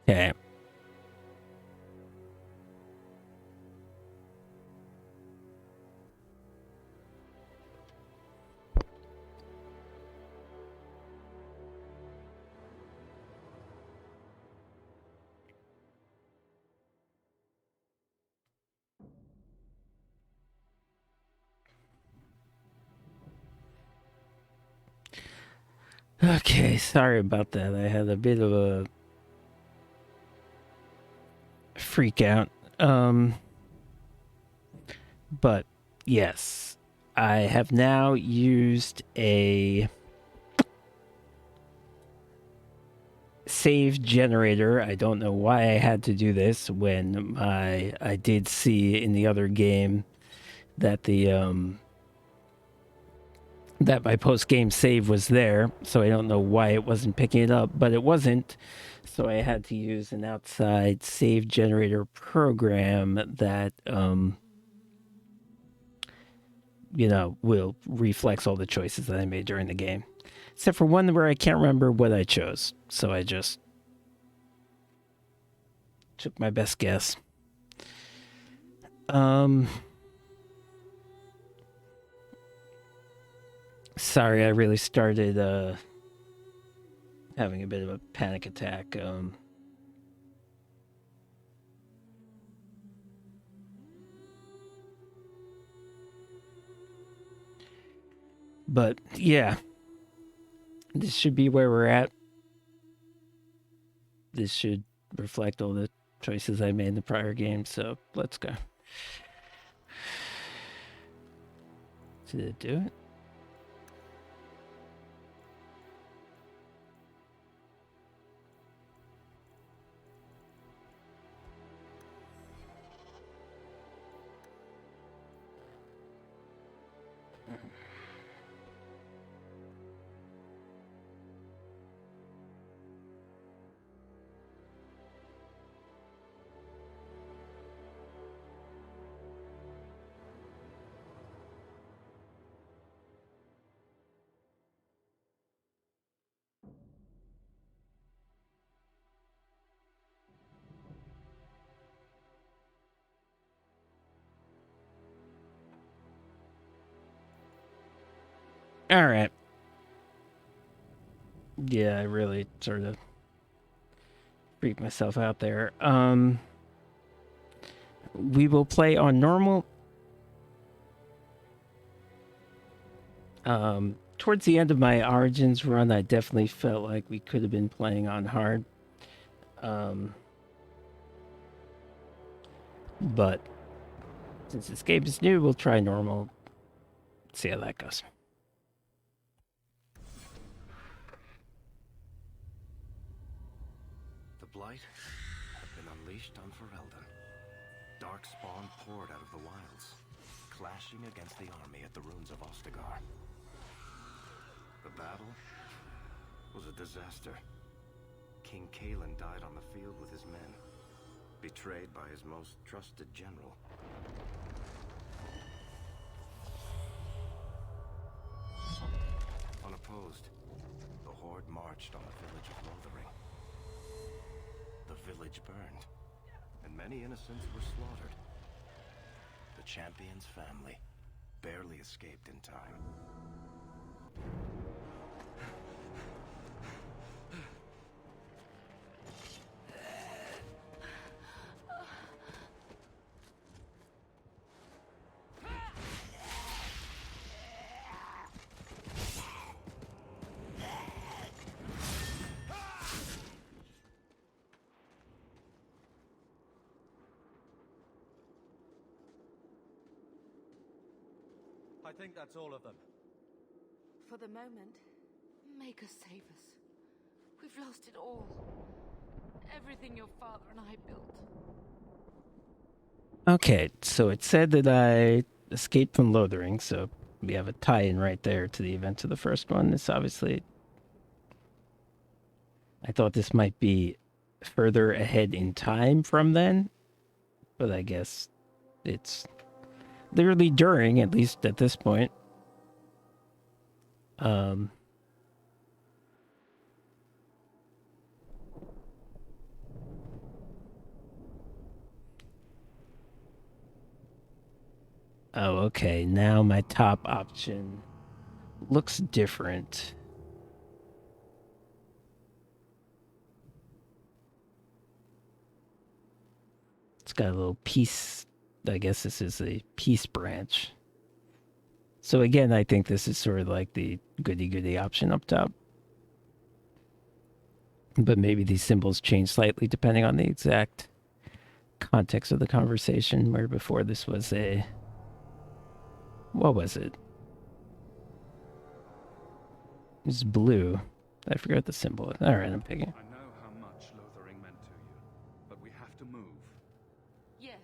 Okay. Okay, sorry about that. I had a bit of a freak out. But yes, I have now used a save generator. I don't know why I had to do this when I did see in the other game that that my post game save was there, so I don't know why it wasn't picking it up, but it wasn't. So I had to use an outside save generator program that will reflex all the choices that I made during the game. Except for one where I can't remember what I chose. So I just took my best guess. Sorry, I really started having a bit of a panic attack. But yeah, this should be where we're at. This should reflect all the choices I made in the prior game. So let's go. Did it do it? All right. Yeah, I really sort of freaked myself out there. We will play on normal. Towards the end of my Origins run, I definitely felt like we could have been playing on hard. But since this game is new, we'll try normal. See how that goes. The Blight had been unleashed on Ferelden. Dark spawn poured out of the wilds, clashing against the army at the ruins of Ostagar. The battle was a disaster. King Kalen died on the field with his men, betrayed by his most trusted general. Unopposed, the Horde marched on the village of Lothering. The village burned, and many innocents were slaughtered. The champion's family barely escaped in time. I think that's all of them. For the moment, make us save us. We've lost it all. Everything your father and I built. Okay, so it said that I escaped from Lothering, so we have a tie-in right there to the events of the first one. This obviously... I thought this might be further ahead in time from then, but I guess it's literally during, at least at this point. Oh, okay. Now my top option looks different. It's got a little piece. I guess this is a peace branch. So again, I think this is sort of like the goody goody option up top. But maybe these symbols change slightly depending on the exact context of the conversation, where before this was a. What was it? It was blue. I forgot the symbol. All right, I'm picking. I know how much Lothering meant to you, but we have to move. Yes,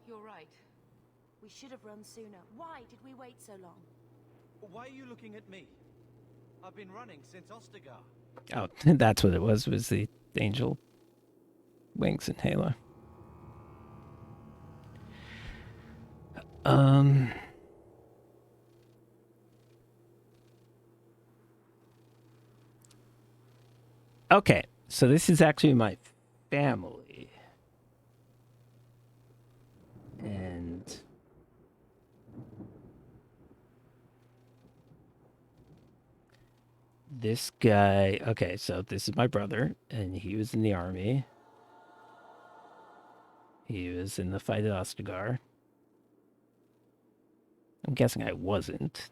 you're right. We should have run sooner. Why did we wait so long? Why are you looking at me? I've been running since Ostagar. Oh, that's what it was the angel wings inhaler. Um. Okay, so this is actually my family. And this guy, okay, so this is my brother, and he was in the army. He was in the fight at Ostagar. I'm guessing I wasn't.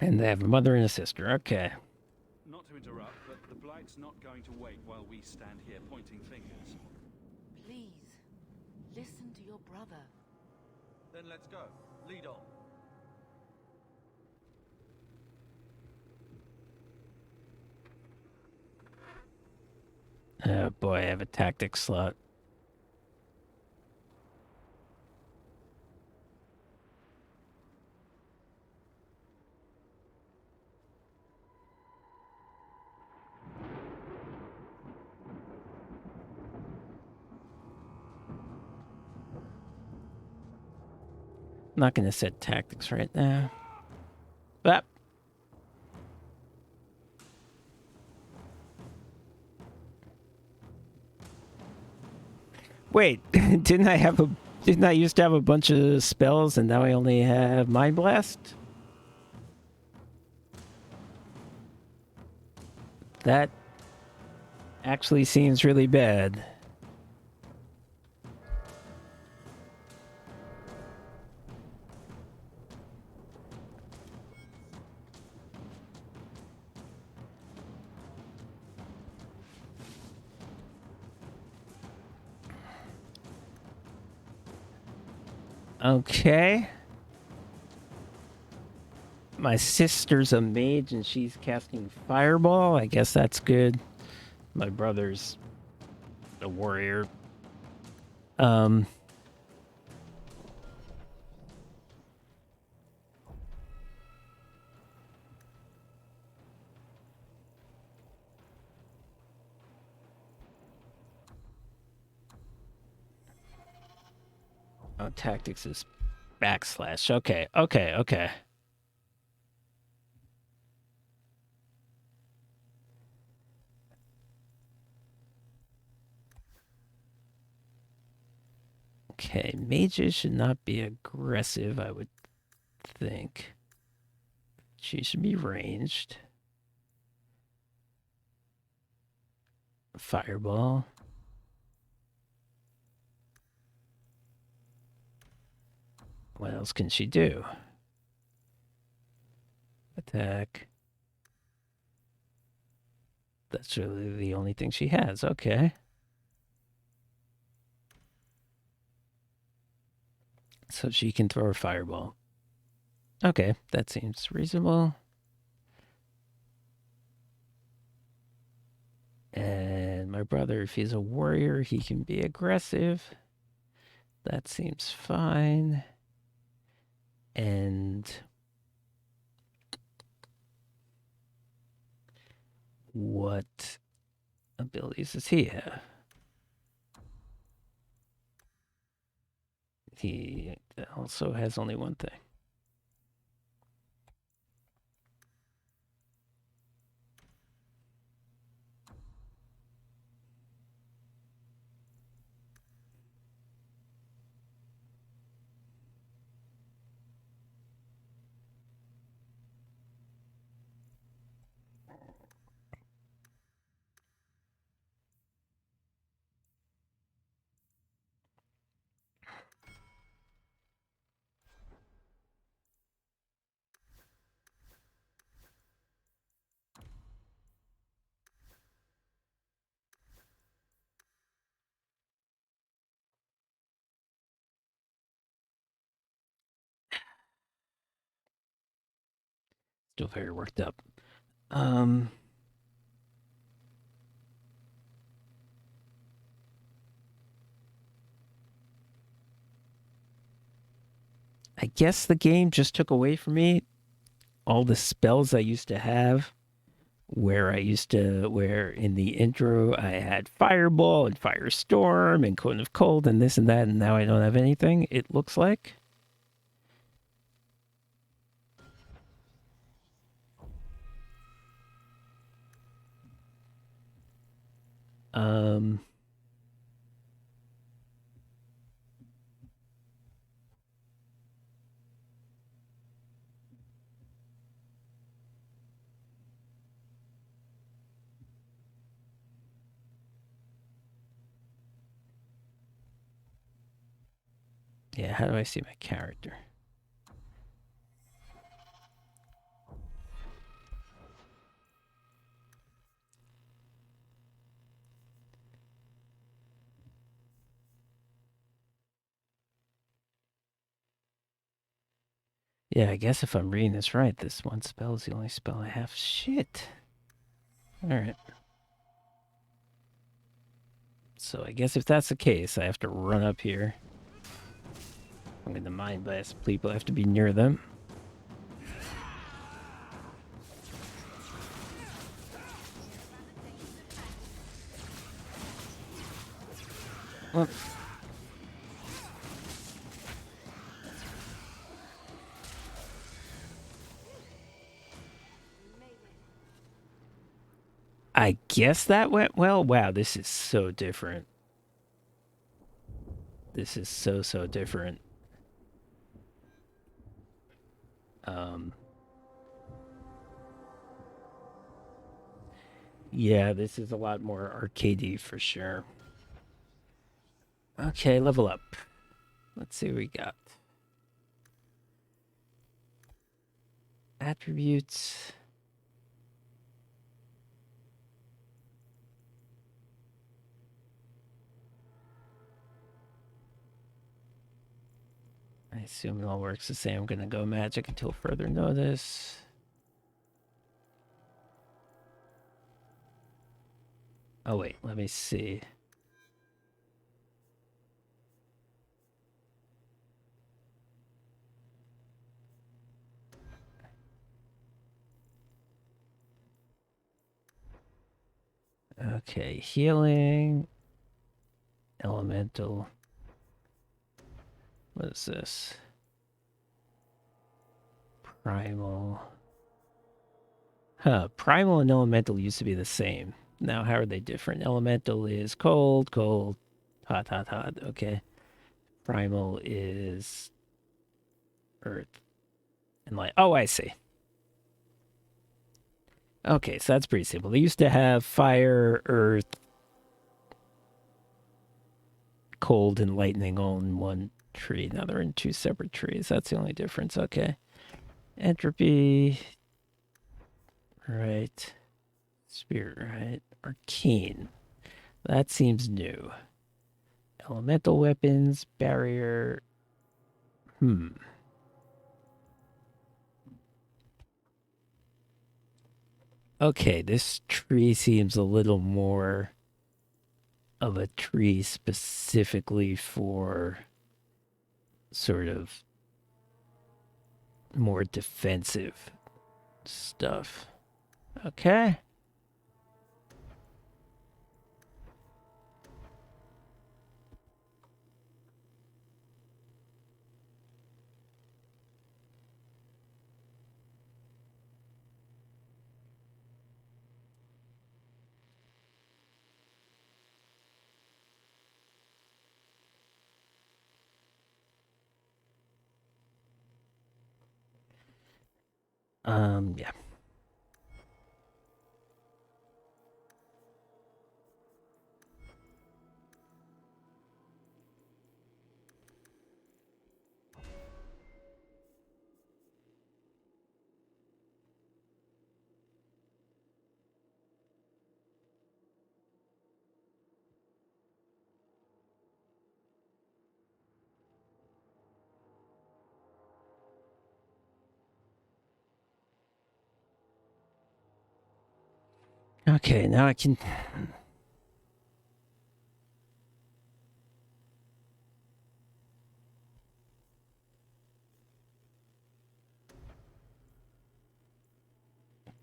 And they have a mother and a sister. Okay. Not to interrupt, but the Blight's not going to wait while we stand here pointing fingers. Please, listen to your brother. Then let's go. Lead on. Oh boy, I have a tactics slot. I'm not going to set tactics right now. But wait, didn't I used to have a bunch of spells and now I only have Mind Blast? That actually seems really bad. Okay. My sister's a mage and she's casting fireball. I guess that's good. My brother's a warrior. Um Oh, tactics is backslash. Okay, okay, okay. Okay, mages should not be aggressive, I would think. She should be ranged. Fireball. What else can she do? Attack. That's really the only thing she has. Okay. So she can throw a fireball. Okay, that seems reasonable. And my brother, if he's a warrior, he can be aggressive. That seems fine. And what abilities does he have? He also has only one thing. Still very worked up. Um, I guess the game just took away from me all the spells I used to have. Where in the intro I had Fireball and Firestorm and Cone of Cold and this and that, and now I don't have anything, it looks like. Um, yeah, how do I see my character? Yeah, I guess if I'm reading this right, this one spell is the only spell I have. Shit. Alright. So I guess if that's the case, I have to run up here. I'm gonna mind blast people. I have to be near them. Well, I guess that went well. Wow, this is so different. This is so different. Um, yeah, this is a lot more arcadey for sure. Okay, level up. Let's see what we got. Attributes. I assume it all works the same. I'm gonna go magic until further notice. Oh wait, let me see. Okay, healing. Elemental. What is this? Primal. Huh, primal and elemental used to be the same. Now, how are they different? Elemental is cold, cold, hot, hot, hot. Okay. Primal is earth and light. Oh, I see. Okay, so that's pretty simple. They used to have fire, earth, cold, and lightning all in one tree. Now they're in two separate trees. That's the only difference. Okay. Entropy. Right. Spirit, right? Arcane. That seems new. Elemental weapons, barrier. Okay, this tree seems a little more of a tree specifically for sort of more defensive stuff. Okay. Yeah. Okay, now I can...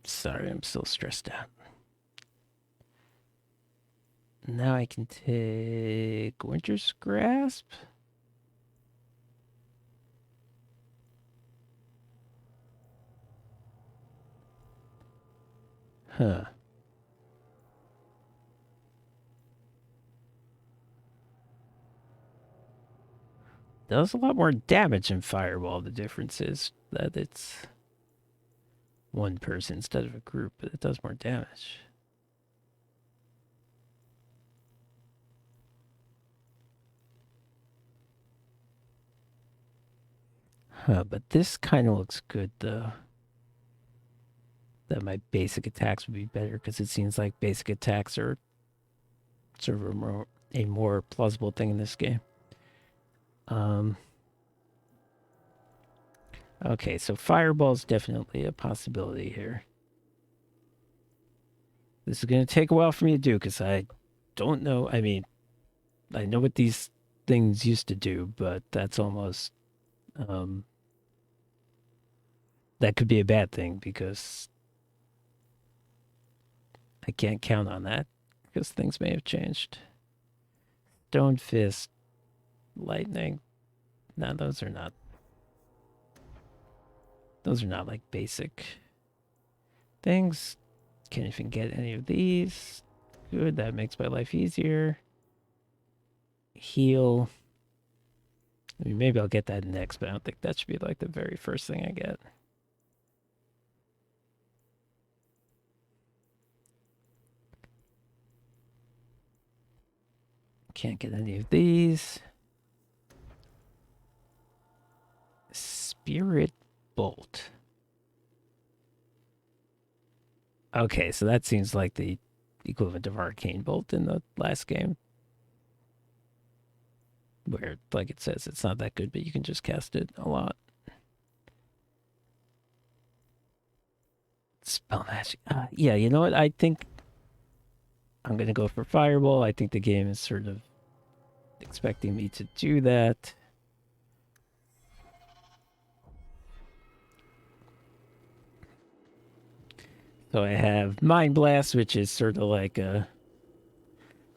Sorry, I'm still stressed out. Now I can take Winter's Grasp. Huh. Does a lot more damage in Fireball. The difference is that it's one person instead of a group, but it does more damage. Huh, but this kind of looks good, though. That my basic attacks would be better, because it seems like basic attacks are sort of a more plausible thing in this game. Okay, so Fireball's definitely a possibility here. This is going to take a while for me to do, because I don't know. I mean, I know what these things used to do, but that's almost... that could be a bad thing, because I can't count on that, because things may have changed. Stone Fist, Lightning. No, those are not... Those are not, like, basic things. Can't even get any of these. Good, that makes my life easier. Heal. I mean, maybe I'll get that next, but I don't think that should be, like, the very first thing I get. Can't get any of these. Spirit Bolt. Okay, so that seems like the equivalent of Arcane Bolt in the last game. Where, like it says, it's not that good, but you can just cast it a lot. Spell magic. Yeah, you know what? I think I'm going to go for Fireball. I think the game is sort of expecting me to do that. So I have Mind Blast, which is sort of like a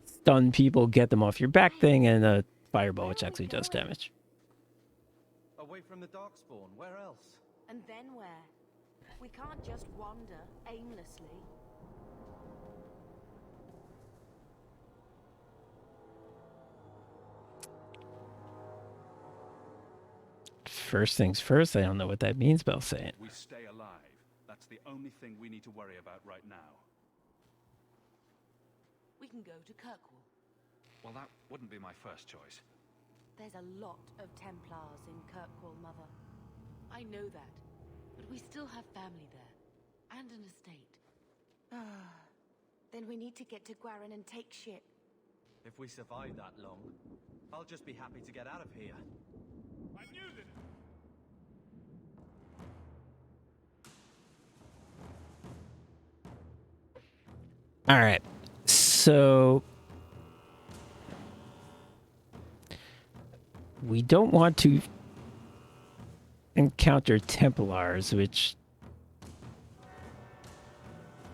stun people, get them off your back thing, and a Fireball, which actually does damage. Away from the Darkspawn, where else? And then where? We can't just wander aimlessly. First things first, I don't know what that means, but I'll say it. We stay alive. That's the only thing we need to worry about right now. We can go to Kirkwall. Well, that wouldn't be my first choice. There's a lot of Templars in Kirkwall, Mother. I know that, but we still have family there, and an estate. Then we need to get to Gwarin and take ship. If we survive that long, I'll just be happy to get out of here. I knew that. All right. So we don't want to encounter Templars, which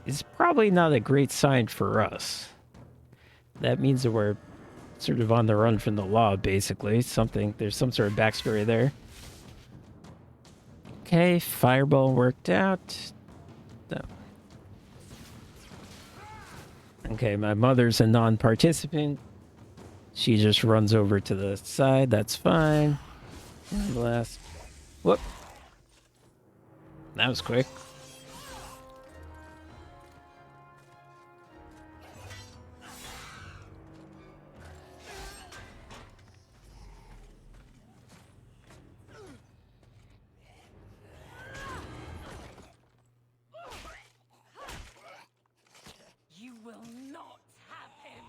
is probably not a great sign for us. That means that we're sort of on the run from the law, basically. There's some sort of backstory there. Okay, Fireball worked out. No. Okay, my mother's a non-participant. She just runs over to the side. That's fine. And blast. Whoop. That was quick. You will not have him!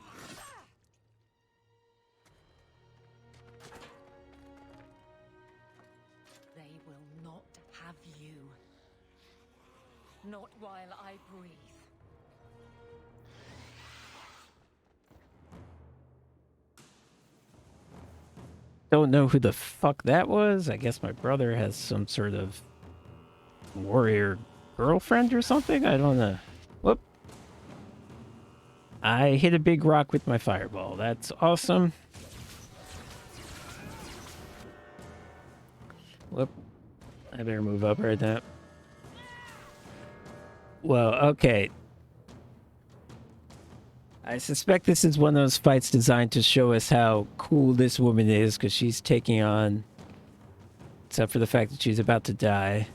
They will not have you. Not while I breathe. Don't know who the fuck that was. I guess my brother has some sort of warrior girlfriend or something. I don't know. Whoop. I hit a big rock with my fireball. That's awesome. Whoop. I better move up right now. Well, okay. I suspect this is one of those fights designed to show us how cool this woman is, because she's taking on, except for the fact that she's about to die.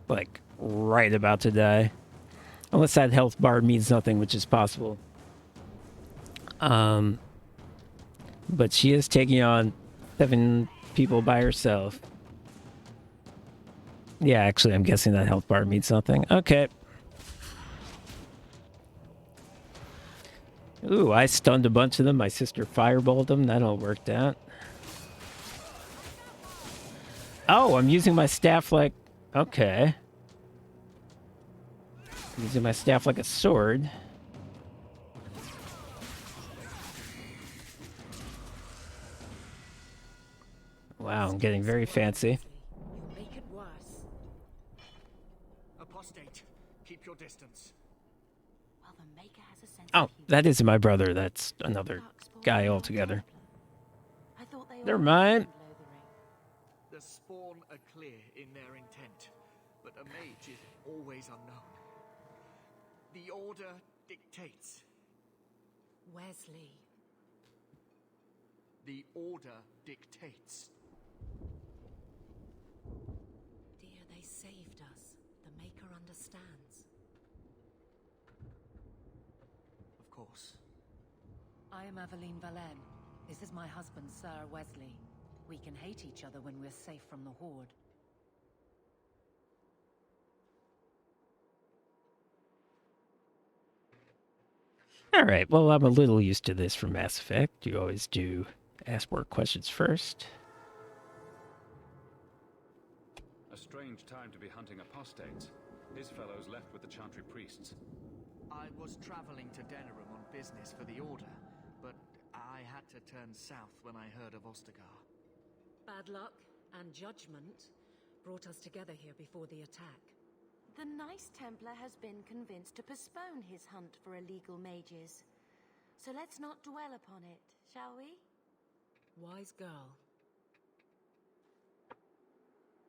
Like, right about to die. Unless that health bar means nothing, which is possible. But she is taking on 7 people by herself. Yeah, actually, I'm guessing that health bar means something. Okay. Ooh, I stunned a bunch of them. My sister fireballed them. That all worked out. Oh, I'm using my staff like... Okay. I'm using my staff like a sword. Wow, I'm getting very fancy. You'll make it worse. Apostate, keep your distance. Well, the Maker has a sense Oh, of humor. that isn't my brother. That's another Darkspawn guy are altogether. Templar. I thought they They're all mine. followed Lothering. The spawn are clear in their intent, but a mage is always unknown. The Order dictates. Wesley. The Order dictates. Dear, they saved us. The Maker understands. Of course. I am Aveline Valenne. This is my husband, Sir Wesley. We can hate each other when we're safe from the Horde. All right, well, I'm a little used to this from Mass Effect. You always do ask more questions first. A strange time to be hunting apostates. His fellows left with the Chantry priests. I was traveling to Denerim on business for the Order, but I had to turn south when I heard of Ostagar. Bad luck and judgment brought us together here before the attack. The nice Templar has been convinced to postpone his hunt for illegal mages. So let's not dwell upon it, shall we? Wise girl.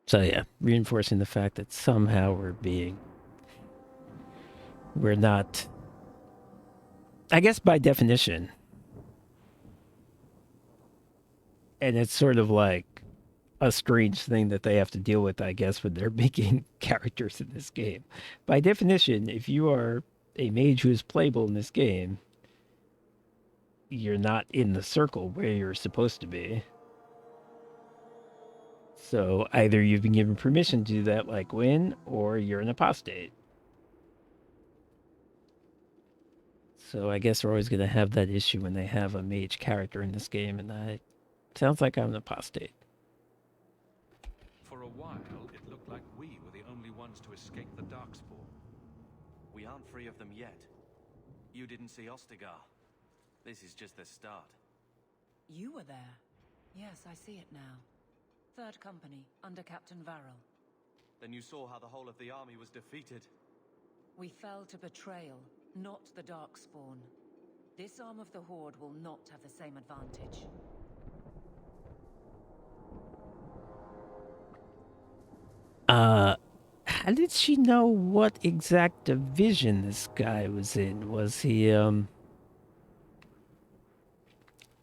So yeah, reinforcing the fact that somehow we're not, I guess by definition, and it's sort of like a strange thing that they have to deal with, I guess, when they're making characters in this game. By definition, if you are a mage who is playable in this game, you're not in the circle where you're supposed to be. So either you've been given permission to do that like Gwyn, or you're an apostate. So I guess we're always going to have that issue when they have a mage character in this game, and that sounds like I'm an apostate. For a while, it looked like we were the only ones to escape the Darkspawn. We aren't free of them yet. You didn't see Ostagar. This is just the start. You were there. Yes, I see it now. Third Company, under Captain Varel. Then you saw how the whole of the army was defeated. We fell to betrayal, not the Darkspawn. This arm of the Horde will not have the same advantage. How did she know what exact division this guy was in? Was he,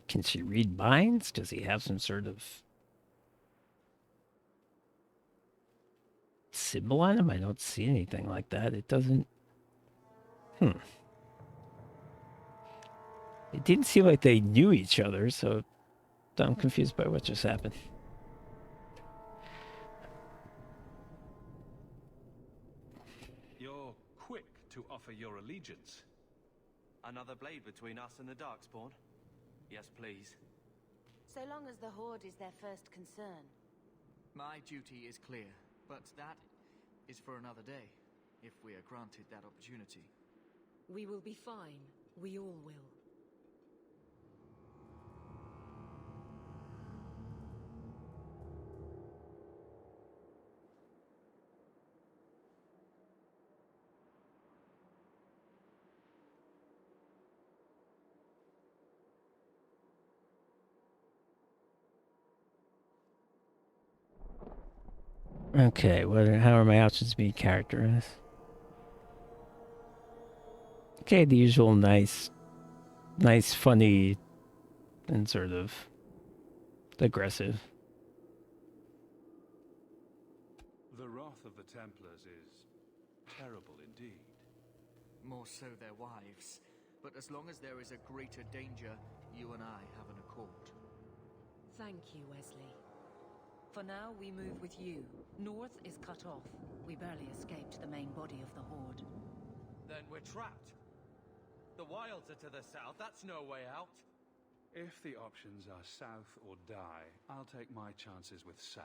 can she read minds? Does he have some sort of symbol on him? I don't see anything like that. It doesn't... It didn't seem like they knew each other, so I'm confused by what just happened. You're quick to offer your allegiance. Another blade between us and the Darkspawn? Yes, please. So long as the Horde is their first concern. My duty is clear, but that is for another day, if we are granted that opportunity. We will be fine. We all will. Okay, how are my options being characterized? Okay, the usual nice, funny, and sort of aggressive. The wrath of the Templars is terrible indeed. More so their wives. But as long as there is a greater danger, you and I have an accord. Thank you, Wesley. For now, we move with you. North is cut off. We barely escaped the main body of the Horde. Then we're trapped. The wilds are to the south, that's no way out. If the options are south or die, I'll take my chances with south.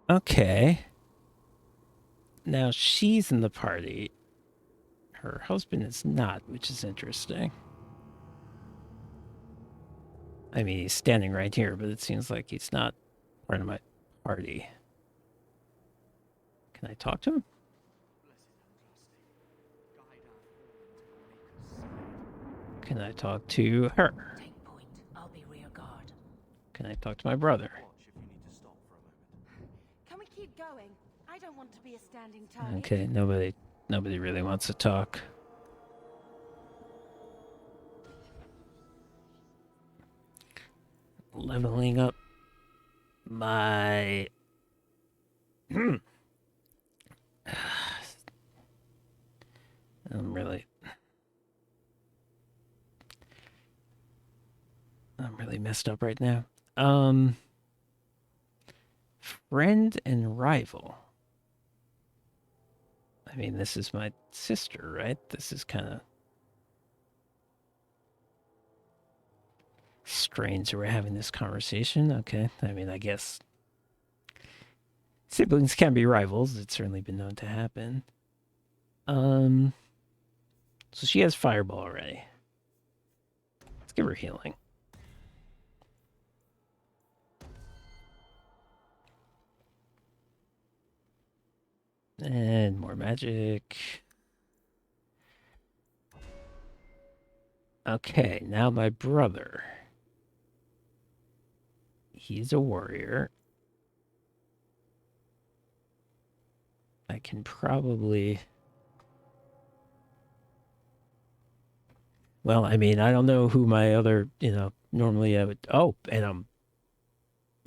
Okay. Now she's in the party. Her husband is not, which is interesting. I mean, he's standing right here, but it seems like he's not part of my party. Can I talk to him? Can I talk to her? Take point. I'll be rear guard. Can I talk to my brother? Watch if you need to stop for a moment. Can we keep going? I don't want to be a standing target. Okay, nobody really wants to talk. Leveling up my I'm really messed up right now. Friend and rival. I mean, this is my sister, right? This is kind of strange that we're having this conversation. Okay, I mean, I guess siblings can be rivals. It's certainly been known to happen. So she has fireball already. Let's give her healing. And more magic. Okay, now my brother. He's a warrior. I can probably... Well, I mean, I don't know who my other, normally I would... Oh, and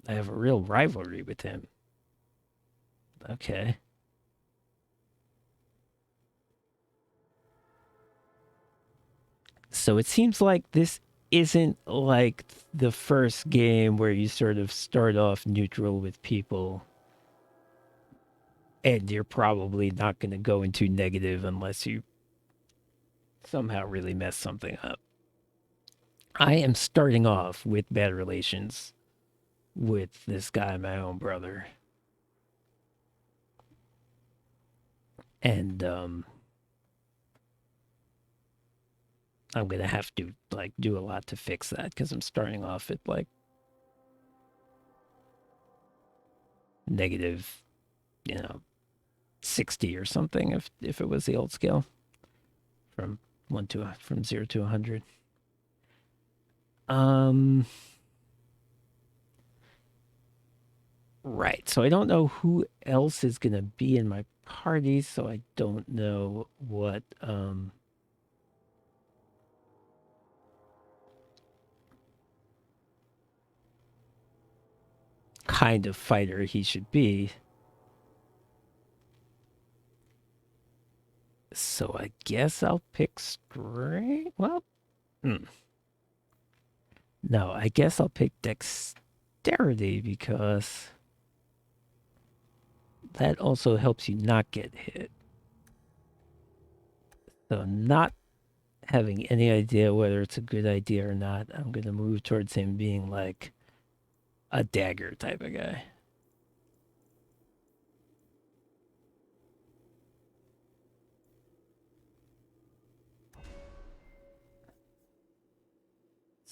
I have a real rivalry with him. Okay. So it seems like this isn't like the first game where you sort of start off neutral with people and you're probably not going to go into negative unless you somehow really mess something up. I am starting off with bad relations with this guy, my own brother. And I'm going to have to do a lot to fix that because I'm starting off at negative, 60 or something if it was the old scale from 0 to 100. Right. So I don't know who else is going to be in my party, so I don't know what kind of fighter he should be. So I guess I'll pick strength. Well, no, I guess I'll pick dexterity because that also helps you not get hit. So not having any idea whether it's a good idea or not, I'm going to move towards him being like a dagger type of guy.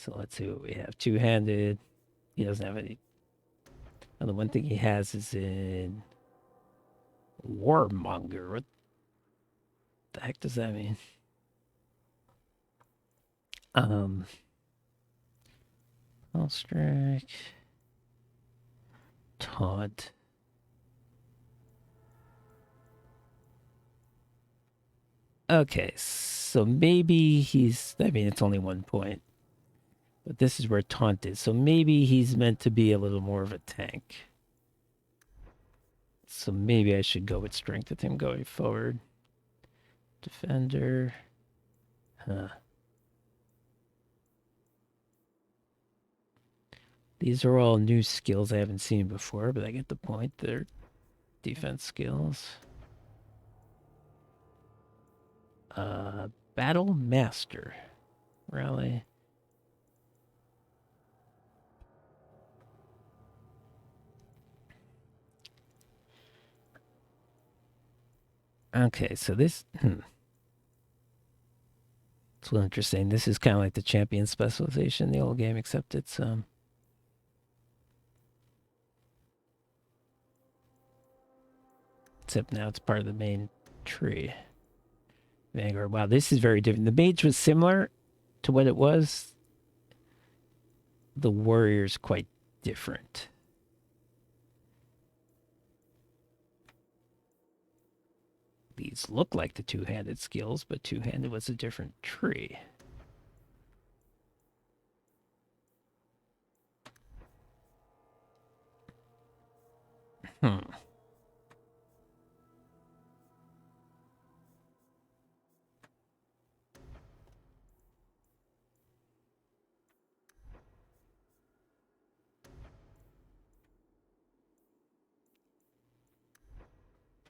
So let's see what we have. Two-handed. He doesn't have any. Oh, the one thing he has is in Warmonger. What the heck does that mean? I'll strike. Taunt. Okay, so maybe he's. I mean, it's only 1 point. But this is where taunt is. So maybe he's meant to be a little more of a tank. So maybe I should go with strength with him going forward. Defender. Huh. These are all new skills I haven't seen before, but I get the point. They're defense skills. Battle Master. Rally. Okay, so this... It's well interesting. This is kind of like the champion specialization in the old game, except it's... Except now it's part of the main tree. Vanguard. Wow, this is very different. The mage was similar to what it was. The warrior's quite different. These look like the two-handed skills, but two-handed was a different tree.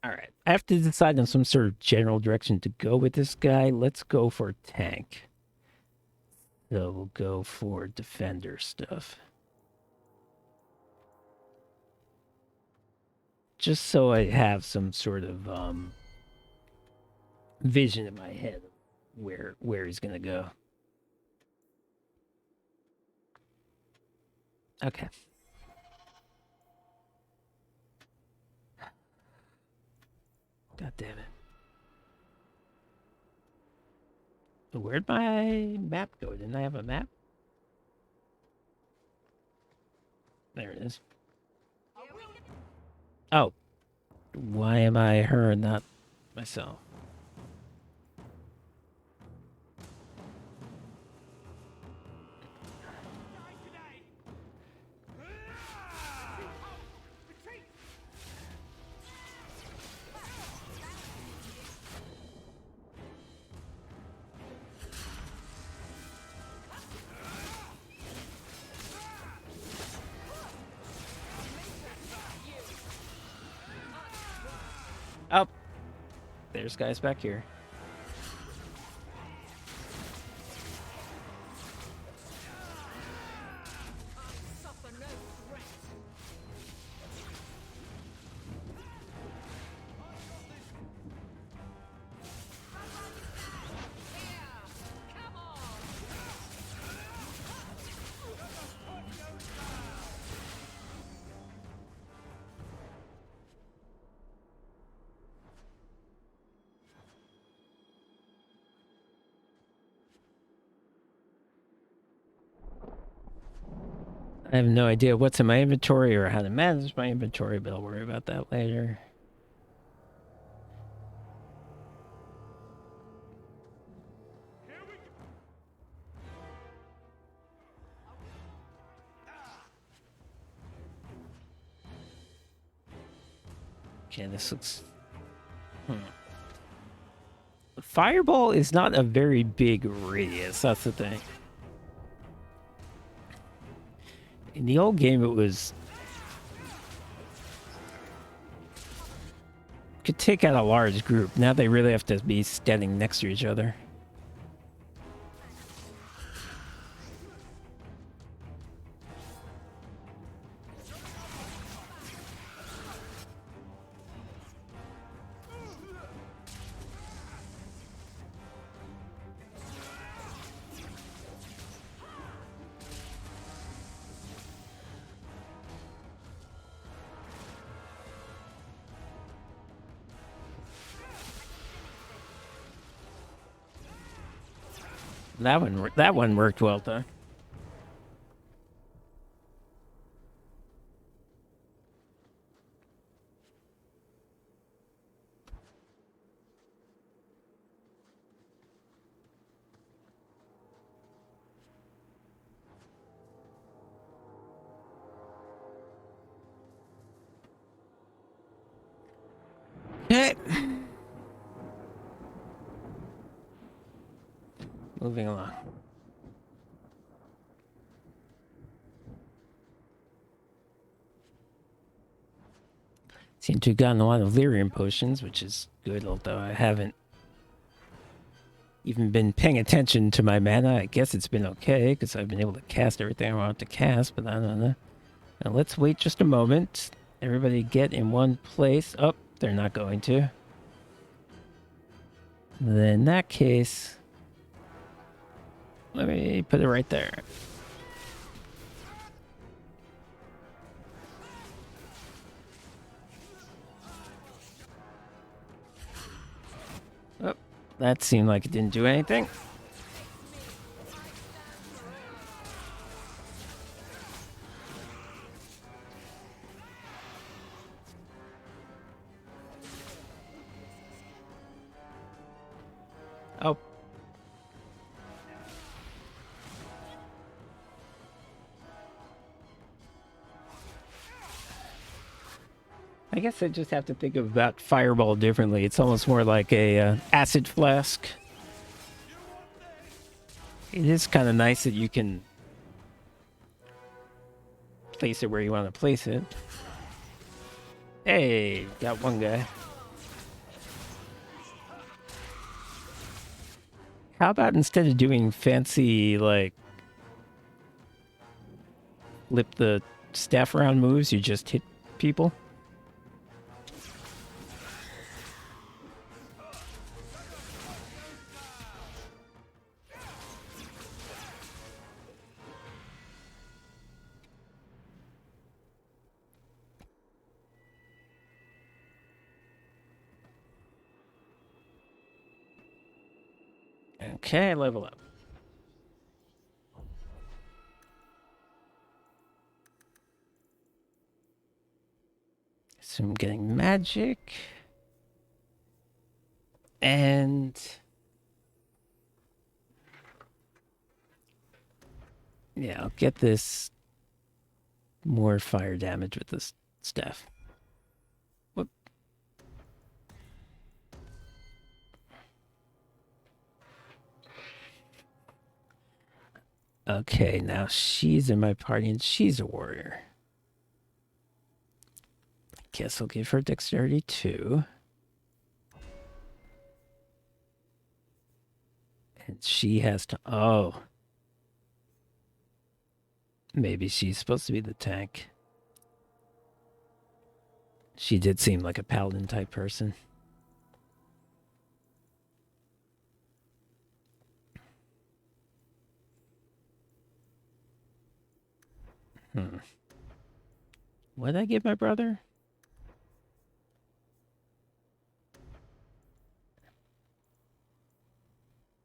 All right. I have to decide on some sort of general direction to go with this guy. Let's go for tank. So we'll go for defender stuff. Just so I have some sort of vision in my head of where he's gonna go. Okay. God damn it. Where'd my map go? Didn't I have a map? There it is. Oh. Why am I her and not myself? Oh, there's guys back here. I have no idea what's in my inventory or how to manage my inventory, but I'll worry about that later. Okay, this looks... Fireball is not a very big radius, that's the thing. In the old game, it was... Could take out a large group. Now they really have to be standing next to each other. That one worked well though. Okay. Moving along. Seem to have gotten a lot of lyrium potions, which is good, although I haven't even been paying attention to my mana. I guess it's been okay, because I've been able to cast everything I want to cast, but I don't know. Now let's wait just a moment. Everybody get in one place. Oh, they're not going to. Then in that case, let me put it right there. Oh, that seemed like it didn't do anything. Oh. I guess I just have to think about Fireball differently. It's almost more like a acid flask. It is kind of nice that you can place it where you want to place it. Hey, got one guy. How about instead of doing fancy, like, flip the staff around moves, you just hit people? Okay, level up. So I'm getting magic. And yeah, I'll get this more fire damage with this staff. Whoop. Okay, now she's in my party and she's a warrior. Guess I'll give her dexterity 2. And she has to... Oh. Maybe she's supposed to be the tank. She did seem like a paladin type person. What did I give my brother?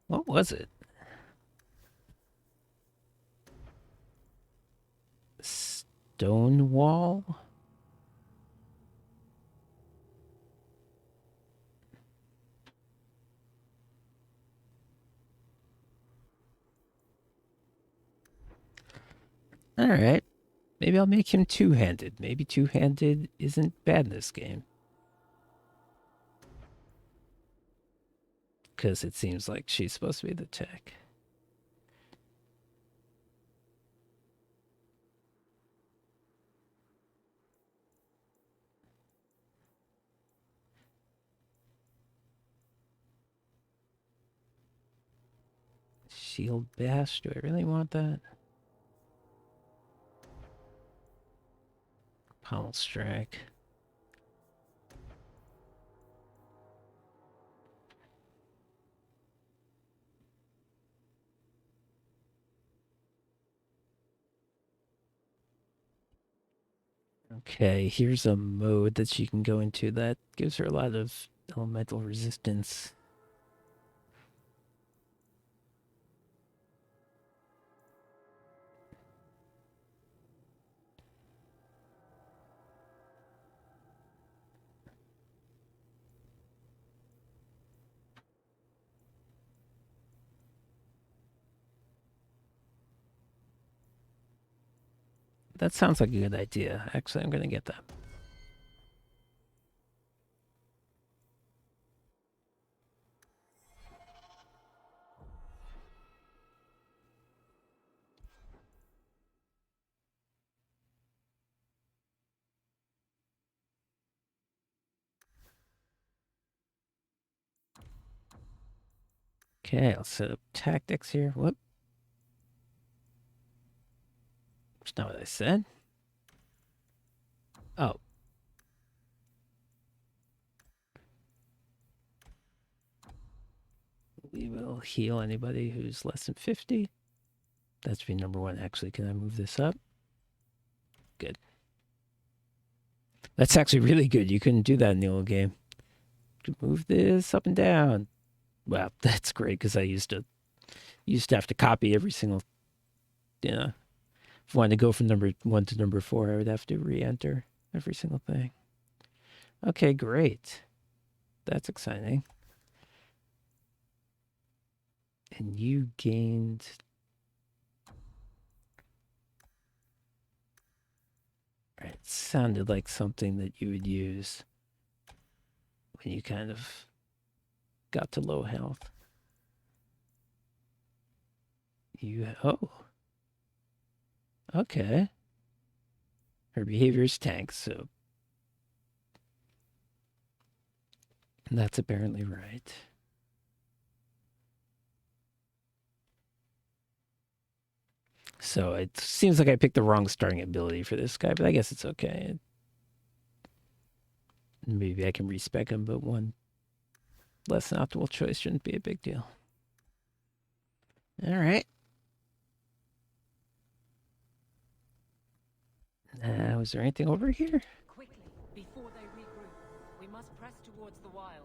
What was it? Stonewall? Alright. Maybe I'll make him two-handed. Maybe two-handed isn't bad in this game. Because it seems like she's supposed to be the tech. Shield bash. Do I really want that? Pommel strike. Okay, here's a mode that she can go into that gives her a lot of elemental resistance. That sounds like a good idea. Actually, I'm going to get that. Okay, I'll set up tactics here. Whoop. That's not what I said. Oh. We will heal anybody who's less than 50. That's be number one. Actually, can I move this up? Good. That's actually really good. You couldn't do that in the old game. You could move this up and down. Wow, that's great because I used to have to copy every single. If I wanted to go from number 1 to number 4, I would have to re-enter every single thing. Okay, great. That's exciting. And you gained. It sounded like something that you would use when you kind of got to low health. Okay. Her behavior is tank, so that's apparently right. So it seems like I picked the wrong starting ability for this guy, but I guess it's okay. Maybe I can respec him, but one less than optimal choice shouldn't be a big deal. All right. Was there anything over here? Quickly, before they regroup, we must press towards the wilds.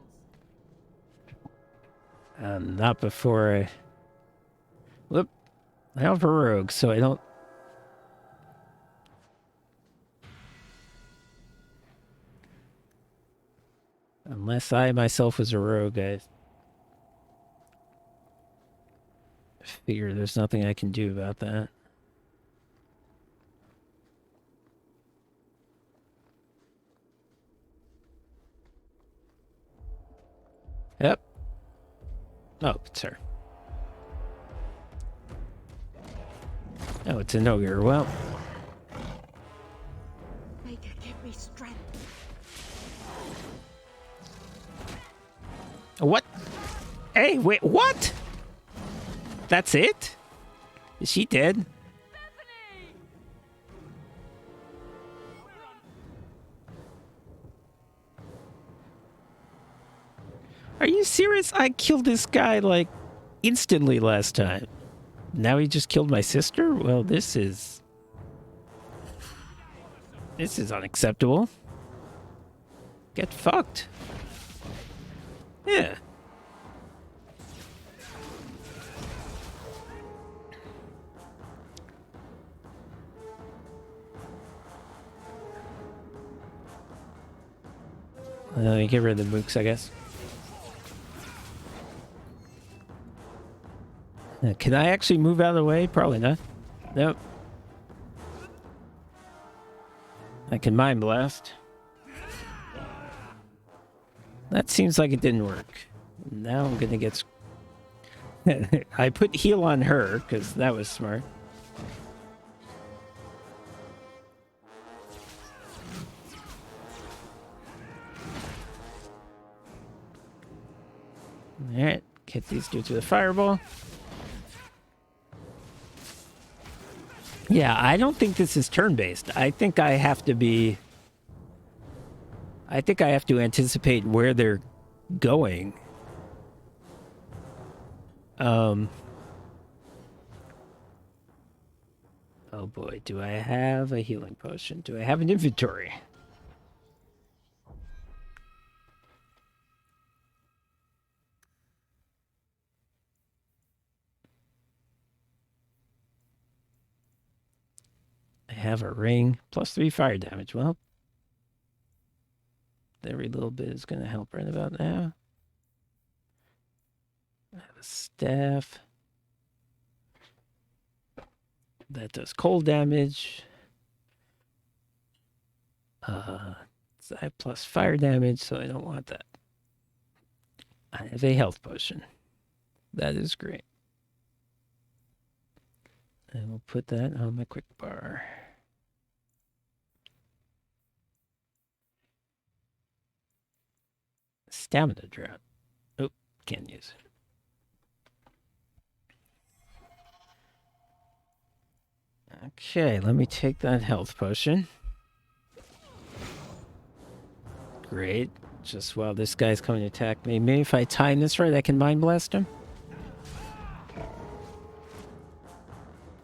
Not before I... Whoop. I have a rogue, so I don't... Unless I myself was a rogue, I figure there's nothing I can do about that. Yep. Oh, it's her. Oh, it's an ogre. Well... Make her give me strength. What? Hey, wait, what? That's it? Is she dead? Are you serious? I killed this guy, like, instantly last time. Now he just killed my sister? Well, this is unacceptable. Get fucked. Yeah. Let me get rid of the mooks, I guess. Can I actually move out of the way? Probably not. Nope. I can mind blast. That seems like it didn't work. Now I'm gonna get... I put heal on her, because that was smart. Alright, get these dudes with a fireball. Yeah, I don't think this is turn-based. I think I have to anticipate where they're going. Oh boy, do I have a healing potion? Do I have an inventory? I have a ring, +3 fire damage. Well, every little bit is going to help right about now. I have a staff. That does cold damage. So I have plus fire damage, so I don't want that. I have a health potion. That is great. And we'll put that on my quick bar. Stamina drought. Oh, can't use it. Okay, let me take that health potion. Great. Just while this guy's coming to attack me. Maybe if I time this right, I can Mind Blast him?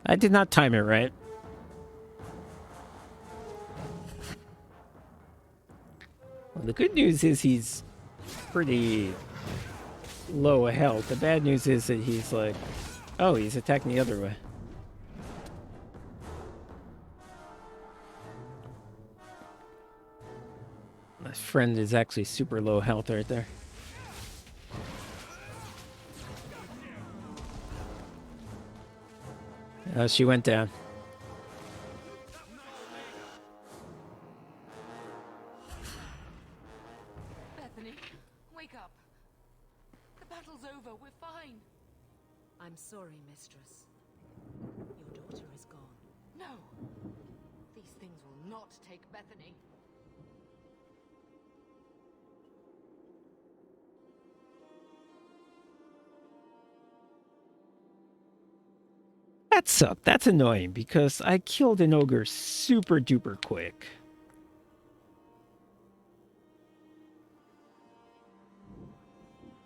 I did not time it right. Well, the good news is he's pretty low health. The bad news is that he's like... Oh, he's attacking the other way. My friend is actually super low health right there. Oh, she went down. Bethany, wake up. The battle's over. We're fine. I'm sorry, mistress. Your daughter is gone. No. These things will not take Bethany. That sucked. That's annoying because I killed an ogre super duper quick.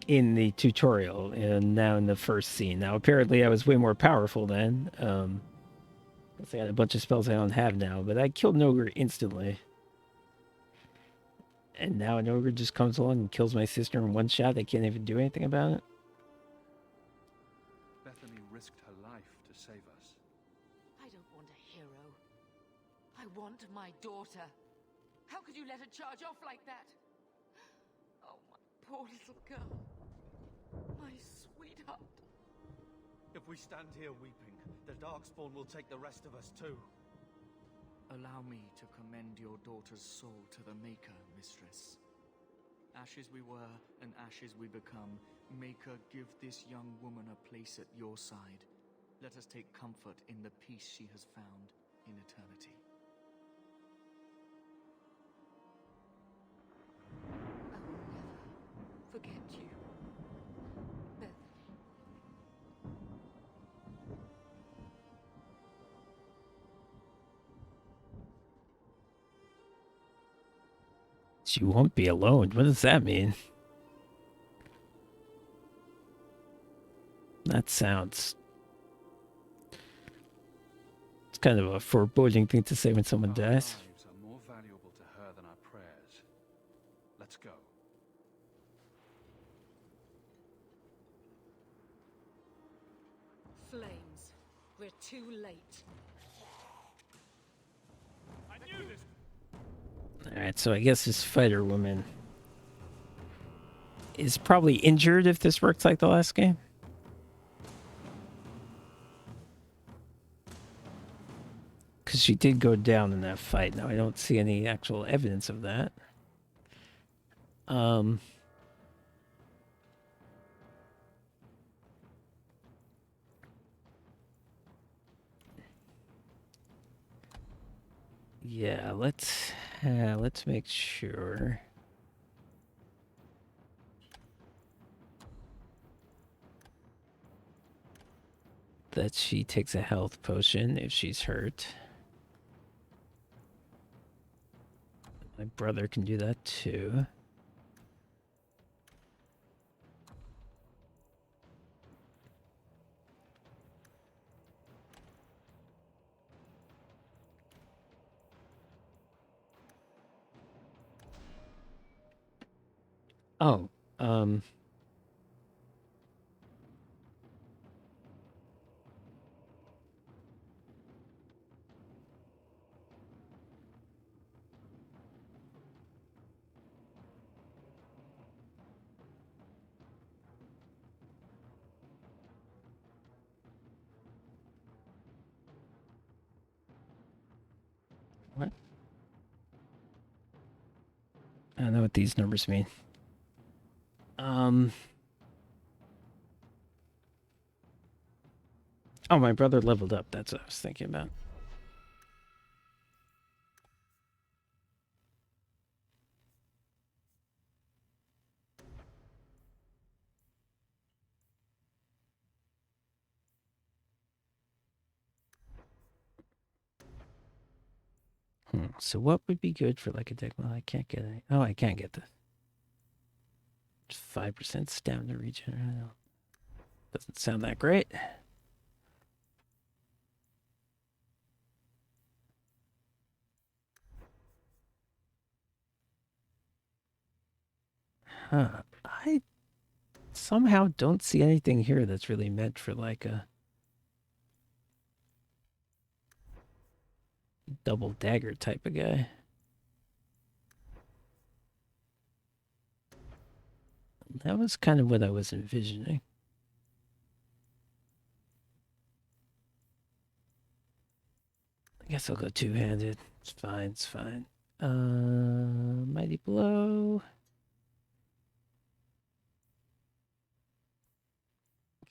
In the tutorial and now in the first scene. Now apparently I was way more powerful then. I had a bunch of spells I don't have now, but I killed an ogre instantly. And now an ogre just comes along and kills my sister in one shot. I can't even do anything about it. Bethany risked her life to save us. I don't want a hero. I want my daughter. How could you let her charge off like that? Oh, my poor little girl. My sweetheart. If we stand here weeping, the Darkspawn will take the rest of us too. Allow me to commend your daughter's soul to the Maker, mistress. Ashes we were, and ashes we become. Maker, give this young woman a place at your side. Let us take comfort in the peace she has found in eternity. I will never forget you, Bethany. She won't be alone. What does that mean? That sounds... It's kind of a foreboding thing to say when someone Our dies. lives are more valuable to her than our prayers. Let's go. Flames. We're too late. I knew this. Alright, so I guess this fighter woman is probably injured if this works like the last game. Because she did go down in that fight. Now, I don't see any actual evidence of that. Yeah, let's make sure. That she takes a health potion if she's hurt. My brother can do that too. Oh, what? what these numbers mean. Oh, my brother leveled up. That's what I was thinking about. So what would be good for like a deck? Well, I can't get any. Oh, I can't get this. 5% stamina regen. Doesn't sound that great. Huh. I somehow don't see anything here that's really meant for like a double dagger type of guy. That was kind of what I was envisioning. I guess I'll go two-handed. It's fine, it's fine. Mighty Blow.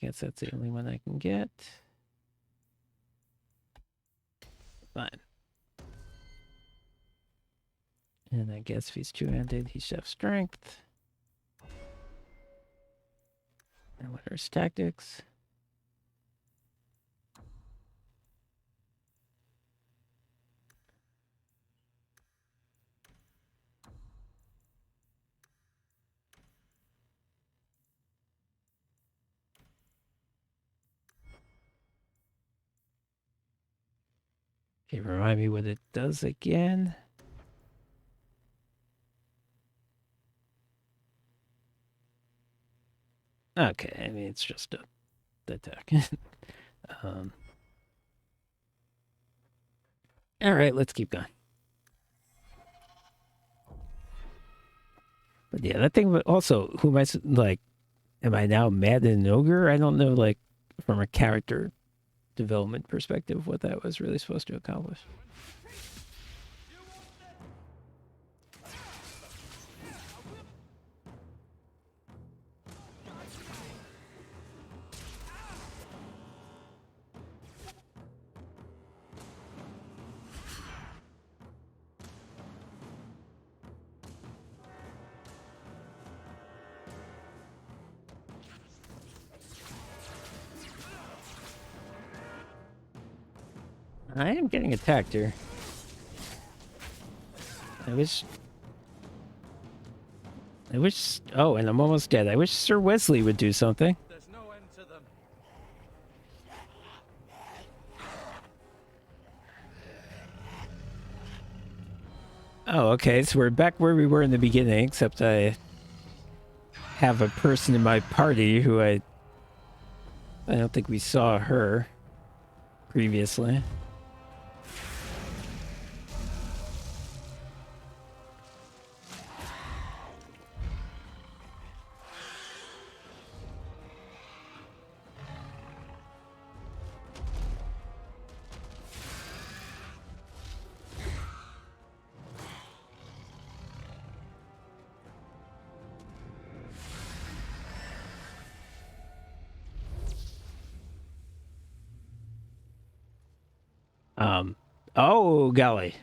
Guess that's the only one I can get. Fine. And I guess if he's two-handed, he should have strength. And what are his tactics? Okay, remind me what it does again. Okay, I mean, it's just a attack. All right, let's keep going. But yeah, that thing. Also, who am I like? Am I now mad at an ogre? I don't know, like, from a character development perspective, what that was really supposed to accomplish. I am getting attacked here. I wish. Oh, and I'm almost dead. I wish Sir Wesley would do something. There's no end to them. Oh, okay. So we're back where we were in the beginning, except I have a person in my party who I don't think we saw her previously. Oh, golly.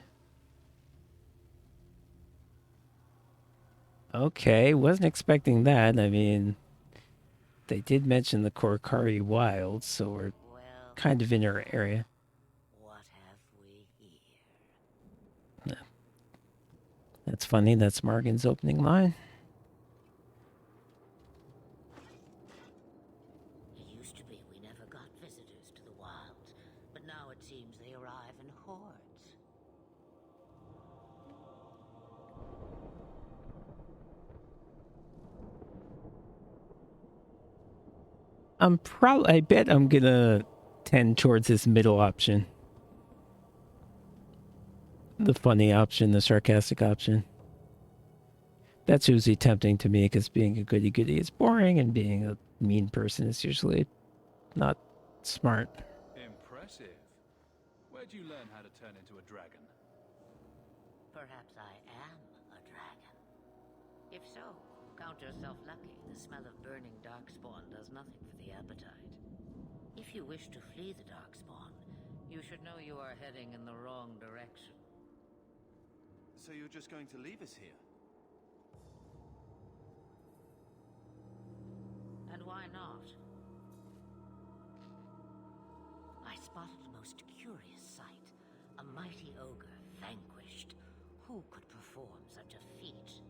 Okay, wasn't expecting that. I mean, they did mention the Korkari Wilds, so we're kind of in our area. What have we here? That's funny. That's Morgan's opening line. It used to be we never got visitors to the wilds, but now it seems they arrive in hordes. I bet I'm gonna tend towards this middle option. The funny option, the sarcastic option. That's usually tempting to me because being a goody-goody is boring and being a mean person is usually not smart. Impressive. Where'd you learn how to turn into a dragon? Perhaps I am a dragon. If so, count yourself lucky. The smell of burning darkspawn does nothing for the appetite. If you wish to flee the darkspawn, you should know you are heading in the wrong direction. So you're just going to leave us here? And why not? I spotted a most curious sight. A mighty ogre vanquished. Who could perform such a feat?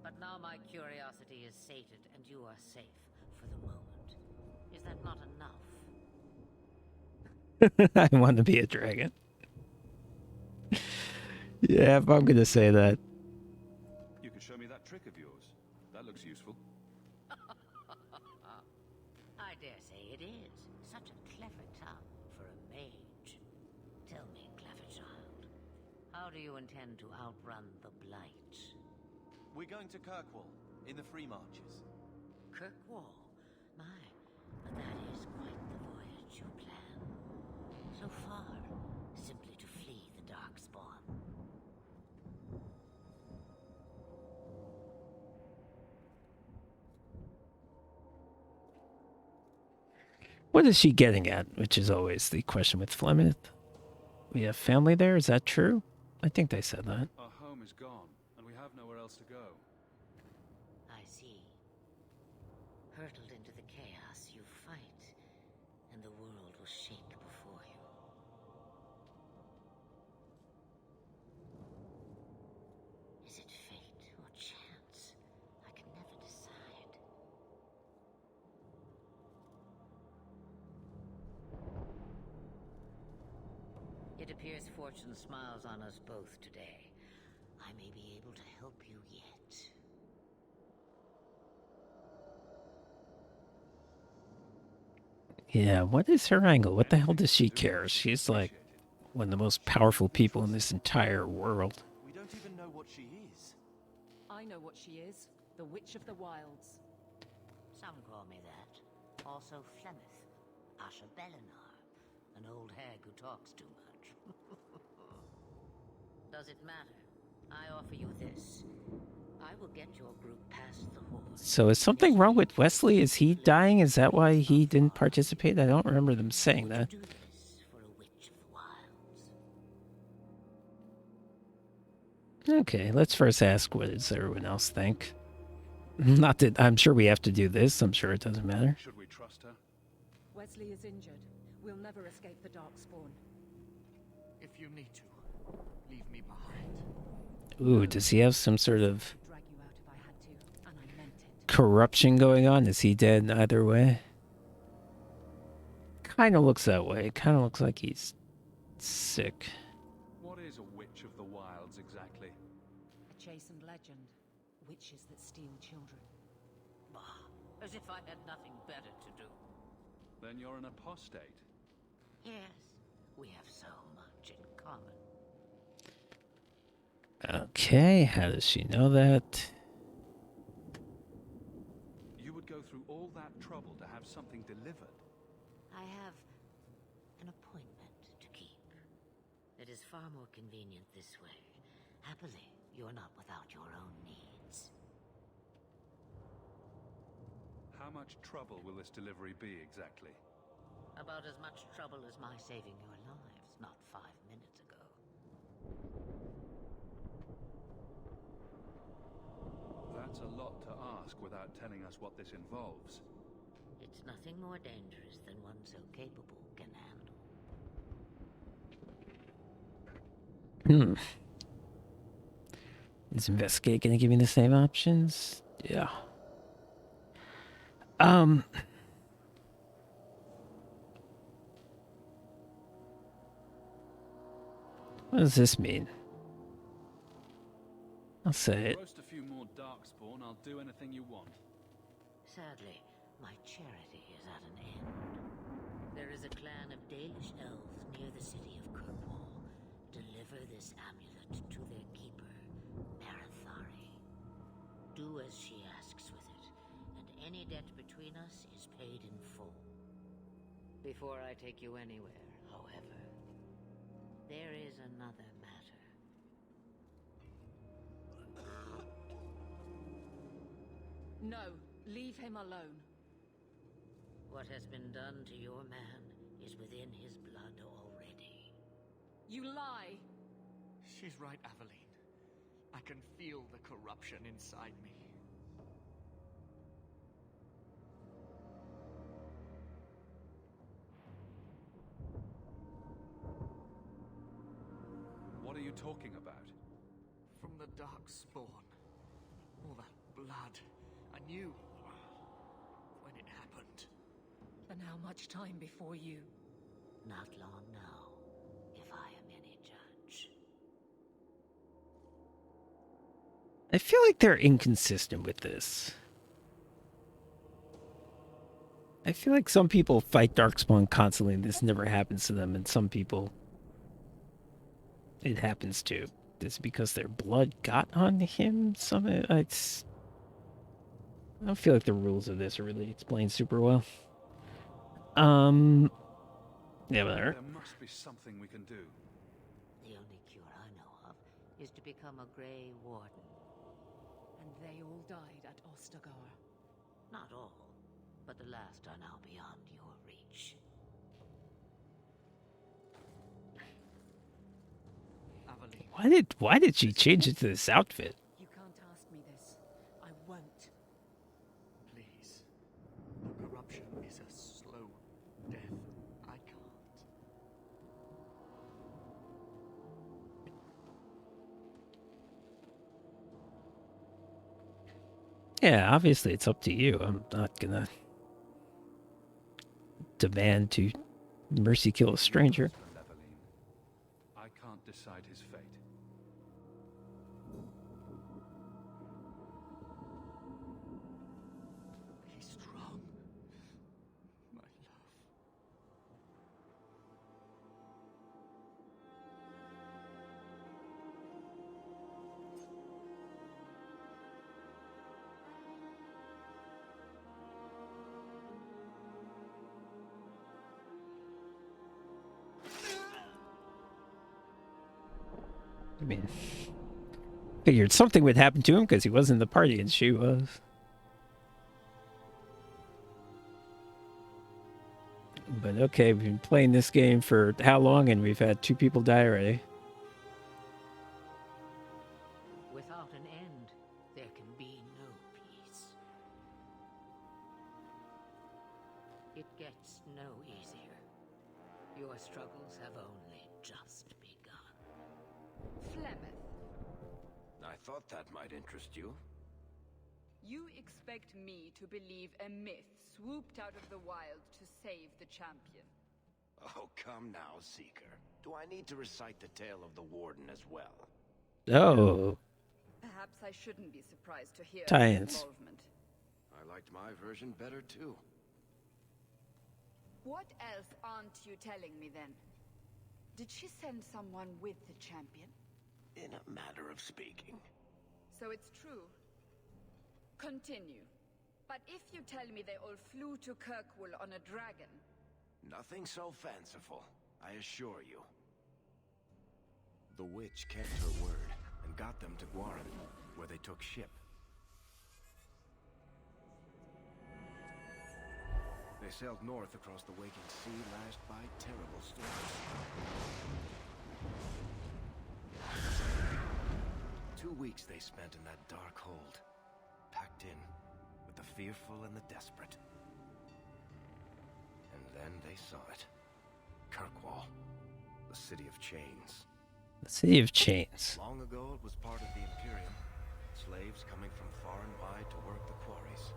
But now my curiosity is sated, and you are safe for the moment. Is that not enough? I want to be a dragon. Yeah, if I'm gonna say that. You could show me that trick of yours. That looks useful. I dare say it is. Such a clever tongue for a mage. Tell me, clever child, how do you intend to outrun the Blight? We're going to Kirkwall, in the Free Marches. Kirkwall? My, but that is quite the voyage you plan. So far, simply to flee the Darkspawn. What is she getting at? Which is always the question with Flemeth. We have family there, is that true? I think they said that. Our home is gone, and we have nowhere else to go. I see. Hurtled into the chaos, you fight, and the world will shake before you. Is it fate or chance? I can never decide. It appears fortune smiles on us both today. I may be able to help you yet. Yeah, what is her angle? What the hell does she care? She's like one of the most powerful people in this entire world. We don't even know what she is. I know what she is. The Witch of the Wilds. Some call me that. Also Flemeth, Asha Belinar, an old hag who talks too much. Does it matter? I offer you this. I will get your group past the horde. So is something wrong with Wesley? Is he dying? Is that why he didn't participate? I don't remember them saying that. Do this for a Witch of the Wilds. Okay, let's first ask what does everyone else think. Not that I'm sure we have to do this. I'm sure it doesn't matter. Should we trust her? Wesley is injured. We'll never escape the Darkspawn. If you need to, leave me behind. Ooh, does he have some sort of Drag you out if I had to, and I meant it. corruption going on? Is he dead either way? Kind of looks that way. Kind of looks like he's sick. What is a Witch of the Wilds exactly? A chastened legend. Witches that steal children. Bah, as if I had nothing better to do. Then you're an apostate. Yes, we have so much in common. Okay, how does she know that? You would go through all that trouble to have something delivered. I have an appointment to keep. It is far more convenient this way. Happily, you're not without your own needs. How much trouble will this delivery be exactly? About as much trouble as my saving your lives not 5 minutes ago. That's a lot to ask without telling us what this involves. It's nothing more dangerous than one so capable can handle. Is Investigate gonna give me the same options? Yeah. What does this mean? I'll say it. Roast a few more darkspawn, I'll do anything you want. Sadly, my charity is at an end. There is a clan of Dalish elves near the city of Kirkwall. Deliver this amulet to their keeper, Marathari. Do as she asks with it, and any debt between us is paid in full. Before I take you anywhere, however, there is another matter. No, leave him alone. What has been done to your man is within his blood already. You lie! She's right, Aveline. I can feel the corruption inside me. What are you talking about? From the Darkspawn. All that blood. I knew when it happened. And how much time before you? Not long now, if I am any judge. I feel like they're inconsistent with this. I feel like some people fight Darkspawn constantly and this never happens to them, and some people it happens to. Is it because their blood got on him? I don't feel like the rules of this are really explained super well. Yeah, but There must be something we can do. The only cure I know of is to become a Grey Warden. And they all died at Ostagar. Not all, but the last are now beyond your reach. Aveline. why did she change it to this outfit? You can't ask me this. I won't. Please. The corruption is a slow death. I can't. Yeah, obviously it's up to you. I'm not gonna demand to mercy kill a stranger. Aveline. I can't decide his fate. Be strong. My love. I mean, figured something would happen to him because he was in the party and she was. But okay, we've been playing this game for how long and we've had 2 people die already. Without an end, there can be no peace. It gets no easier. Your struggles have only just begun. Flemeth, I thought that might interest you. you expect me to believe a myth swooped out of the wild to save the champion? Oh, come now, Seeker. Do I need to recite the tale of the Warden as well? Oh, Perhaps I shouldn't be surprised to hear his Tie-ins. involvement. I liked my version better, too. What else aren't you telling me then? Did she send someone with the champion? In a matter of speaking. So it's true. Continue. But if you tell me they all flew to Kirkwall on a dragon... Nothing so fanciful, I assure you. The witch kept her word and got them to Guaran, where they took ship. They sailed north across the waking sea, lashed by terrible storms. 2 weeks they spent in that dark hold, packed in with the fearful and the desperate. And then they saw it. Kirkwall, the city of chains. the City of Chains. Long ago, it was part of the Imperium. Slaves coming from far and wide to work the quarries.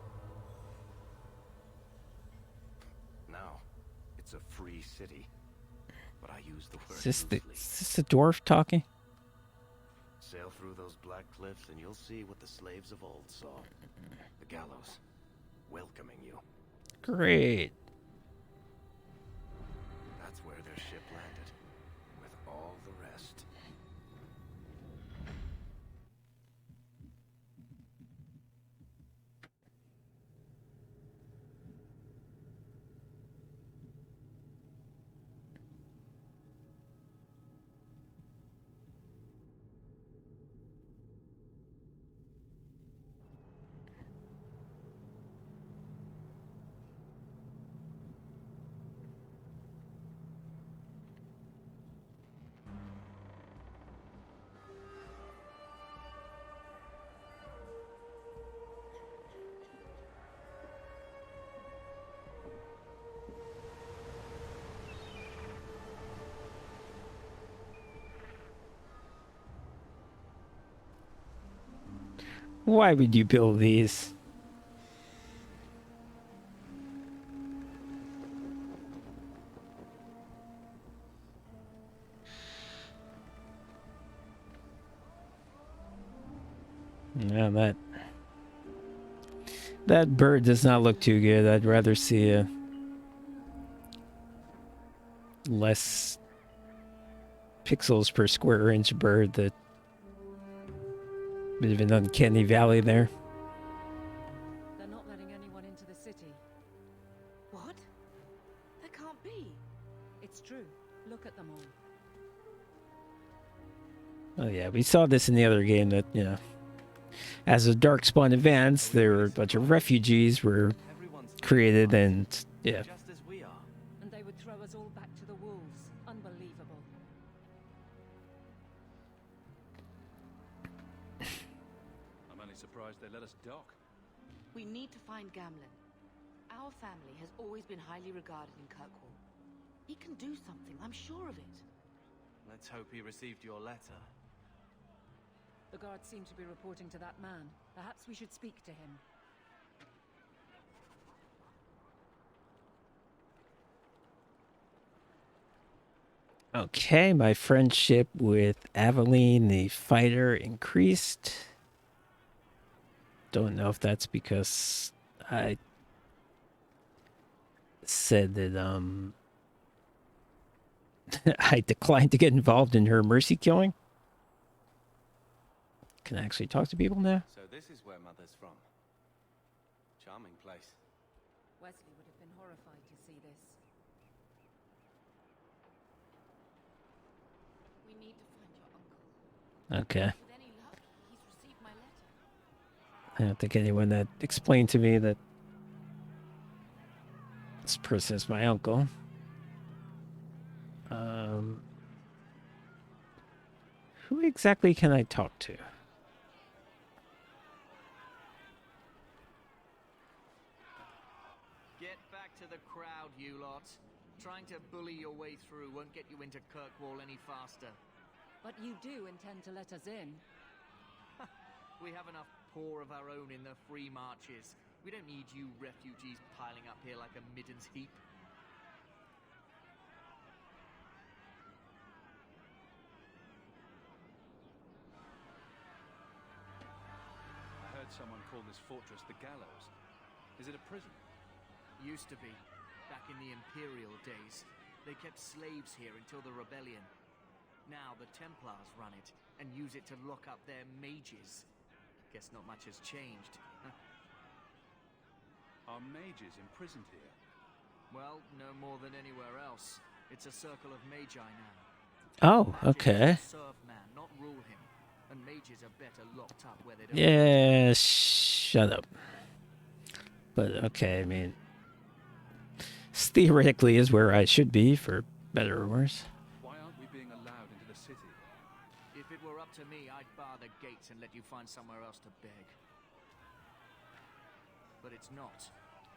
Now, it's a free city. But I use the word loosely. Is this the dwarf talking? Sail through those black cliffs and you'll see what the slaves of old saw. The gallows, welcoming you. Great. That's where their ship landed, with all the rest. Why would you build these? Yeah, that bird does not look too good. I'd rather see a less pixels per square inch bird. That bit of an uncanny valley there. They're not letting anyone into the city. What? That can't be. It's true. Look at them all. Oh yeah, we saw this in the other game that, you know, as the Darkspawn advanced, there were a bunch of refugees were Everyone's created, and yeah. just as we are. And they would throw us all back to the wolves. Unbelievable. I'm only surprised they let us dock. We need to find Gamlen. Our family has always been highly regarded in Kirkwall. He can do something, I'm sure of it. Let's hope he received your letter. The guards seem to be reporting to that man. Perhaps we should speak to him. Okay, my friendship with Aveline the fighter increased. Don't know if that's because I said that I declined to get involved in her mercy killing. Can I actually talk to people now? So this is where Mother's from. Charming place. Wesley would have been horrified to see this. We need to find your uncle. Okay. With any luck, he's received my letter. I don't think anyone that explained to me that this person is my uncle. Who exactly can I talk to? Get back to the crowd, you lot. Trying to bully your way through won't get you into Kirkwall any faster. But you do intend to let us in. We have enough poor of our own in the free marches. We don't need you refugees piling up here like a middens heap. I heard someone call this fortress the Gallows. Is it a prison? Used to be. Back in the Imperial days. They kept slaves here until the rebellion. Now the Templars run it and use it to lock up their mages. Guess not much has changed. Are mages imprisoned here? Well, no more than anywhere else. It's a circle of magi now. Oh, Magic okay. is to serve man, not rule him. And mages are better locked up where they don't. Yeah, shut up. But okay, I mean, theoretically is where I should be, for better or worse. Why aren't we being allowed into the city? If it were up to me, I'd bar the gates and let you find somewhere else to beg. But it's not.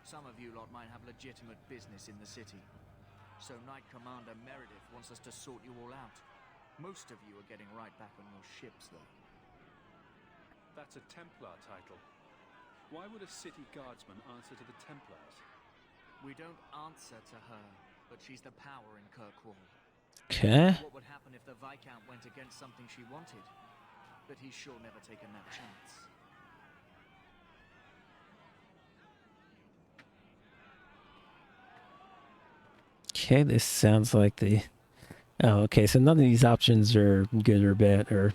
Some of you lot might have legitimate business in the city. So Knight Commander Meredith wants us to sort you all out. Most of you are getting right back on your ships, though. That's a Templar title. Why would a city guardsman answer to the Templars? We don't answer to her, but she's the power in Kirkwall. Okay. What would happen if the Viscount went against something she wanted? But he's sure never taken that chance. Okay, this sounds like the... Oh, okay, so none of these options are good or bad, or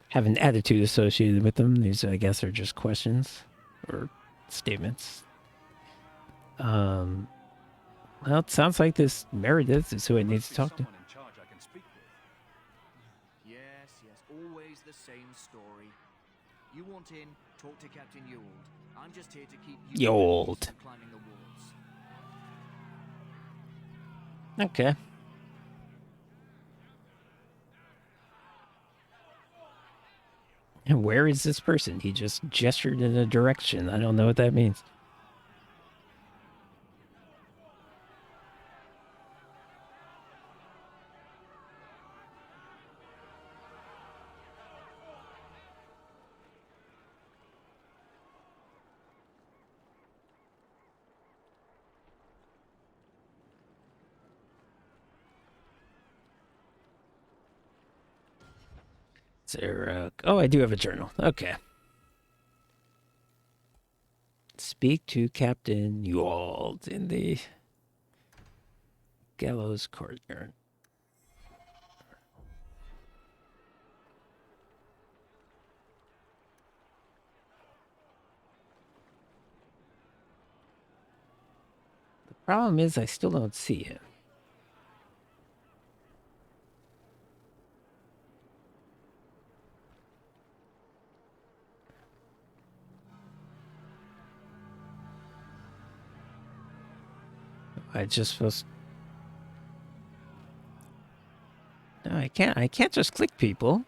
have an attitude associated with them. These, I guess, are just questions or statements. Well, it sounds like this Meredith is who I need to talk to. Someone in charge I can speak with. Yes, always the same story. You want in, talk to Captain Yould. I'm just here to keep you Yould. from climbing the walls. Okay. And where is this person? He just gestured in a direction. I don't know what that means. there? Oh, I do have a journal. Okay. Speak to Captain Ewald in the gallows courtyard. The problem is I still don't see him. I just supposed. No, I can't. I can't just click people.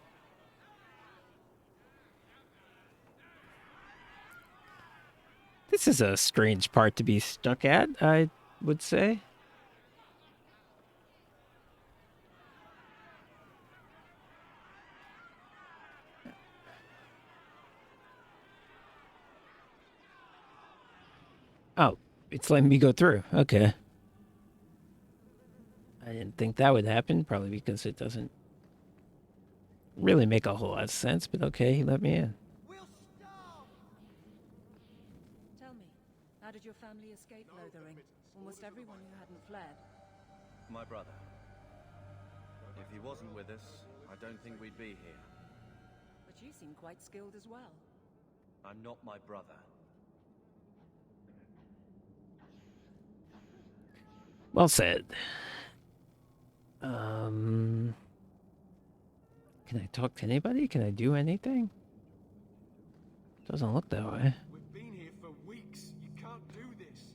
This is a strange part to be stuck at, I would say. Oh, it's letting me go through. Okay. I didn't think that would happen, probably because it doesn't really make a whole lot of sense, but okay, he let me in. Tell me, how did your family escape Lothering? Almost everyone who hadn't fled. My brother. If he wasn't with us, I don't think we'd be here. But you seem quite skilled as well. I'm not my brother. Well said. Can I talk to anybody? Can I do anything? Doesn't look that way. We've been here for weeks. You can't do this.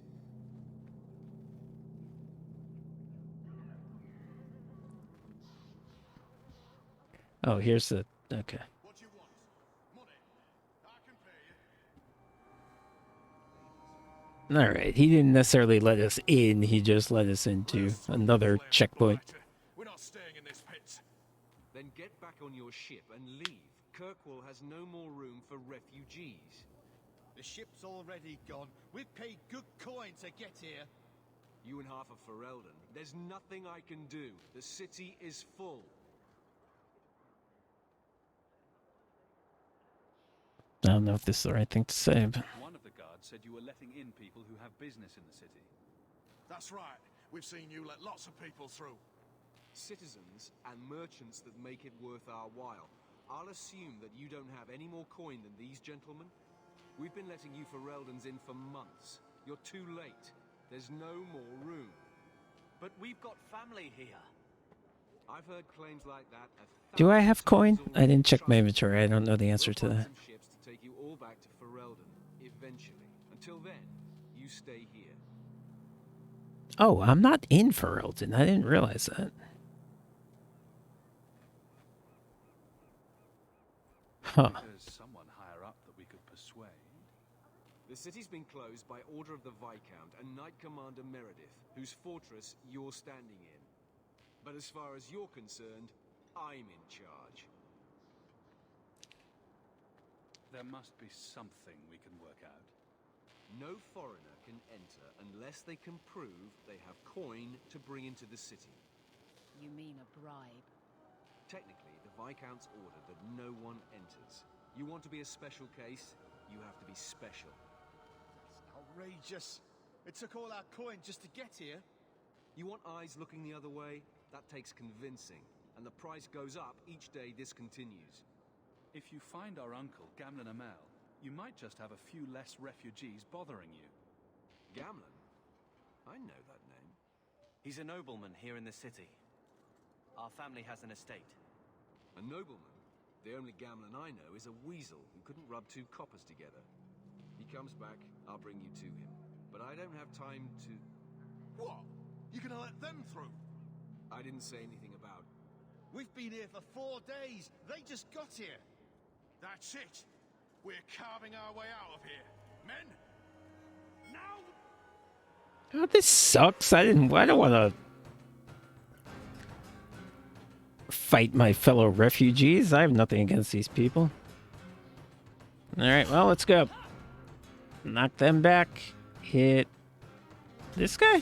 Oh, here's the... Okay. What do you want? Money? I can pay you. Alright, he didn't necessarily let us in, he just let us into another checkpoint. We're not staying in this pit. Then get back on your ship and leave. Kirkwall has no more room for refugees. The ship's already gone. We've paid good coin to get here. You and half of Ferelden. There's nothing I can do. The city is full. I don't know if this is the right thing to say, but... One of the guards said you were letting in people who have business in the city. That's right. We've seen you let lots of people through. Citizens and merchants that make it worth our while. I'll assume that you don't have any more coin than these gentlemen. We've been letting you Fereldans in for months. You're too late. There's no more room. But we've got family here. I've heard claims like that. Do I have coin? I didn't check my Trust me. inventory. I don't know the answer We'll to find that. some ships to take you all back to Ferelden, eventually. Until then, you stay here. Oh, I'm not in Ferelden. I didn't realize that. Huh. There's someone higher up that we could persuade. The city's been closed by order of the Viscount and Knight Commander Meredith, whose fortress you're standing in. But as far as you're concerned, I'm in charge. There must be something we can work out. No foreigner can enter unless they can prove they have coin to bring into the city. You mean a bribe? Technically, the Viscount's ordered that no one enters. You want to be a special case, you have to be special. Outrageous. It took all our coin just to get here. You want eyes looking the other way? That takes convincing. And the price goes up each day this continues. If you find our uncle, Gamlen Amel, you might just have a few less refugees bothering you. Gamlen? I know that name. He's a nobleman here in the city. Our family has an estate. A nobleman? The only Gamlen I know is a weasel who couldn't rub two coppers together. He comes back, I'll bring you to him. But I don't have time to... What? You're gonna let them through? I didn't say anything about... We've been here for 4 days. They just got here. That's it. We're carving our way out of here. Men? Now! Oh, this sucks. I don't want to fight my fellow refugees. I have nothing against these people. Alright, well, let's go. Knock them back. Hit this guy.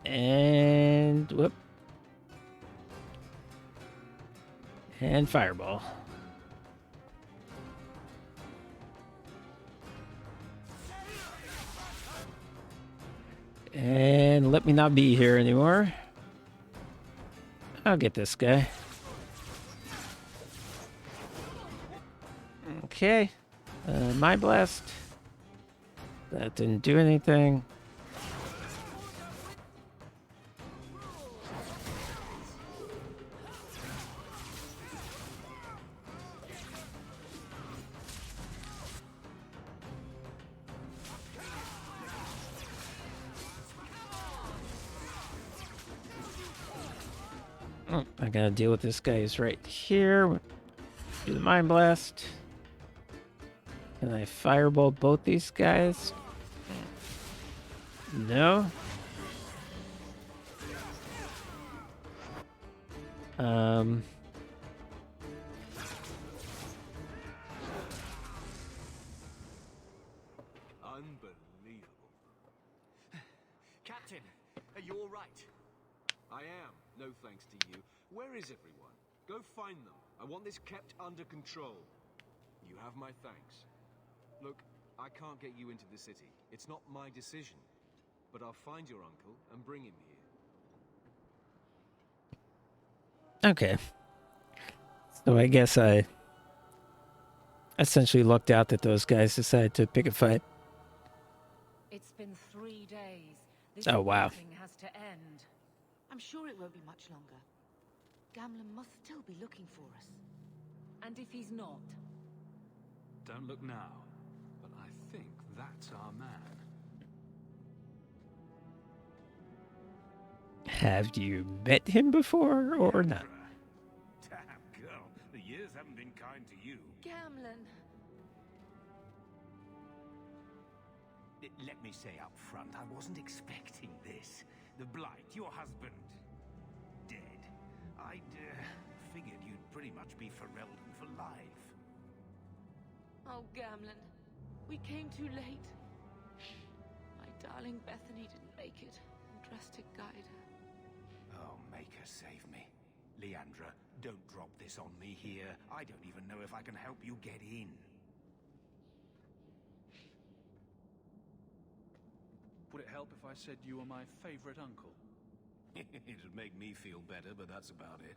And Cold Whip. And Fireball. And let me not be here anymore. I'll get this guy. Okay. Mind Blast. That didn't do anything. Oh, I gotta deal with this guy. He's right here. Do the Mind Blast. Can I fireball both these guys? No. Unbelievable. Captain, are you all right? I am, no thanks to you. Where is everyone? Go find them. I want this kept under control. You have my thanks. Look, I can't get you into the city. It's not my decision. But I'll find your uncle and bring him here. Okay. So I guess I essentially lucked out that those guys decided to pick a fight. It's been 3 days. This Oh, wow. fighting has to end. I'm sure it won't be much longer. Gamlen must still be looking for us. And if he's not? Don't look now, but I think that's our man. Have you met him before or not? Damn, girl. The years haven't been kind to you. Gamlen! Let me say up front, I wasn't expecting this. The Blight, your husband, dead. I'd figured you'd pretty much be Ferelden for life. Oh, Gamlen. We came too late. My darling Bethany didn't make it. And Drastic guide her. Oh, make her save me. Leandra, don't drop this on me here. I don't even know if I can help you get in. Would it help if I said you were my favorite uncle? It'd make me feel better, but that's about it.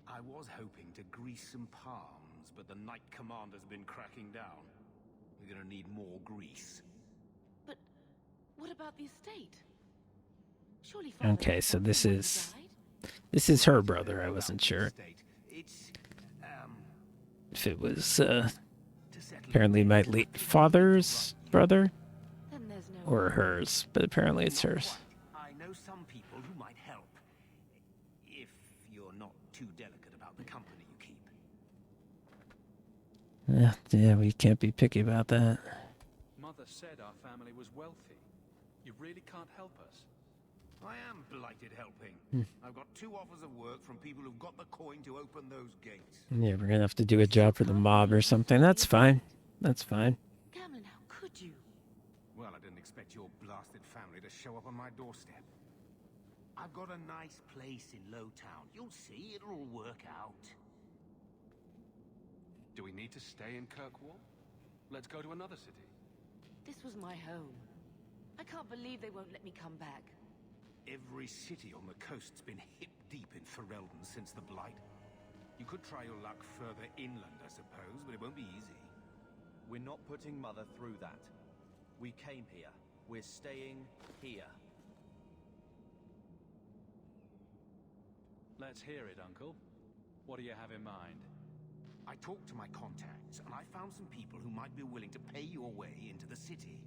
I was hoping to grease some palms, but the Knight Commander's been cracking down. We're gonna need more grease. But what about the estate? Surely Father Okay, had so something this when he is died? this is her brother. I wasn't sure It's, if it was to settle apparently my late father's brother Then there's no or hers, but apparently it's Not hers. quite. I know some people who might help. If you're not too delicate about the company you keep. Yeah, we can't be picky about that. Mother said our family was wealthy. You really can't help us. I am blighted helping. I've got 2 offers of work from people who've got the coin to open those gates. Yeah, we're gonna have to do a job for the mob or something. That's fine. That's fine. Gamlen, how could you? Well, I didn't expect your blasted family to show up on my doorstep. I've got a nice place in Lowtown. You'll see, it'll all work out. Do we need to stay in Kirkwall? Let's go to another city. This was my home. I can't believe they won't let me come back. Every city on the coast's been hip-deep in Ferelden since the Blight. You could try your luck further inland, I suppose, but it won't be easy. We're not putting Mother through that. We came here. We're staying here. Let's hear it, Uncle. What do you have in mind? I talked to my contacts, and I found some people who might be willing to pay your way into the city.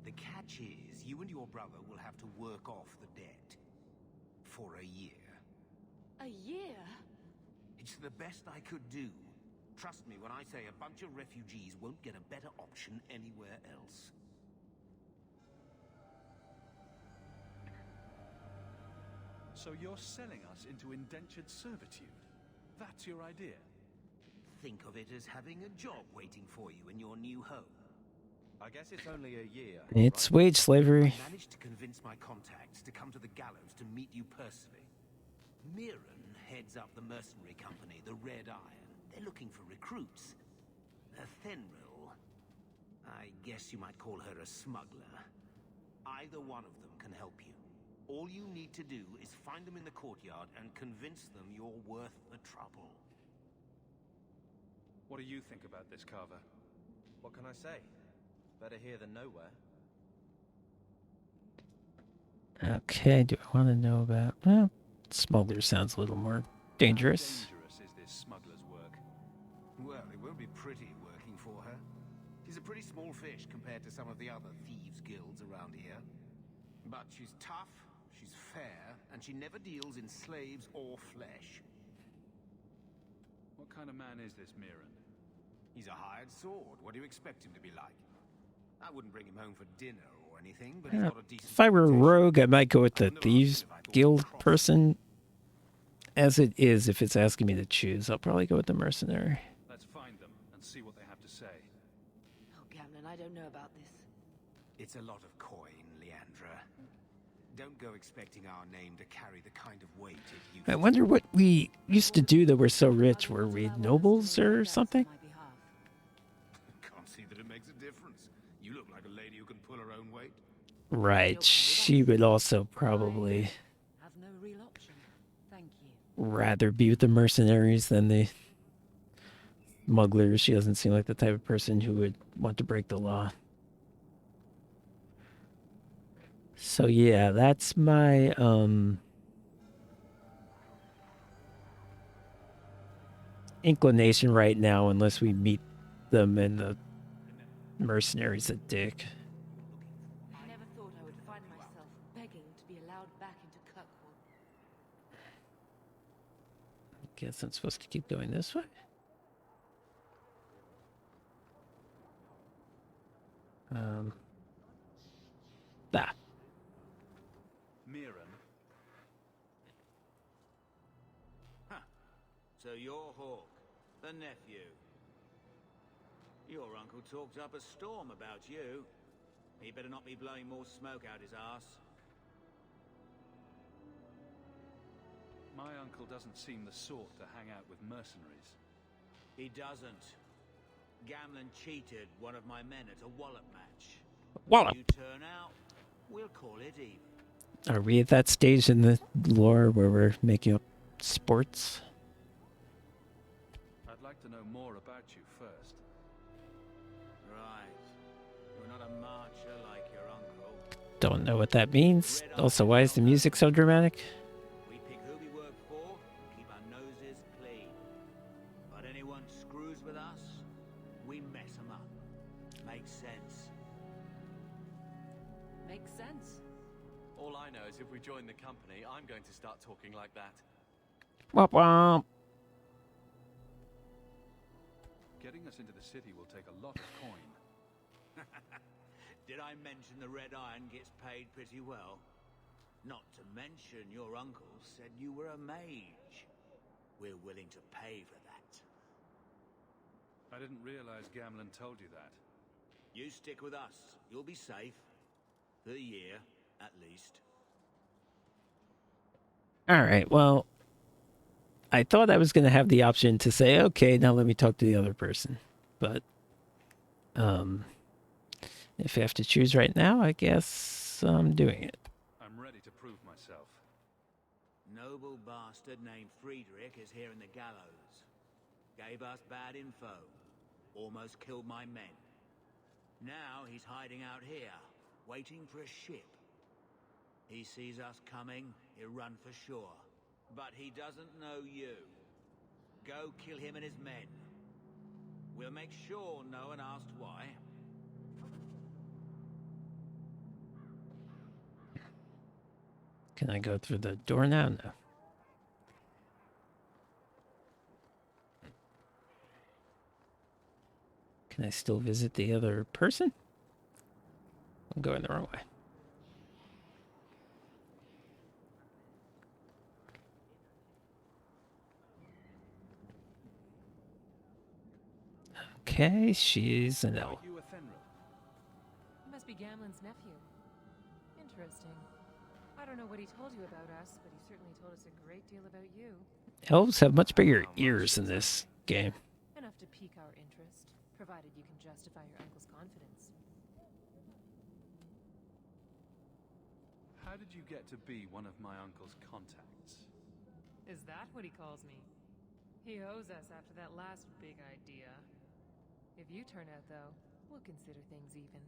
The catch is, you and your brother will have to work off the debt. For a year. A year? It's the best I could do. Trust me when I say a bunch of refugees won't get a better option anywhere else. So you're selling us into indentured servitude? That's your idea? Think of it as having a job waiting for you in your new home. I guess it's only a year. It's right? wage slavery. I managed to convince my contacts to come to the gallows to meet you personally. Mirren heads up the mercenary company, the Red Iron. They're looking for recruits. Fenril, I guess you might call her a smuggler. Either one of them can help you. All you need to do is find them in the courtyard and convince them you're worth the trouble. What do you think about this, Carver? What can I say? Better here than nowhere. Okay, do I want to know about... Well, smuggler sounds a little more dangerous. How dangerous is this smuggler's work? Well, it won't be pretty working for her. She's a pretty small fish compared to some of the other thieves' guilds around here. But she's tough, she's fair, and she never deals in slaves or flesh. What kind of man is this Mirren? He's a hired sword. What do you expect him to be like? I wouldn't bring him home for dinner or anything, but he's got a decent If I were a reputation. rogue, I might go with the I wouldn't have Thieves asked if I thought Guild cross- person. As it is, if it's asking me to choose, I'll probably go with the mercenary. Let's find them and see what they have to say. Oh, Gamlin, I don't know about this. It's a lot of coin, Leandra. Don't go expecting our name to carry the kind of weight it used I to. wonder what we used to do that we're so rich. Were we nobles or something? Can't see that it makes a difference. You look like a lady who can pull her own weight. Right, she would also probably Have no real option. Thank you. rather be with the mercenaries than the smugglers. She doesn't seem like the type of person who would want to break the law. So yeah, that's my inclination right now, unless we meet them and the mercenaries a dick. I never thought I would find myself begging to be allowed back into Kirkwall. Guess I'm supposed to keep going this way. Ah. Mirren? So you're Hawk, the nephew. Your uncle talked up a storm about you. He better not be blowing more smoke out his ass. My uncle doesn't seem the sort to hang out with mercenaries. He doesn't. Gamlin cheated one of my men at a wallop match. Wallop. You turn out, we'll call it even. Are we at that stage in the lore where we're making up sports? I'd like to know more about you first. Right. You're not a marcher like your uncle. Don't know what that means. Also, why is the music so dramatic? We pick who we work for, keep our noses clean. But anyone screws with us, we mess them up. Makes sense. Makes sense. All I know is if we join the company, I'm going to start talking like that. Womp womp. Getting us into the city will take a lot of coin. Did I mention the Red Iron gets paid pretty well? Not to mention your uncle said you were a mage. We're willing to pay for that. I didn't realize Gamlin told you that. You stick with us. You'll be safe. For a year, at least. Alright, well, I thought I was going to have the option to say, okay, now let me talk to the other person. But, if I have to choose right now, I guess I'm doing it. I'm ready to prove myself. Noble bastard named Friedrich is here in the gallows. Gave us bad info. Almost killed my men. Now he's hiding out here, waiting for a ship. He sees us coming, he'll run for sure. But he doesn't know you. Go kill him and his men. We'll make sure no one asked why. Can I go through the door now? No. Can I still visit the other person? I'm going the wrong way. Okay, she's an elf. Are you a Fenrir? must be Gamlen's nephew. Interesting. I don't know what he told you about us, but he certainly told us a great deal about you. Elves have much bigger ears in this game. Enough to pique our interest, provided you can justify your uncle's confidence. How did you get to be one of my uncle's contacts? Is that what he calls me? He owes us after that last big idea. If you turn out, though, we'll consider things even.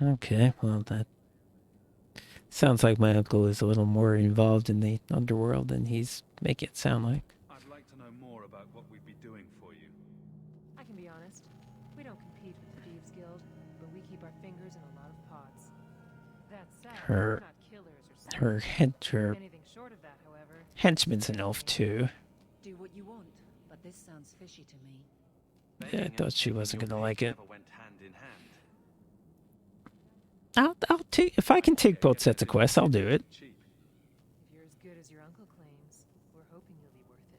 Okay, well, that sounds like my uncle is a little more involved in the underworld than he's making it sound like. I'd like to know more about what we'd be doing for you. I can be honest. We don't compete with the Thieves Guild, but we keep our fingers in a lot of pots. That said, we're not killers or Her anything short of that, however. henchman's an elf too. Do what you want, but this sounds fishy to me. Yeah, I thought she wasn't gonna like it. Never went hand in hand. I'll take, if I can take both sets of quests, I'll do it. If you're as good as your uncle claims, we're hoping you'll be worth it.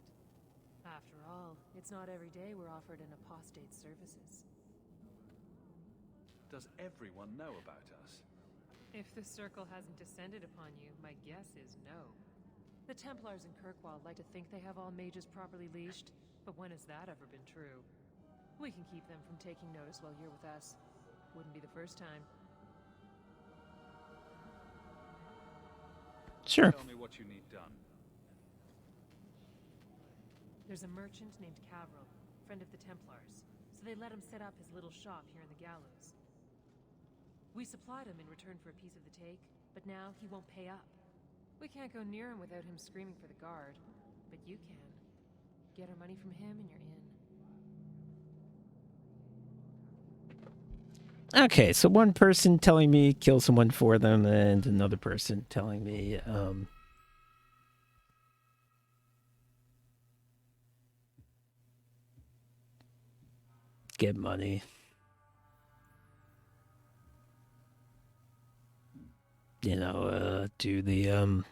After all, it's not every day we're offered an apostate's services. Does everyone know about us? If the circle hasn't descended upon you, my guess is no. The Templars in Kirkwall like to think they have all mages properly leashed, but when has that ever been true? We can keep them from taking notice while you're with us. Wouldn't be the first time. Sure. Tell me what you need done. There's a merchant named Cavril, friend of the Templars, so they let him set up his little shop here in the Gallows. We supplied him in return for a piece of the take, but now he won't pay up. We can't go near him without him screaming for the guard, but you can. Get our money from him and you're in. Okay, so one person telling me kill someone for them, and another person telling me get money. You know, do the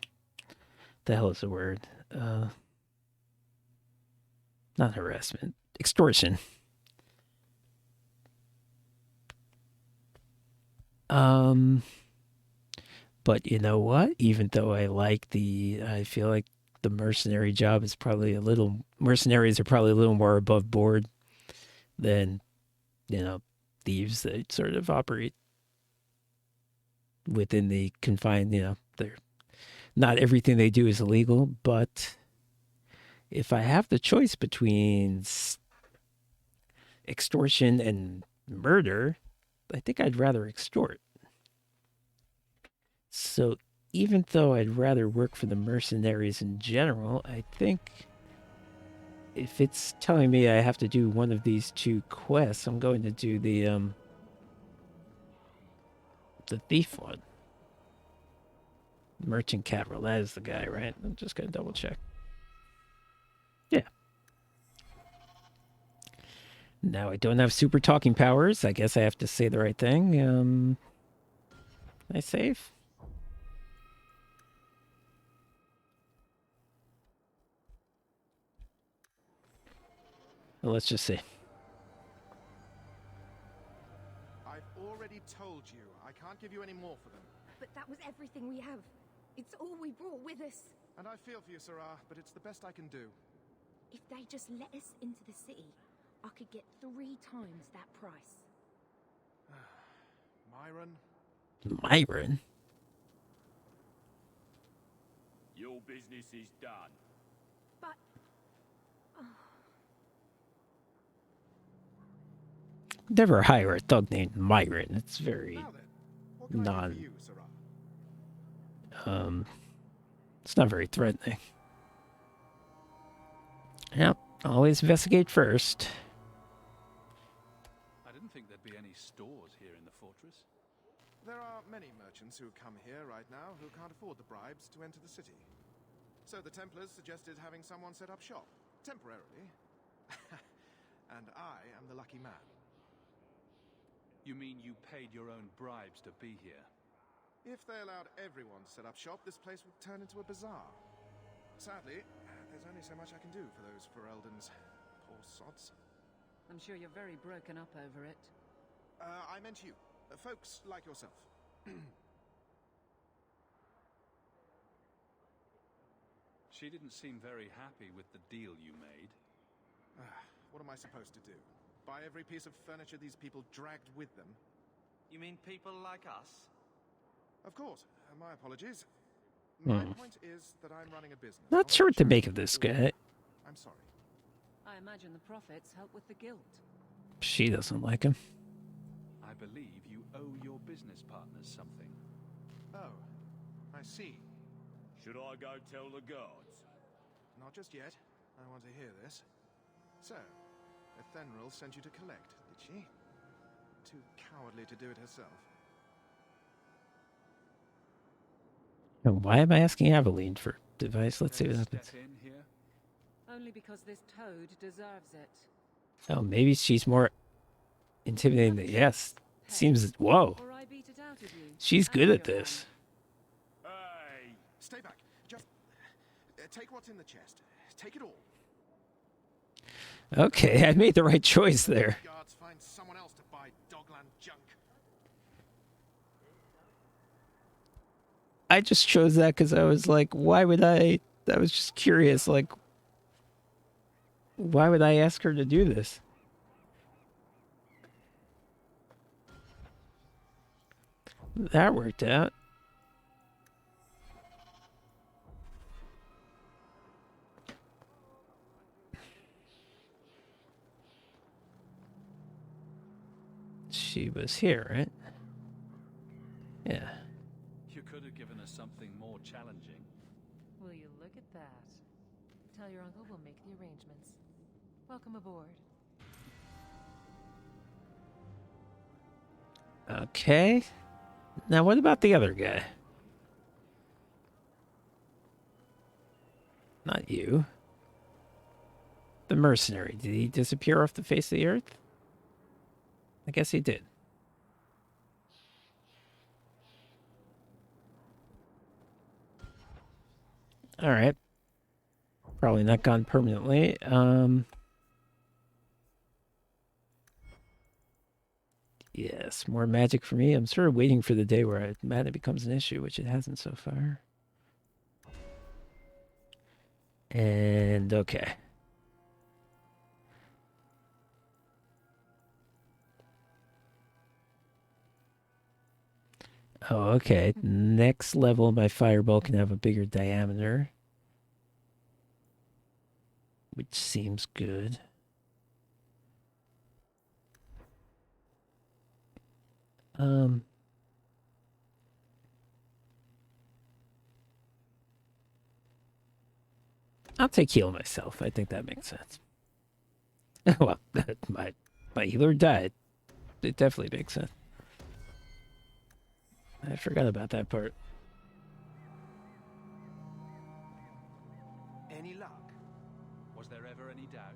hell is the word? Not harassment, extortion. But you know what? Even though I feel like the mercenary job is probably mercenaries are probably a little more above board than, thieves that sort of operate within the confined, they're not everything they do is illegal, but if I have the choice between extortion and murder, I think I'd rather extort. So even though I'd rather work for the mercenaries in general, I think if it's telling me I have to do one of these two quests, I'm going to do the thief one. Merchant Cavril, that is the guy, right? I'm just going to double check. Yeah. Now I don't have super talking powers. I guess I have to say the right thing. I save? Well, let's just see. I've already told you, I can't give you any more for them. But that was everything we have. It's all we brought with us. And I feel for you, Sarah, but it's the best I can do. If they just let us into the city, I could get 3 times that price. Myron? Myron? Your business is done. But... Never hire a thug named Myron. It's very it's not very threatening. Yep, always investigate first. I didn't think there'd be any stores here in the fortress. There are many merchants who come here right now who can't afford the bribes to enter the city. So the Templars suggested having someone set up shop, temporarily. And I am the lucky man. You mean you paid your own bribes to be here? If they allowed everyone to set up shop, this place would turn into a bazaar. Sadly, there's only so much I can do for those Fereldans. Poor sods. I'm sure you're very broken up over it. I meant you. Folks like yourself. She didn't seem very happy with the deal you made. What am I supposed to do? Buy every piece of furniture these people dragged with them? You mean people like us? Of course. My apologies. My Hmm. point is that I'm running a business. Not sure what to make of this guy. I'm sorry. I imagine the profits help with the guilt. She doesn't like him. I believe you owe your business partners something. Oh, I see. Should I go tell the guards? Not just yet. I want to hear this. So, Ethenril sent you to collect, did she? Too cowardly to do it herself. And why am I asking Aveline for advice? Let's see what happens. Step in here. Only because this toad deserves it. Oh, maybe she's more intimidating than yes. Seems whoa. Or I beat it out of you. She's good at this. Hey! Stay back. Just take what's in the chest. Take it all. Okay, I made the right choice there. Guards find someone else to buy Dogland junk. I just chose that because I was like, why would I was just curious, like, why would I ask her to do this? That worked out. She was here, right? Yeah. You could have given us something more challenging. Will you look at that? Tell your uncle we'll make the arrangements. Welcome aboard. Okay. Now what about the other guy? Not you. The mercenary. Did he disappear off the face of the earth? I guess he did. All right. Probably not gone permanently. Yes, more magic for me. I'm sort of waiting for the day where mana becomes an issue, which it hasn't so far. And okay. Oh, okay. Next level, my fireball can have a bigger diameter, which seems good. I'll take heal myself. I think that makes sense. Well, my healer died. It definitely makes sense. I forgot about that part. Any luck? Was there ever any doubt?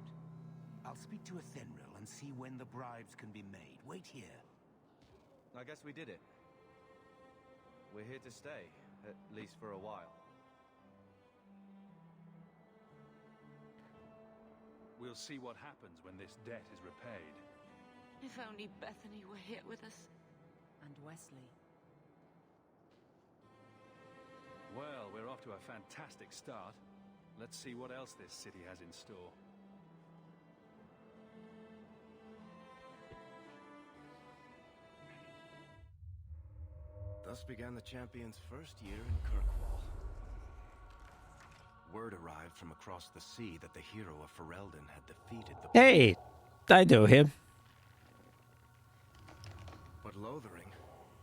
I'll speak to Ethenril and see when the bribes can be made. Wait here. I guess we did it. We're here to stay, at least for a while. We'll see what happens when this debt is repaid. If only Bethany were here with us. And Wesley. Well, we're off to a fantastic start. Let's see what else this city has in store. Thus began the champion's first year in Kirkwall. Word arrived from across the sea that the hero of Ferelden had defeated the... Hey, I know him. But Lothering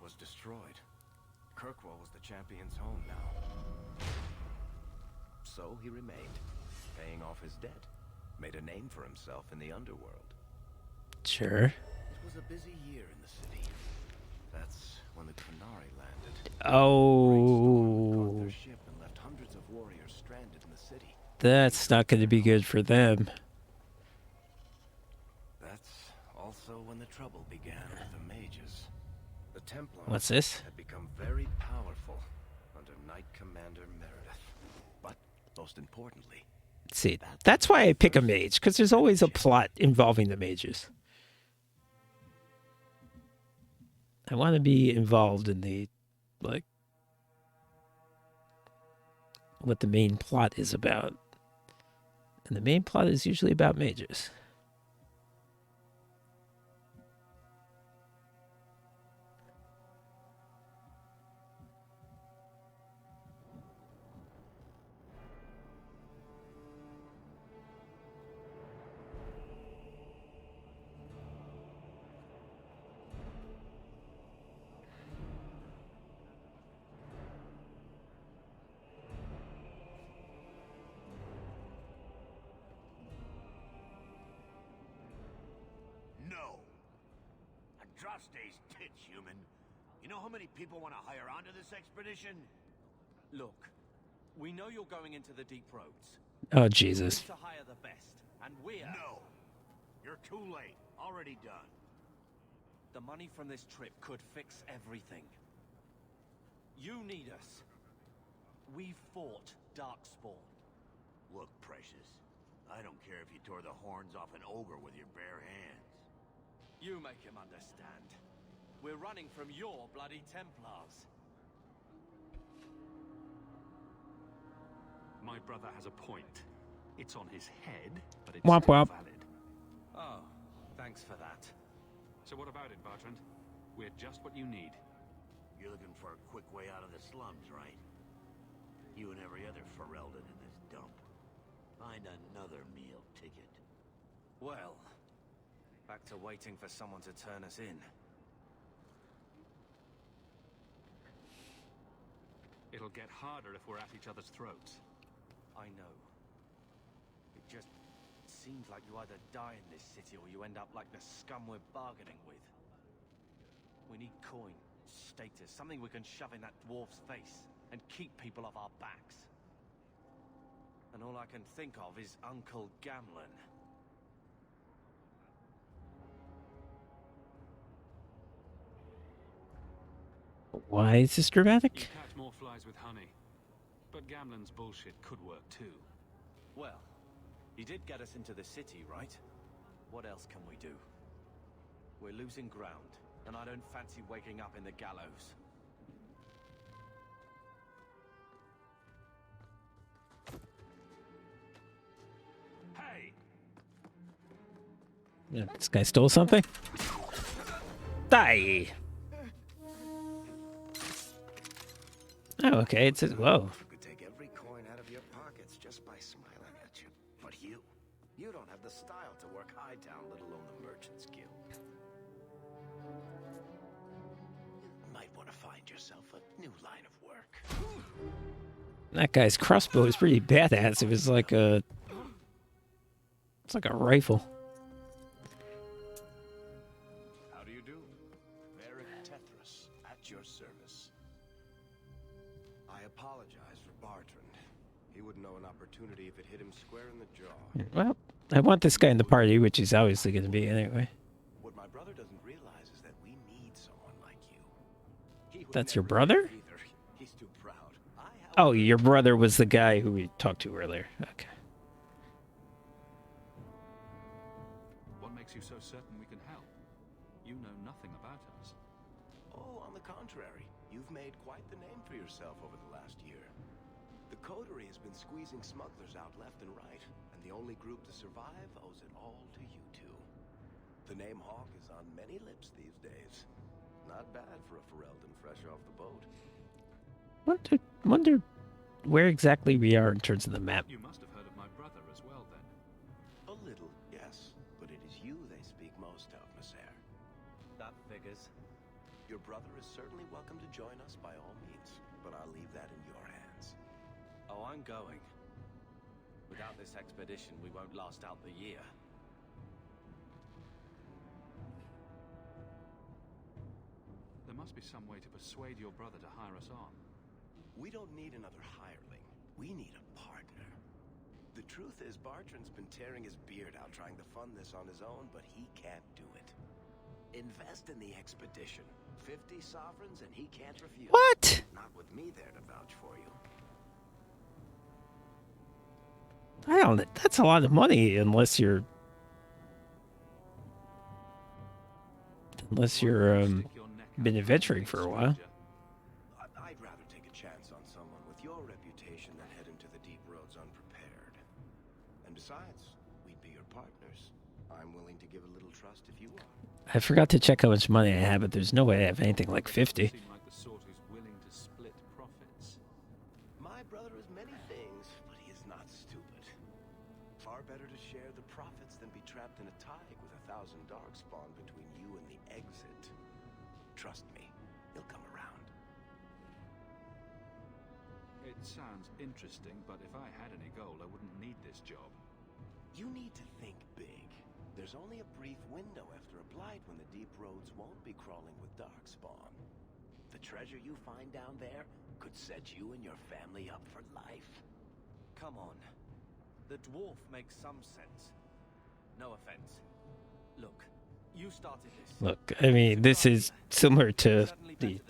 was destroyed. Kirkwall was the champion's home now. So he remained, paying off his debt. Made a name for himself in the underworld. Sure. It was a busy year in the city. That's when the Qunari landed. Oh. Caught their ship and left hundreds of warriors stranded in the city. That's not going to be good for them. That's also when the trouble began with the mages. The Templars What's this? had become very powerful under Knight Commander Meredith. But most importantly, See, that's why I pick a mage, because there's always a plot involving the mages. I want to be involved in the, like, what the main plot is about. And the main plot is usually about mages. No. Andraste's tits, human. You know how many people want to hire onto this expedition? Look, we know you're going into the deep roads. Oh, Jesus. To hire the best, and we're... No. You're too late. Already done. The money from this trip could fix everything. You need us. We fought Darkspawn. Look, Precious. I don't care if you tore the horns off an ogre with your bare hands. You make him understand. We're running from your bloody Templars. My brother has a point. It's on his head, but it's Womp still womp. valid. Oh, thanks for that. So what about it, Bertrand? We're just what you need. You're looking for a quick way out of the slums, right? You and every other Ferelden in this dump. Find another meal ticket. Well, back to waiting for someone to turn us in. It'll get harder if we're at each other's throats. I know. It just seems like you either die in this city or you end up like the scum we're bargaining with. We need coin, status, something we can shove in that dwarf's face and keep people off our backs. And all I can think of is Uncle Gamlen. Why is this dramatic? You catch more flies with honey. But Gamlen's bullshit could work too. Well, he did get us into the city, right? What else can we do? We're losing ground, and I don't fancy waking up in the gallows. Hey! Yeah, this guy stole something? Die! Oh, okay, it's a... Whoa. You could take every coin out of your pockets just by smiling at you. But you don't have the style to work Hightown, let alone the Merchants Guild. You might want to find yourself a new line of work. That guy's crossbow is pretty badass. It was like a... It's like a rifle. How do you do? Varric Tethras, at your service. I apologize for Bartrand. He wouldn't know an opportunity if it hit him square in the jaw. Well, I want this guy in the party, which he's obviously going to be anyway. What my brother doesn't realize is that we need someone like you. He would That's your never brother? either. He's too proud. Oh, your brother was the guy who we talked to earlier. Okay. What makes you so certain we can help? You know nothing about us. Oh, on the contrary. You've made quite the name for yourself over the last year. The coterie has been squeezing smugglers out left and right, and the only group to survive owes it all to you two. The name Hawk is on many lips these days. Not bad for a Ferelden fresh off the boat. Wonder where exactly we are in terms of the map. You must have heard of my brother as well, then. A little, yes, but it is you they speak most of, Messer. That figures. Your brother is certainly welcome to join us by all means, but I'll leave that in your hands. Oh, I'm going. Without this expedition, we won't last out the year. There must be some way to persuade your brother to hire us on. We don't need another hireling. We need a partner. The truth is, Bartrand's been tearing his beard out trying to fund this on his own, but he can't do it. Invest in the expedition. 50 sovereigns and he can't refuse. What? Not with me there to vouch for you. I don't... That's a lot of money, unless you're... Stick your neck been adventuring for a while. I'd rather take a chance on someone with your reputation than head into the deep roads unprepared. And besides, we'd be your partners. I'm willing to give a little trust if you are. I forgot to check how much money I have, but there's no way I have anything like 50. Seem like the sort who's willing to split profits. My brother is many things, but he is not stupid. Far better to share the profits than be trapped in a tide with 1,000 darkspawn between you and the exit. Trust me, he'll come around. It sounds interesting, but if I had any gold, I wouldn't need this job. You need to think big. There's only a brief window after a blight when the deep roads won't be crawling with darkspawn. The treasure you find down there could set you and your family up for life. Come on. The dwarf makes some sense. No offense. Look, you started this. Look, I mean, this is similar to the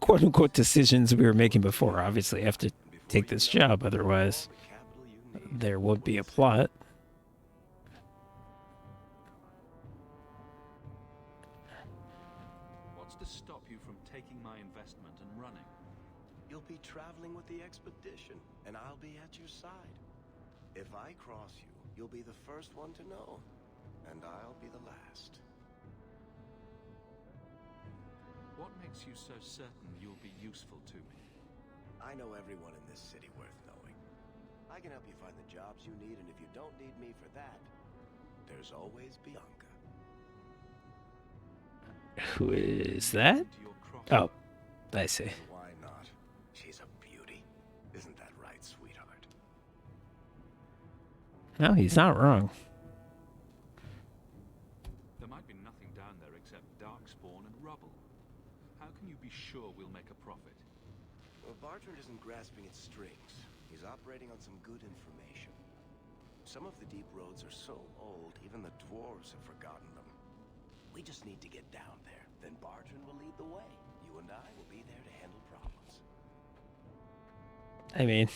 quote-unquote decisions we were making before. Obviously, I have to take this job, otherwise there won't be a plot. What's to stop you from taking my investment and running? You'll be traveling with the expedition, and I'll be at your side. If I cross you, you'll be the first one to know, and I'll be the last. What makes you so certain you'll be useful to me? I know everyone in this city worth knowing. I can help you find the jobs you need, and if you don't need me for that, there's always Bianca. Who is that? Oh, I see. Why not? She's a beauty. Isn't that right, sweetheart? No, he's not wrong. There might be nothing down there except darkspawn and rubble. How can you be sure we'll make a profit? Well, Bartrand isn't grasping at strings. He's operating on some good information. Some of the deep roads are so old, even the dwarves have forgotten them. We just need to get down there. Then Bartrand will lead the way. You and I will be there to handle problems. I mean,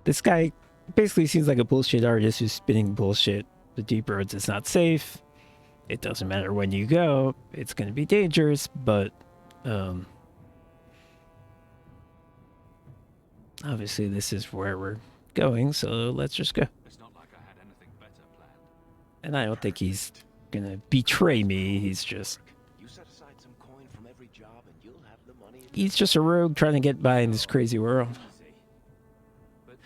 this guy basically seems like a bullshit artist who's spinning bullshit. The deep roads is not safe. It doesn't matter when you go. It's going to be dangerous, but obviously this is where we're going, so let's just go. It's not like I had anything better planned. And I don't think he's going to betray me. He's just... You set aside some coin from every job and you'll have the money. He's just a rogue trying to get by in this crazy world. But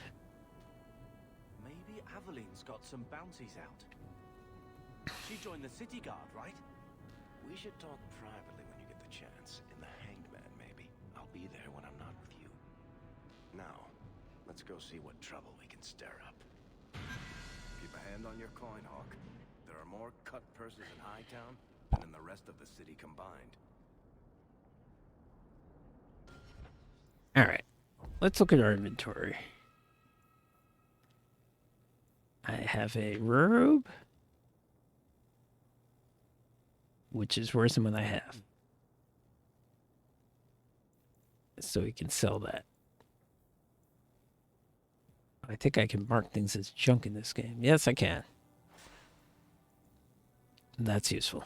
maybe Aveline's got some bounties out. She joined the city guard, right? We should talk privately when you get the chance. In the Hanged Man, maybe. I'll be there when I'm not with you. Now, let's go see what trouble we can stir up. Keep a hand on your coin, Hawk. There are more cut purses in Hightown than in the rest of the city combined. Alright, let's look at our inventory. I have a robe, which is worse than what I have. So we can sell that. I think I can mark things as junk in this game. Yes, I can. That's useful.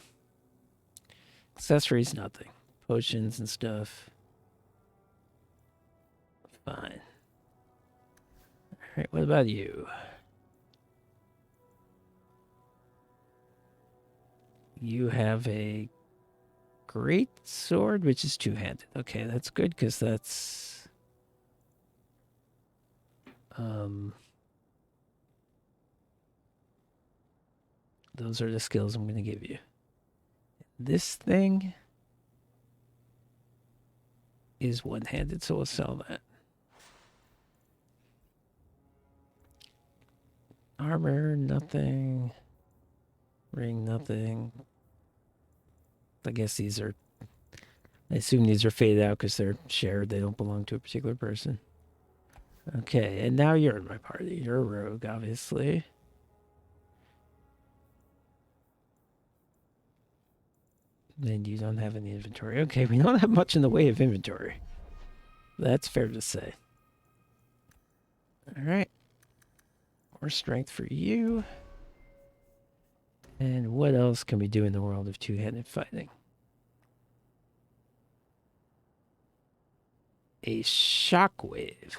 Accessories, nothing. Potions and stuff. Fine. Alright, what about you? You have a great sword, which is two-handed. Okay, that's good, because that's... those are the skills I'm going to give you. This thing is one-handed, so we'll sell that. Armor, nothing. Ring, nothing. I guess these are... I assume these are faded out because they're shared. They don't belong to a particular person. Okay, and now you're in my party. You're a rogue, obviously. And you don't have any inventory. Okay, we don't have much in the way of inventory. That's fair to say. Alright. More strength for you. And what else can we do in the world of two-handed fighting? a shockwave,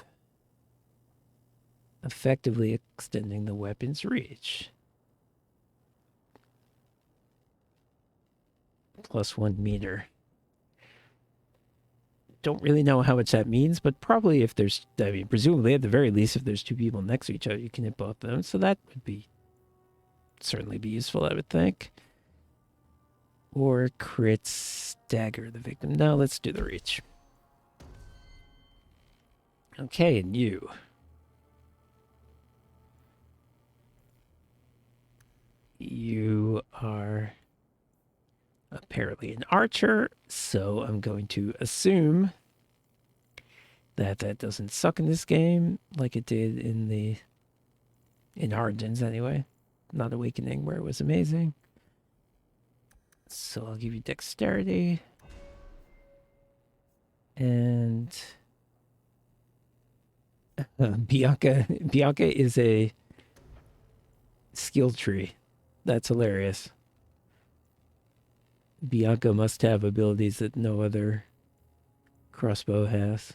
effectively extending the weapon's reach. Plus 1 meter. Don't really know how much that means, but probably if there's, I mean, presumably at the very least, if there's two people next to each other, you can hit both of them. So that would be certainly be useful, I would think. Or crit stagger the victim. No, let's do the reach. Okay, and you. You are apparently an archer, so I'm going to assume that that doesn't suck in this game like it did in Origins anyway. Not Awakening, where it was amazing. So I'll give you dexterity. And Bianca is a skill tree. That's hilarious. Bianca must have abilities that no other crossbow has.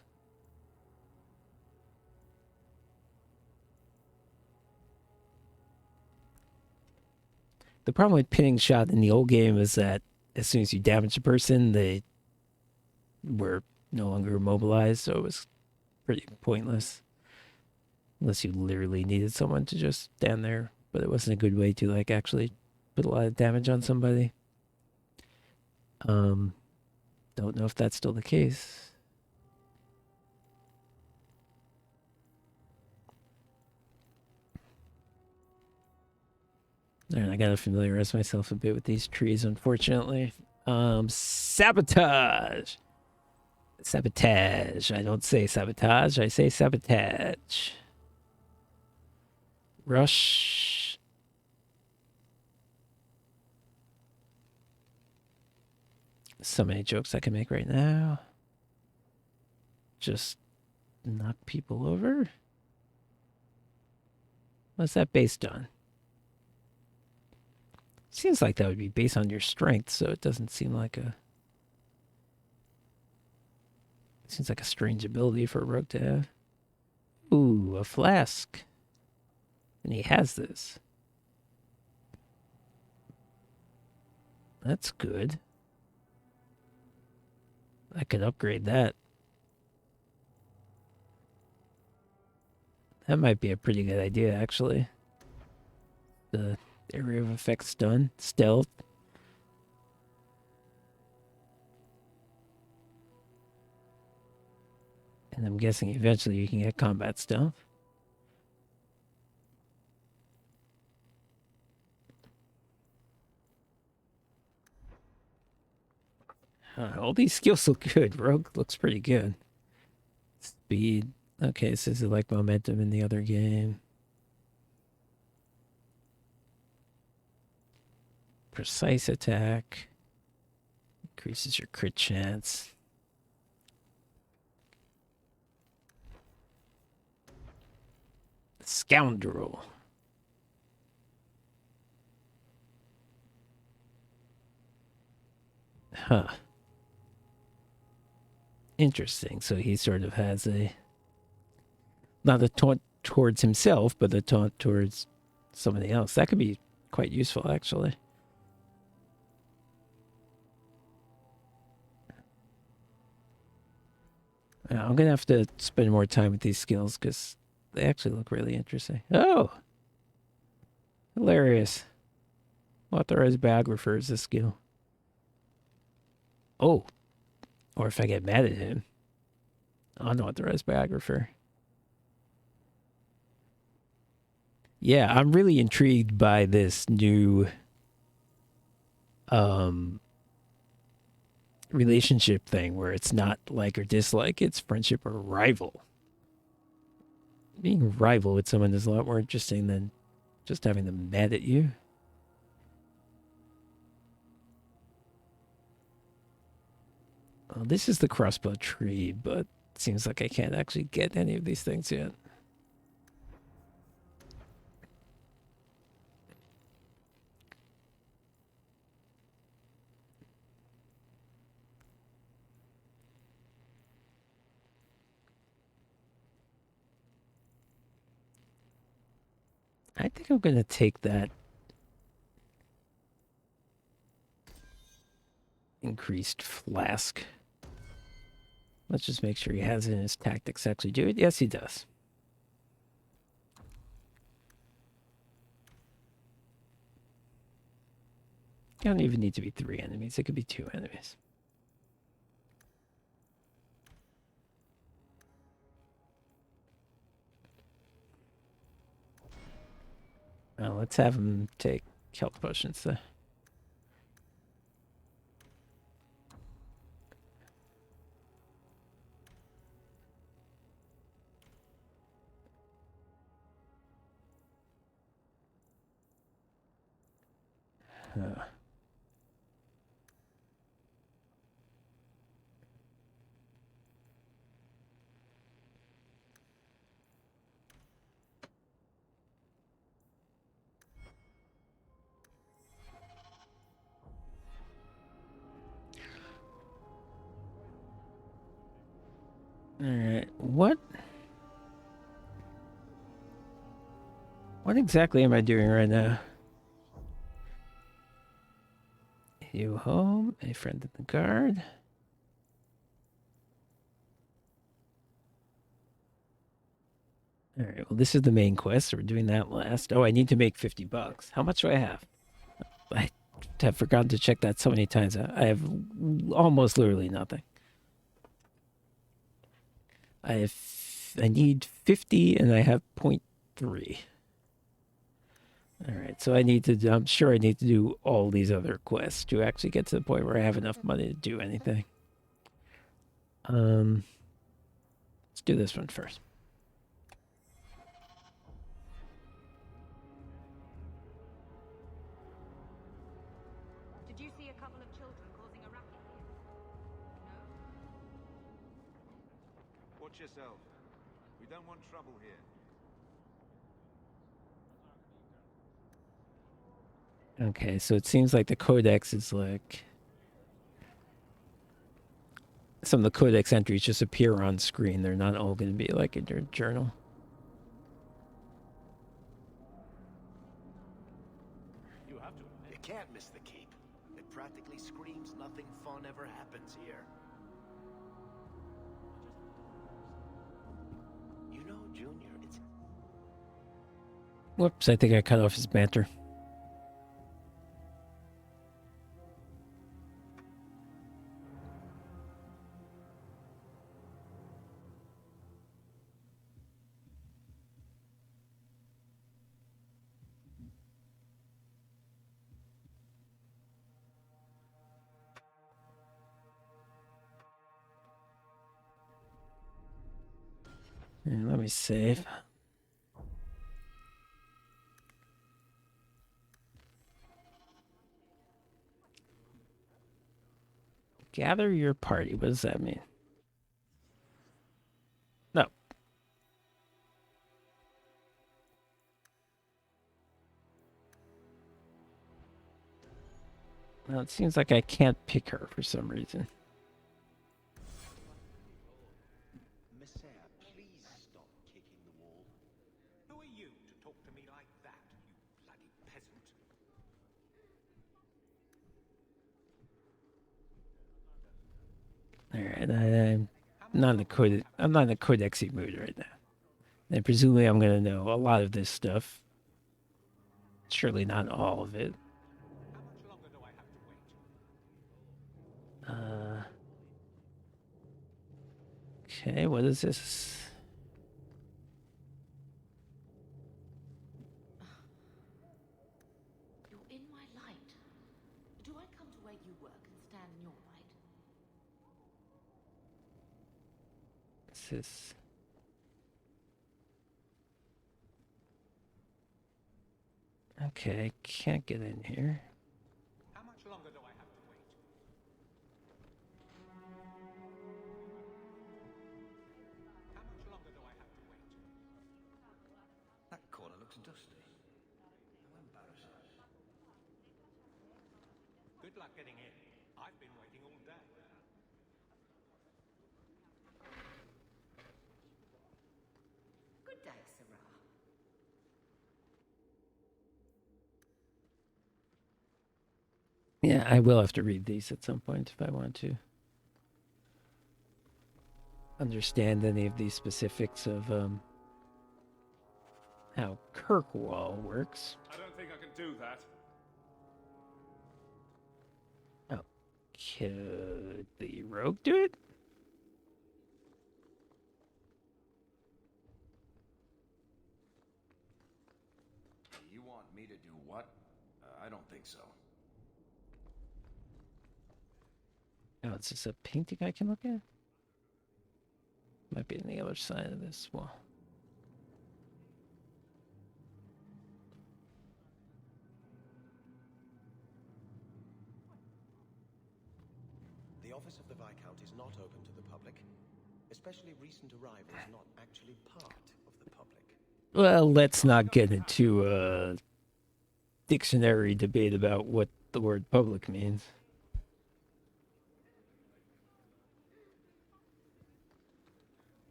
The problem with pinning shot in the old game is that as soon as you damage a person, they were no longer immobilized, so it was pretty pointless. Unless you literally needed someone to just stand there, but it wasn't a good way to like actually put a lot of damage on somebody. Don't know if that's still the case. Alright, I gotta familiarize myself a bit with these trees, unfortunately. Sabotage! Sabotage. I don't say sabotage, I say sabotage. Rush. So many jokes I can make right now. Just knock people over? What's that based on? Seems like that would be based on your strength, so it doesn't seem like a... Seems like a strange ability for a rogue to have. Ooh, a flask. And he has this. That's good. I could upgrade that. That might be a pretty good idea, actually. The area of effects done. Stealth. And I'm guessing eventually you can get combat stealth. All these skills look good. Rogue looks pretty good. Speed. Okay, so this is like momentum in the other game. Precise attack. Increases your crit chance. Scoundrel. Huh. Interesting. So he sort of has a... Not a taunt towards himself, but a taunt towards somebody else. That could be quite useful, actually. I'm going to have to spend more time with these skills because they actually look really interesting. Oh! Hilarious. Authorized biographer is a skill. Oh. Or if I get mad at him. Unauthorized biographer. Yeah, I'm really intrigued by this new relationship thing where it's not like or dislike, it's friendship or rival. Being a rival with someone is a lot more interesting than just having them mad at you. Well, this is the crossbow tree, but it seems like I can't actually get any of these things yet. I think I'm going to take that increased flask. Let's just make sure he has it in his tactics actually do it. Yes, he does. You don't even need to be 3 enemies. It could be 2 enemies. Well, let's have him take health potions though. Alright, what exactly am I doing right now? You home, a friend in the guard. Alright, well this is the main quest, so we're doing that last. Oh, I need to make $50. How much do I have? I have forgotten to check that so many times. I have almost literally nothing. I need 50 and I have 0.3. All right, so I'm sure I need to do all these other quests to actually get to the point where I have enough money to do anything. Let's do this one first. Did you see a couple of children causing a racket here? No? Watch yourself. We don't want trouble here. Okay, so it seems like the codex is like... Some of the codex entries just appear on screen. They're not all going to be like in your journal. You can't miss the keep. It practically screams nothing fun ever happens here. You know, Junior, it's... Whoops, I think I cut off his banter. And let me save. Gather your party. What does that mean? No. Well, it seems like I can't pick her for some reason. Please stop kicking the wall. Who are you to talk to me like that, you bloody peasant? All right, I'm not in a codexy mood right now. And presumably I'm going to know a lot of this stuff. Surely not all of it. Okay, what is this? You're in my light. Do I come to where you work and stand in your light? What's this? Okay, can't get in here. How much longer do I have to wait? How much longer do I have to wait? That corner looks dusty. How embarrassing. Good luck getting in. I've been waiting all day. Good day, Sarah. Yeah, I will have to read these at some point if I want to understand any of these specifics of how Kirkwall works. I don't think I can do that. Oh, could the rogue do it? You want me to do what? I don't think so. Oh, it's just a painting I can look at? Might be on the other side of this wall. The office of the Viscount is not open to the public. Especially recent arrivals not actually part of the public. Well, let's not get into a dictionary debate about what the word public means.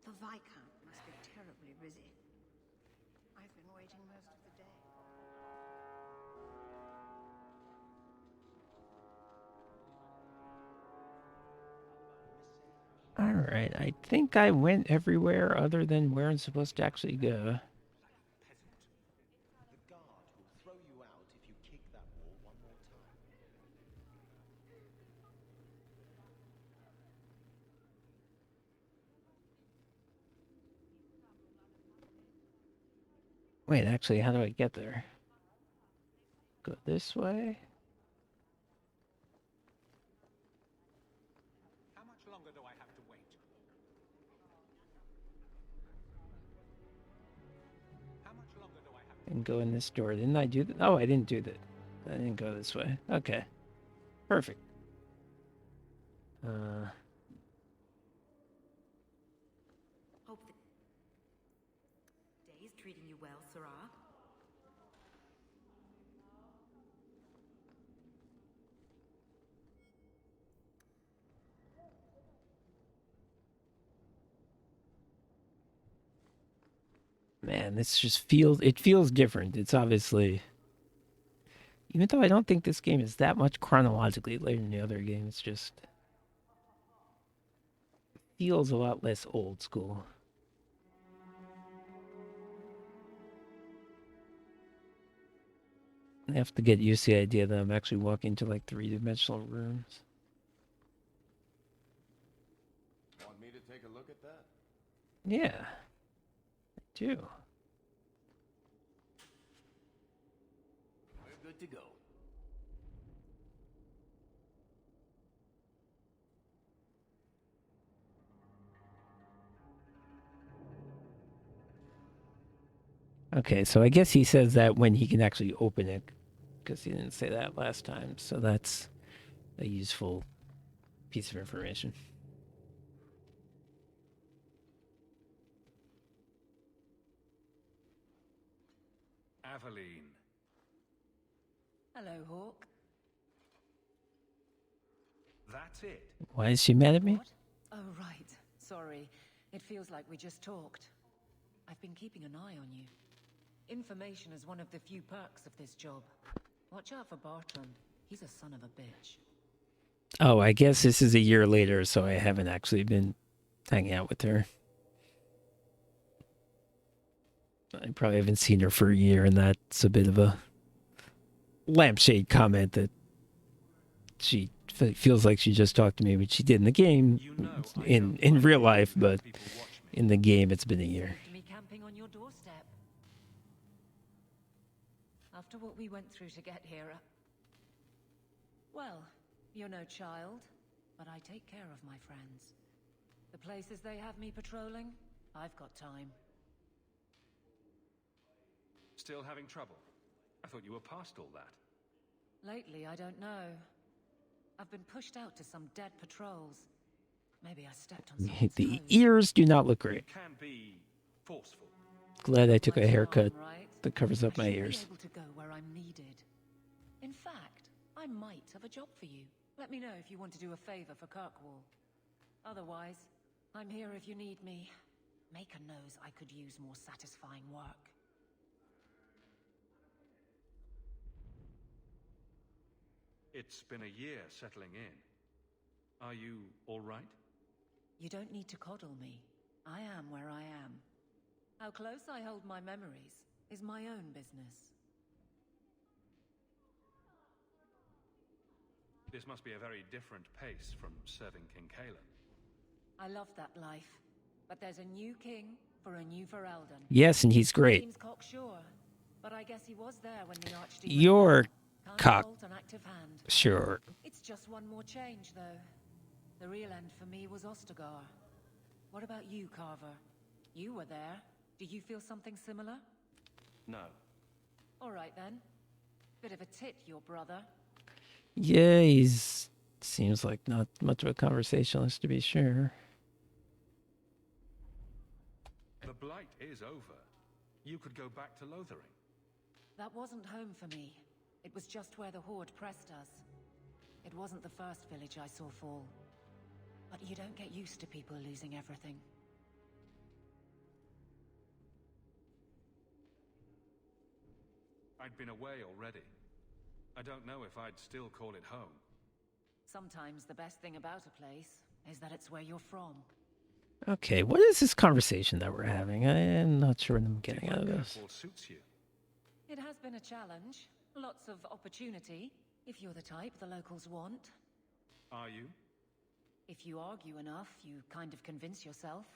The Viscount must be terribly busy. I've been waiting most of the day. Alright, I think I went everywhere other than where I'm supposed to actually go. The guard will throw you out if you kick that wall one more time. Wait, actually, how do I get there? Go this way? How much longer do I have to wait? How much longer do I have to And go in this door. Didn't I do that? Oh, I didn't do that. I didn't go this way. Okay. Perfect. Hope the day's treating you well, Sarah. Man, this just feels different. It's obviously, even though I don't think this game is that much chronologically later than the other game, it's just feels a lot less old school. I have to get used to the idea that I'm actually walking to like three-dimensional rooms. Want me to take a look at that? Yeah, I do. We're good to go. Okay, so I guess he says that when he can actually open it, because he didn't say that last time. So that's a useful piece of information. Aveline. Hello, Hawk. That's it. Why is she mad at me? What? Oh, right. Sorry. It feels like we just talked. I've been keeping an eye on you. Information is one of the few perks of this job. Watch out for Bartram. He's a son of a bitch. Oh, I guess this is a year later, so I haven't actually been hanging out with her. I probably haven't seen her for a year, and that's a bit of a lampshade comment that she feels like she just talked to me, but she did in the game, in real life, but in the game it's been a year. Me camping on your doorstep. After what we went through to get here, well, you're no child, but I take care of my friends. The places they have me patrolling, I've got time. Still having trouble? I thought you were past all that. Lately, I don't know. I've been pushed out to some dead patrols. Maybe I stepped on someone's The toes. ears do not look great. It can be forceful. Glad I took a haircut Right? that covers up I my should ears. be able to go where I'm needed. In fact, I might have a job for you. Let me know if you want to do a favor for Kirkwall. Otherwise, I'm here if you need me. Maker knows I could use more satisfying work. It's been a year settling in. Are you all right? You don't need to coddle me. I am where I am. How close I hold my memories is my own business. This must be a very different pace from serving King Kalen. I love that life, but there's a new king for a new Ferelden. Yes, and he's great. Seems cocksure, but I guess he was there when the Archdemon You're can't cock. fault an active hand. Sure. It's just one more change, though. The real end for me was Ostagar. What about you, Carver? You were there. Do you feel something similar? No. All right, then. Bit of a tit, your brother. Yeah, he's... Seems like not much of a conversationalist, to be sure. The Blight is over. You could go back to Lothering. That wasn't home for me. It was just where the Horde pressed us. It wasn't the first village I saw fall. But you don't get used to people losing everything. I'd been away already. I don't know if I'd still call it home. Sometimes the best thing about a place is that it's where you're from. Okay, what is this conversation that we're having? I am not sure what I'm getting out of this. Suits you. It has been a challenge. Lots of opportunity, if you're the type the locals want. Are you? If you argue enough, you kind of convince yourself.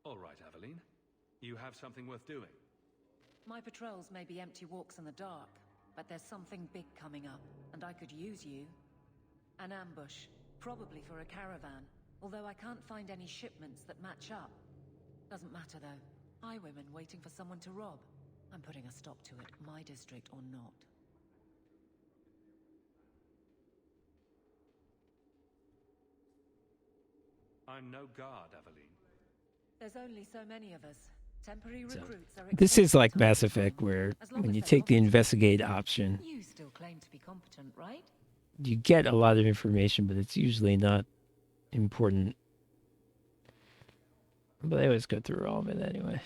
All right, Aveline. You have something worth doing. My patrols may be empty walks in the dark, but there's something big coming up, and I could use you. An ambush, probably for a caravan, although I can't find any shipments that match up. Doesn't matter though. Highwaymen waiting for someone to rob. I'm putting a stop to it, my district or not. I'm no guard, Aveline. There's only so many of us. Temporary So, recruits are this is expensive like to Mass find. Effect, where As long when as you they're take the competent. investigate option, You still claim to be competent, right? you get a lot of information, but it's usually not important. But I always go through all of it anyway.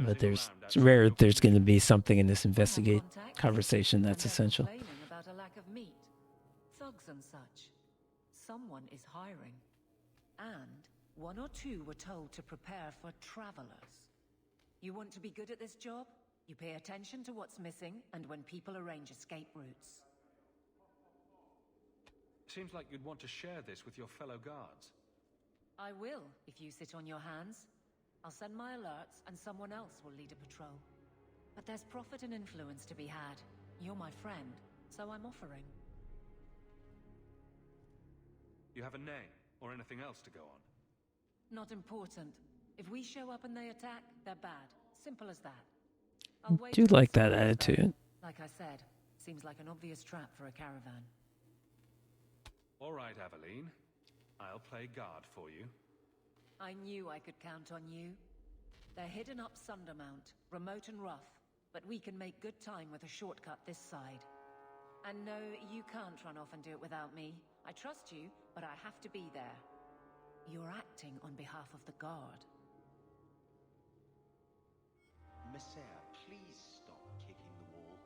But it's rare that there's going to be something in this investigate conversation that's And they're essential. complaining about a lack of meat. Thugs and such. Someone is hiring. And one or two were told to prepare for travelers. You want to be good at this job? You pay attention to what's missing and when people arrange escape routes. Seems like you'd want to share this with your fellow guards. I will, if you sit on your hands. I'll send my alerts and someone else will lead a patrol. But there's profit and influence to be had. You're my friend, so I'm offering. You have a name or anything else to go on? Not important. If we show up and they attack, they're bad. Simple as that. I'll wait Do till like the that sun goes attitude. down. Like I said, seems like an obvious trap for a caravan. All right, Aveline. I'll play guard for you. I knew I could count on you. They're hidden up Sundermount, remote and rough, but we can make good time with a shortcut this side. And no, you can't run off and do it without me. I trust you, but I have to be there. You're acting on behalf of the guard. Messiah, please stop kicking the wall.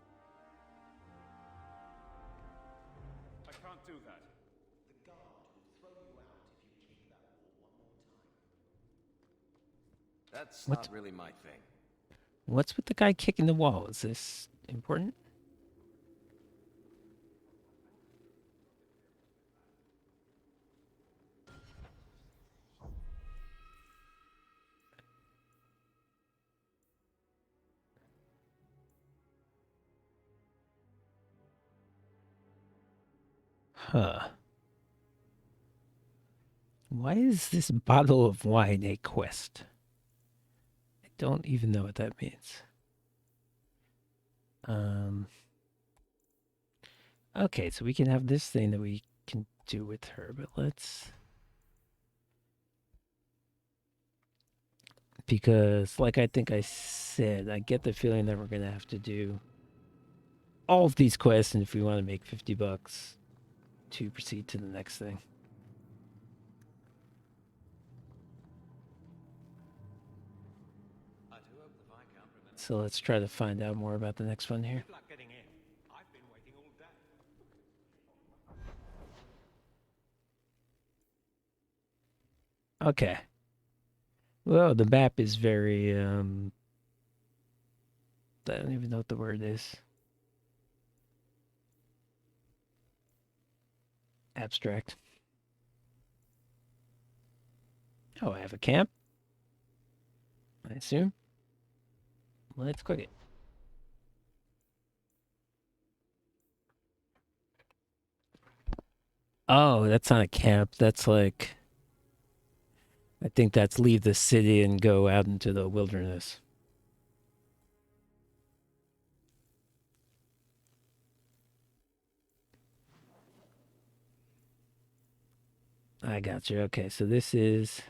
I can't do that. The guard will throw you out if you kick that wall one more time. That's What? not really my thing. What's with the guy kicking the wall? Is this important? Huh. Why is this bottle of wine a quest? I don't even know what that means. Okay, so we can have this thing that we can do with her, but let's... Because, like I think I said, I get the feeling that we're going to have to do all of these quests, and if we want to make $50 to proceed to the next thing. So let's try to find out more about the next one here. Good luck getting in. I've been waiting all day. Okay. Well, the map is very, I don't even know what the word is. Abstract. Oh, I have a camp, I assume. Let's click it. Oh, that's not a camp. That's like, I think that's leave the city and go out into the wilderness. I got you. Okay, so this is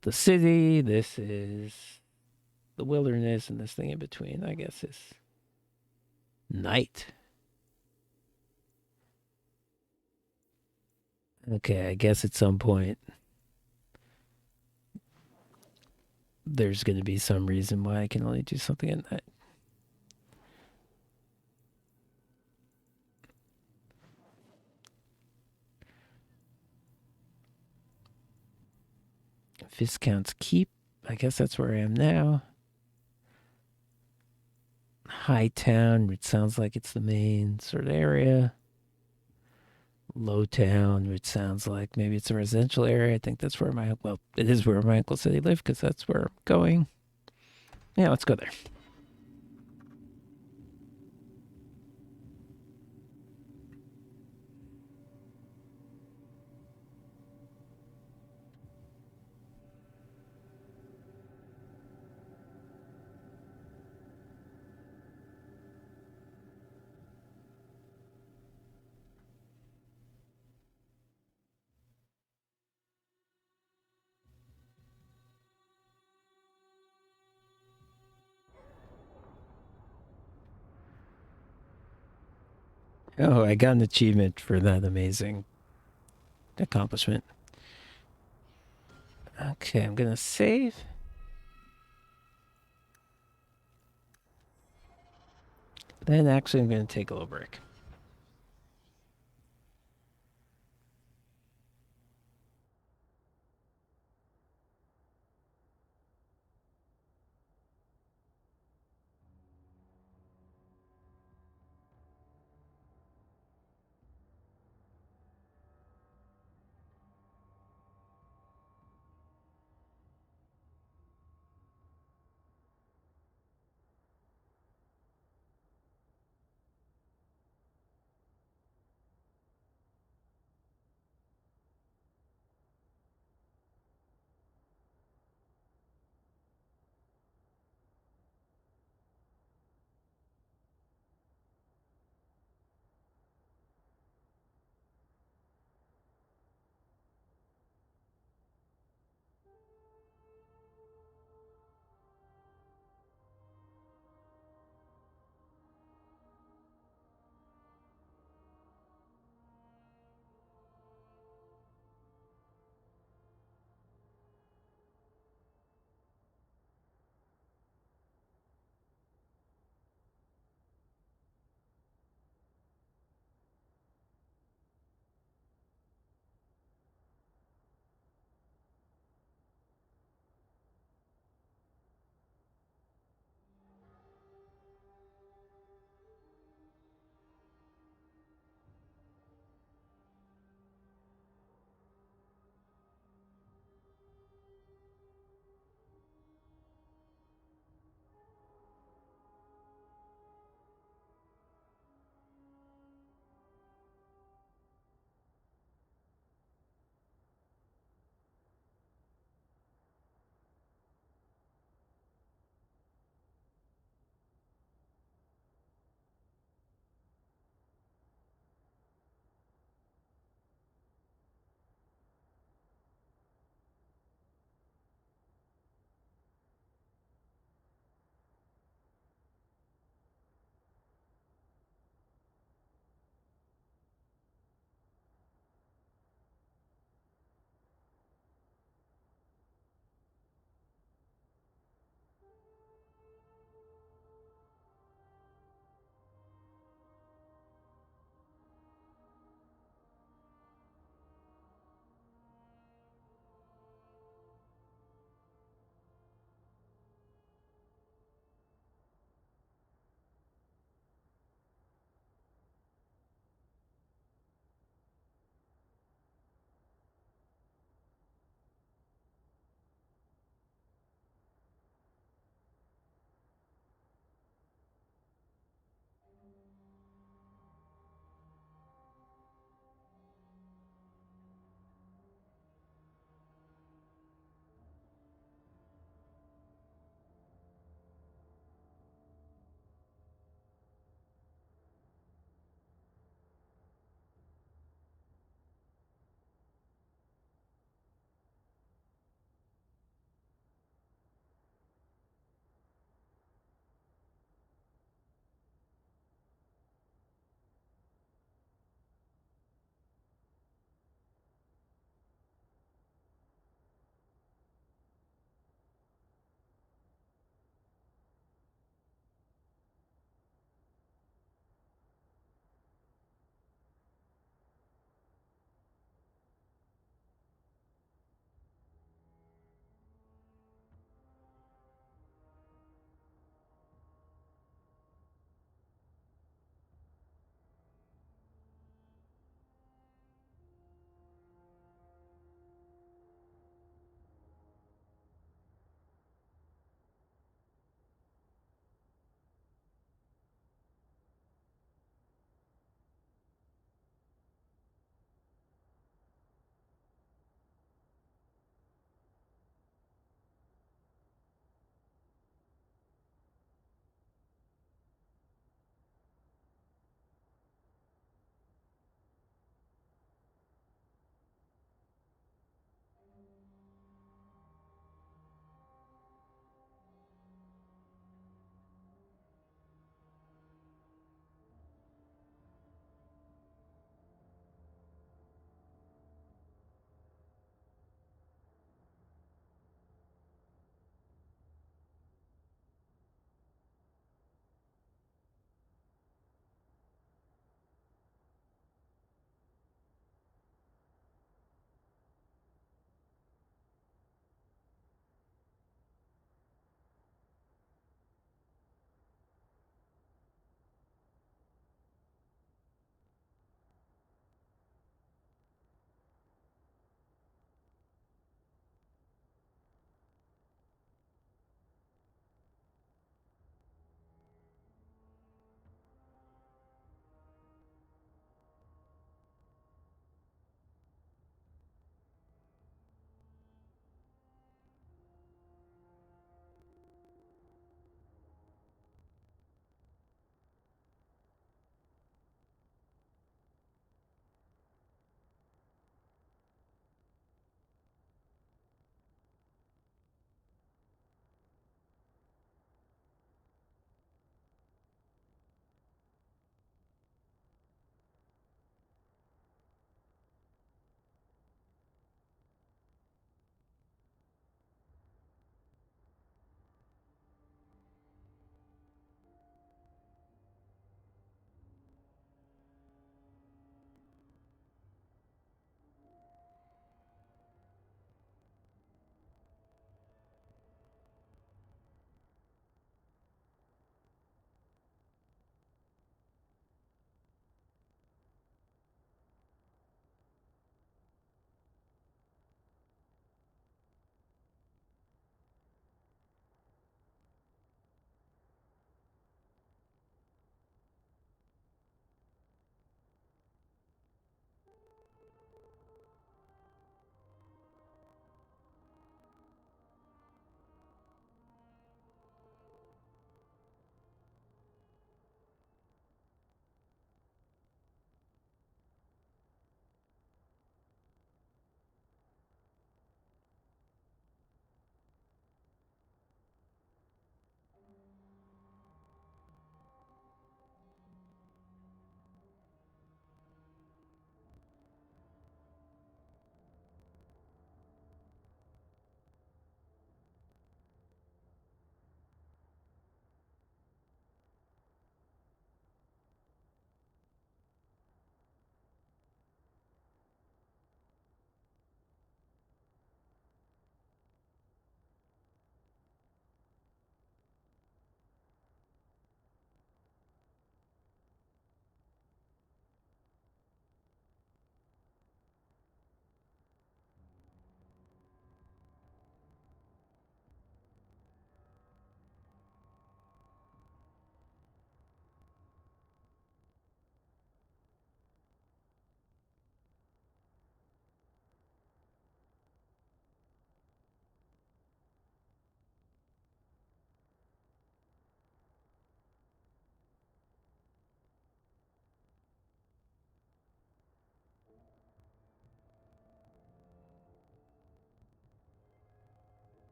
the city, this is the wilderness, and this thing in between, I guess, is night. Okay, I guess at some point there's going to be some reason why I can only do something at night. Viscount's Keep. I guess that's where I am now. High Town, which sounds like it's the main sort of area. Low Town, which sounds like maybe it's a residential area. I think that's where it is where my uncle said he lived because that's where I'm going. Yeah, let's go there. Oh, I got an achievement for that amazing accomplishment. Okay, I'm gonna save. Then actually I'm gonna take a little break.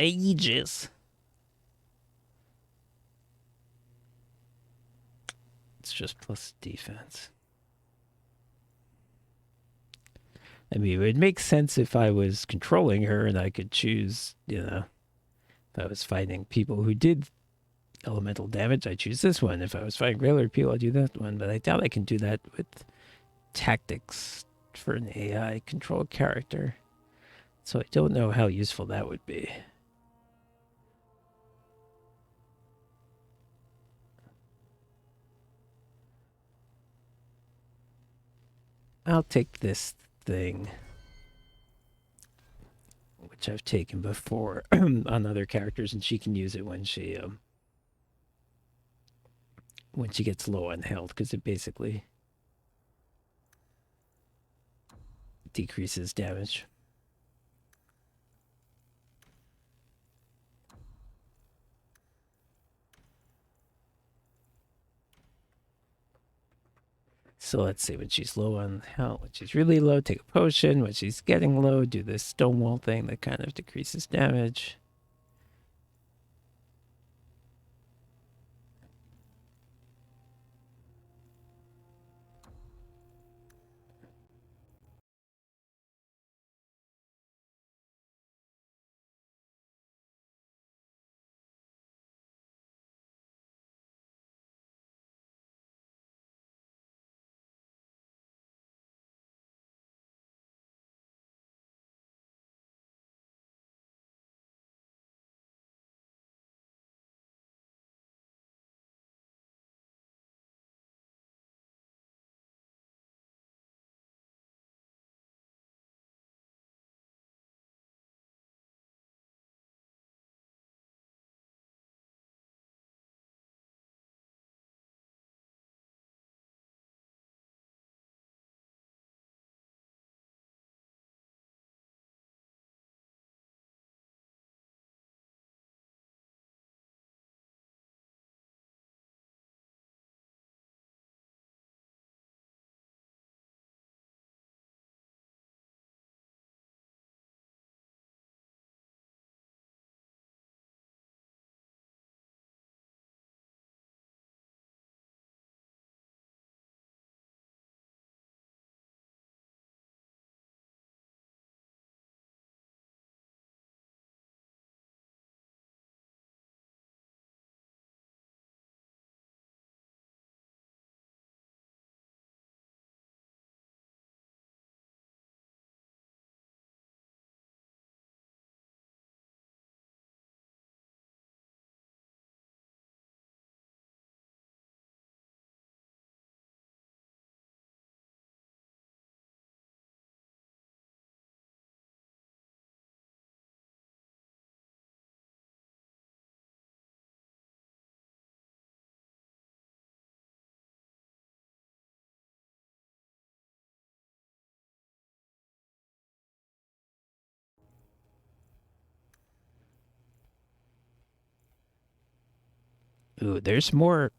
Ages. It's just plus defense. I mean, it would make sense if I was controlling her and I could choose, you know, if I was fighting people who did elemental damage, I choose this one. If I was fighting regular people, I do that one. But I doubt I can do that with tactics for an AI controlled character. So I don't know how useful that would be. I'll take this thing, which I've taken before on other characters, and she can use it when she gets low on health, because it basically decreases damage. So let's see, when she's low on health, when she's really low, take a potion. When she's getting low, do this stonewall thing that kind of decreases damage. Ooh, there's more.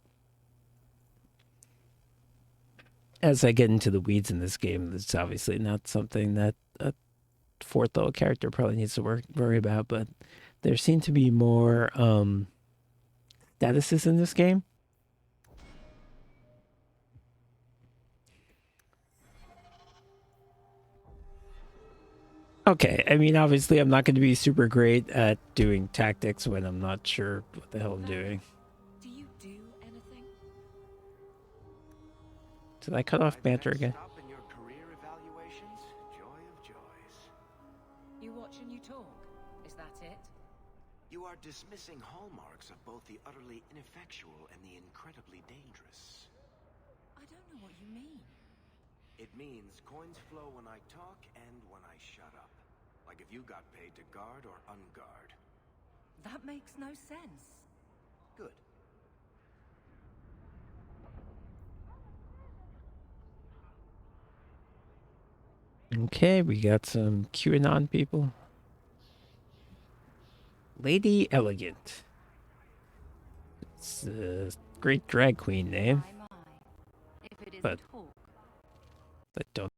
As I get into the weeds in this game, it's obviously not something that a fourth level character probably needs to worry about, but there seem to be more statuses in this game. Okay, I mean, obviously, I'm not going to be super great at doing tactics when I'm not sure what the hell I'm doing. Do you do anything? Did I cut off banter again? Stop in your career evaluations? Joy of joys. You watch and you talk. Is that it? You are dismissing hallmarks of both the utterly ineffectual and the incredibly dangerous. I don't know what you mean. It means coins flow when I talk and when I shut up. Like if you got paid to guard or unguard. That makes no sense. Good. Okay, we got some QAnon people. Lady Elegant. It's a great drag queen name. But I don't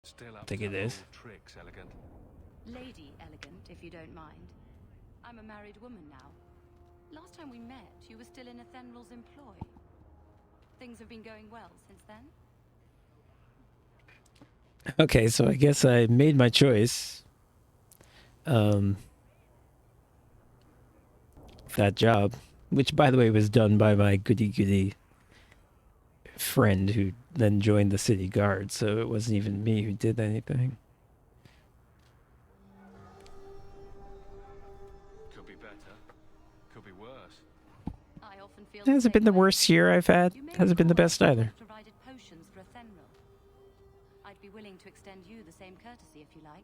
Still up think to it is. old tricks, Elegant. Lady Elegant, if you don't mind. I'm a married woman now. Last time we met, you were still in Athenral's employ. Things have been going well since then? Okay, so I guess I made my choice. That job, which by the way was done by my goody-goody friend who then joined the city guard, so it wasn't even me who did anything. Could be better. Could be worse. I often feel It hasn't been the worst year I've had. Hasn't been the best either. provided potions for Athenral. I'd be willing to extend you the same courtesy if you like.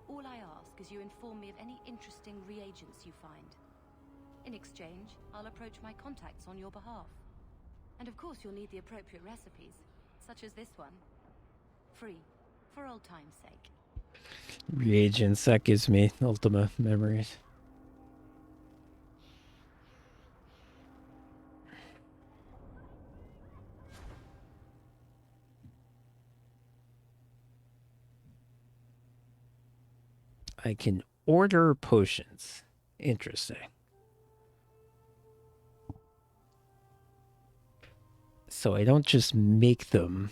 All I ask is you inform me of any interesting reagents you find. In exchange, I'll approach my contacts on your behalf. And of course you'll need the appropriate recipes, such as this one. Free, for old time's sake. Reagents, that gives me Ultima memories. I can order potions. Interesting. So I don't just make them.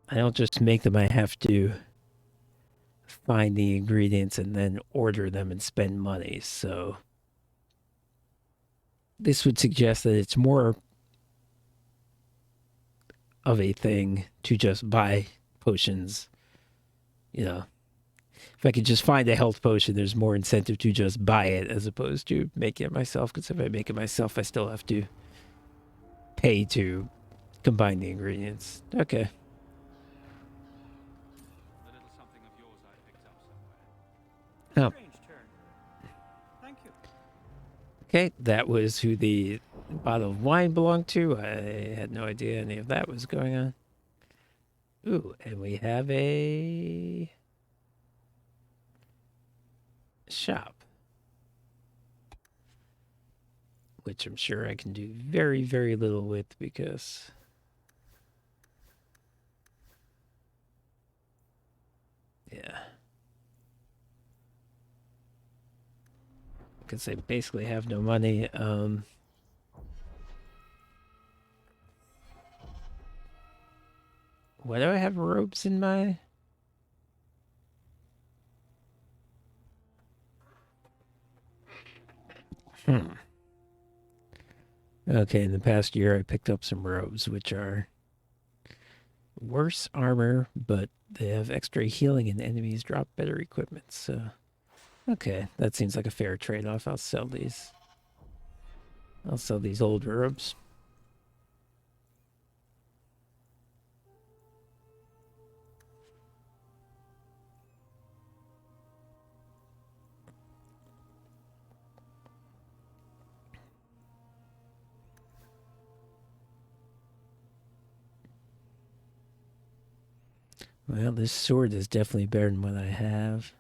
I don't just make them. I have to find the ingredients and then order them and spend money. So this would suggest that it's more of a thing to just buy potions. You know, if I could just find a health potion, there's more incentive to just buy it as opposed to making it myself. Because if I make it myself, I still have to pay to combine the ingredients. Okay. A little something of yours I picked up somewhere. Oh. Strange turn. Thank you. Okay, that was who the bottle of wine belonged to. I had no idea any of that was going on. Ooh, and we have a shop, which I'm sure I can do very, very little with because yeah. Because I basically have no money. Why do I have robes in my... Okay, in the past year I picked up some robes, which are worse armor, but they have extra healing and enemies drop better equipment, so... Okay, that seems like a fair trade-off. I'll sell these. I'll sell these old robes. Well, this sword is definitely better than what I have.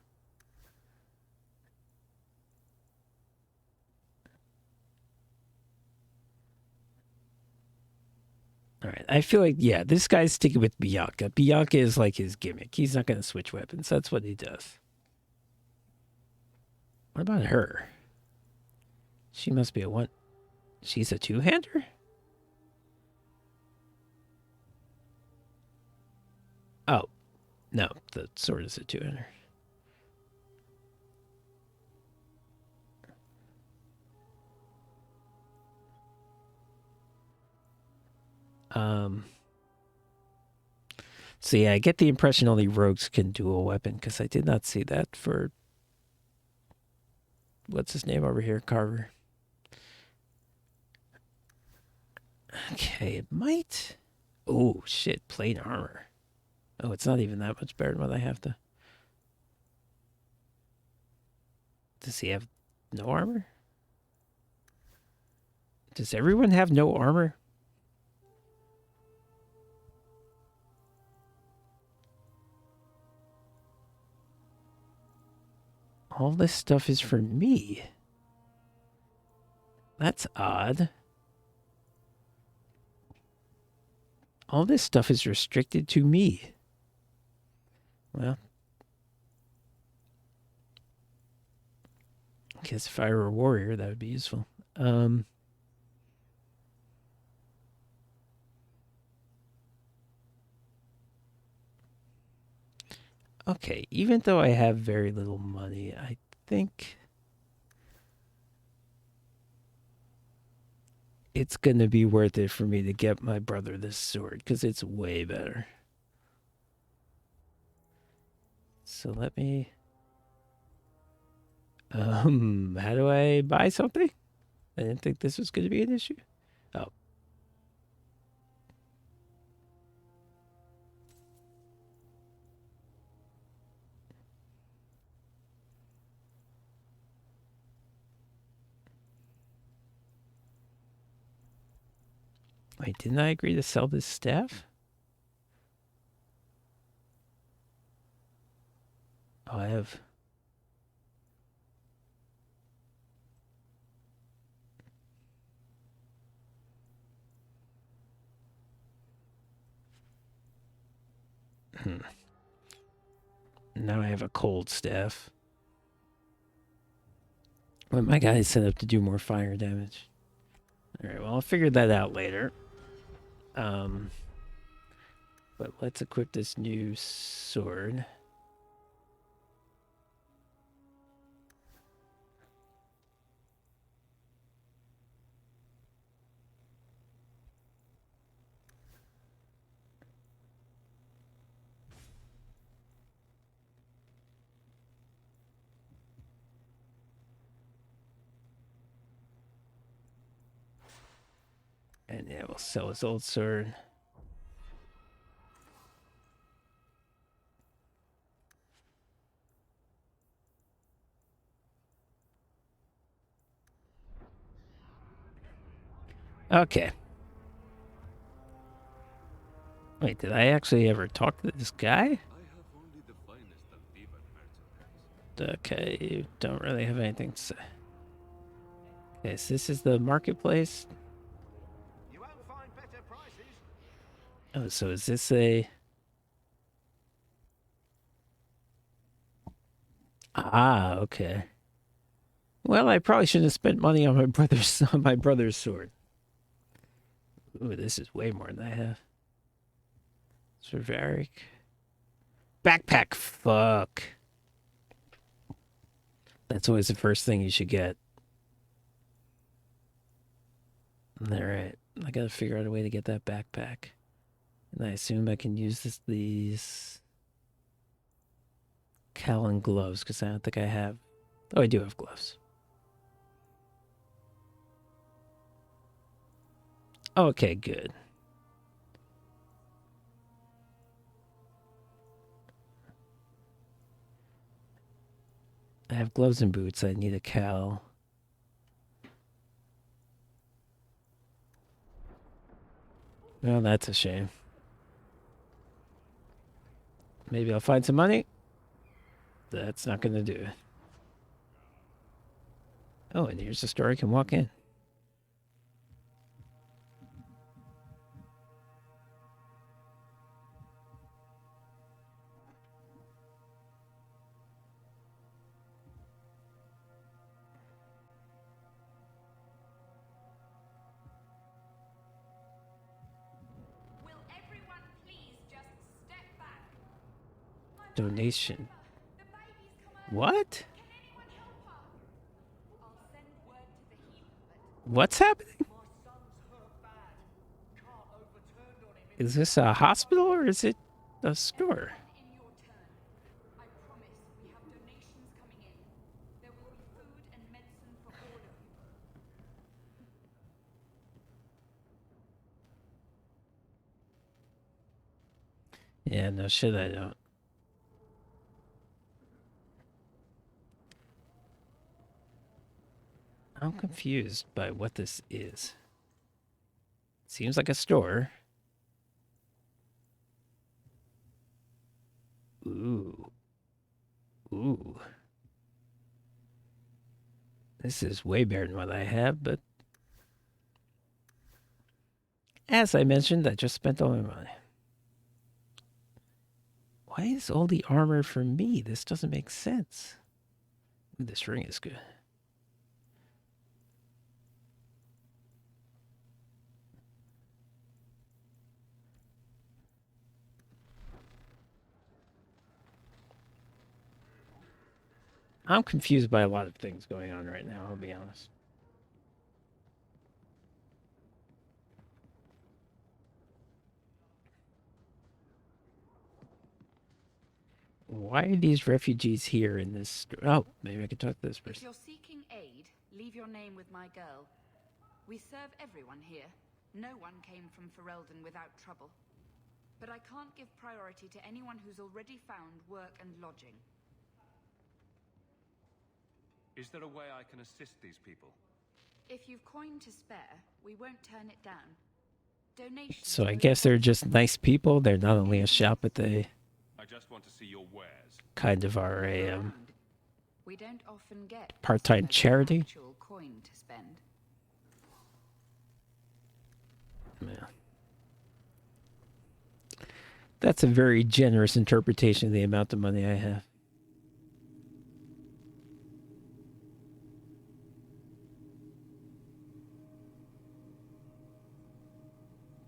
All right, I feel like, yeah, this guy's sticking with Bianca. Bianca is like his gimmick. He's not going to switch weapons. That's what he does. What about her? She must be a one. She's a two-hander? Oh, no, the sword is a two-hander. So yeah, I get the impression only rogues can dual weapon because I did not see that for what's his name over here, Carver. Okay, it might. Oh shit, plate armor. Oh, it's not even that much better than what I have to. Does he have no armor? Does everyone have no armor? All this stuff is for me. That's odd. All this stuff is restricted to me. Well, I guess if I were a warrior, that would be useful. Okay, even though I have very little money, I think it's going to be worth it for me to get my brother this sword, because it's way better. So let me... how do I buy something? I didn't think this was going to be an issue. Oh. Wait, didn't I agree to sell this staff? Oh, I have... Now I have a cold staff. Well, my guy is set up to do more fire damage. Alright, well, I'll figure that out later. But let's equip this new sword. And yeah, we'll sell his old sword. Okay. Wait, did I actually ever talk to this guy? Okay, you don't really have anything to say. Okay, so this is the marketplace. Oh, so is this a... Ah, okay. Well, I probably shouldn't have spent money on my brother's sword. Ooh, this is way more than I have. Cervaric. Backpack. Fuck. That's always the first thing you should get. Alright. I gotta figure out a way to get that backpack. And I assume I can use these Callan gloves, because I don't think I have... Oh, I do have gloves. Okay, good. I have gloves and boots. I need a cowl. Well, that's a shame. Maybe I'll find some money. That's not going to do it. Oh, and here's the store. I can walk in. Donation. What? What's happening? Is this a hospital or is it a store? Yeah, no shit, I don't. I'm confused by what this is. Seems like a store. Ooh. Ooh. This is way better than what I have, but... As I mentioned, I just spent all my money. Why is all the armor for me? This doesn't make sense. Ooh, this ring is good. I'm confused by a lot of things going on right now, I'll be honest. Why are these refugees here in this... Oh, maybe I could talk to this If person. you're seeking aid, leave your name with my girl. We serve everyone here. No one came from Ferelden without trouble. But I can't give priority to anyone who's already found work and lodging. Is there a way I can assist these people? If you've coin to spare, we won't turn it down. Donations. So I guess they're just nice people. They're not only a shop, but they I just want to see your wares. kind of are a We don't often get part-time charity. actual coin to spend. Yeah. That's a very generous interpretation of the amount of money I have.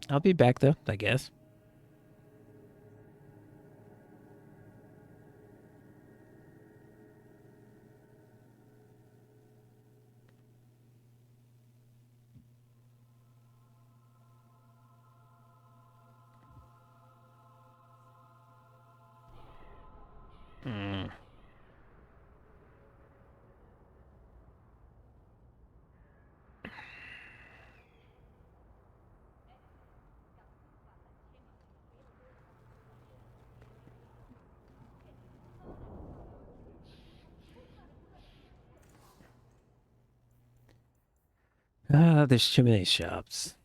I'll be back though, I guess. Hmm. Ah, there's too many shops.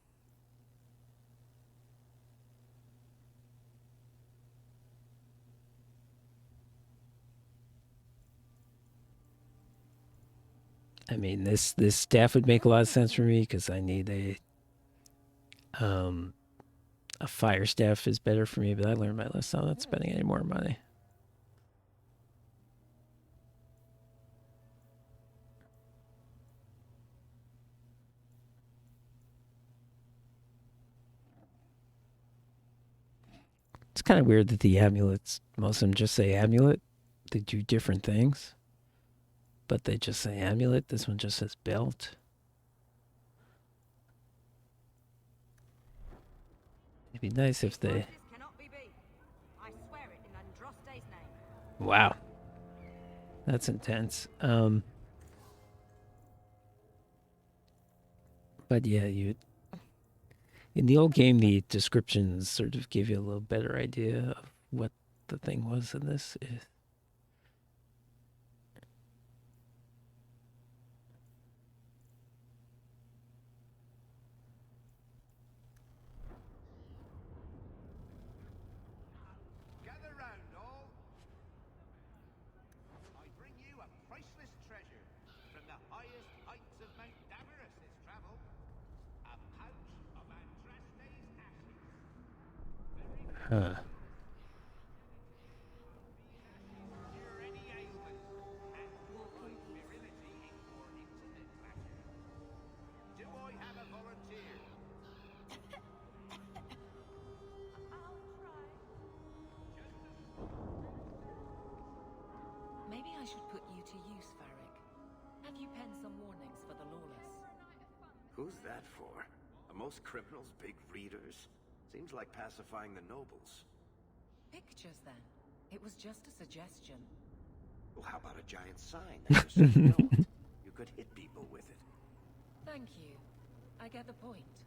I mean, this staff would make a lot of sense for me because I need a fire staff is better for me, but I learned my lesson. I'm not spending any more money. It's kind of weird that the amulets, most of them just say amulet. They do different things, but they just say amulet. This one just says belt. It'd be nice if they... Wow. That's intense. But yeah, you... In the old game, the descriptions sort of give you a little better idea of what the thing was in this. Gather round, all. I bring you a priceless treasure from the highest heights of Mount Davarus has traveled. A pouch of Andraste's ashes. Huh. Cure any ailment and provide virility for intimate pleasure. Do I have a volunteer? Maybe I should put you to use, Varric. Have you penned some warnings for the lawless? Who's that for? Are most criminals big readers? Seems like pacifying the nobles. Pictures, then. It was just a suggestion. Well, how about a giant sign that just you don't? You could hit people with it. Thank you. I get the point.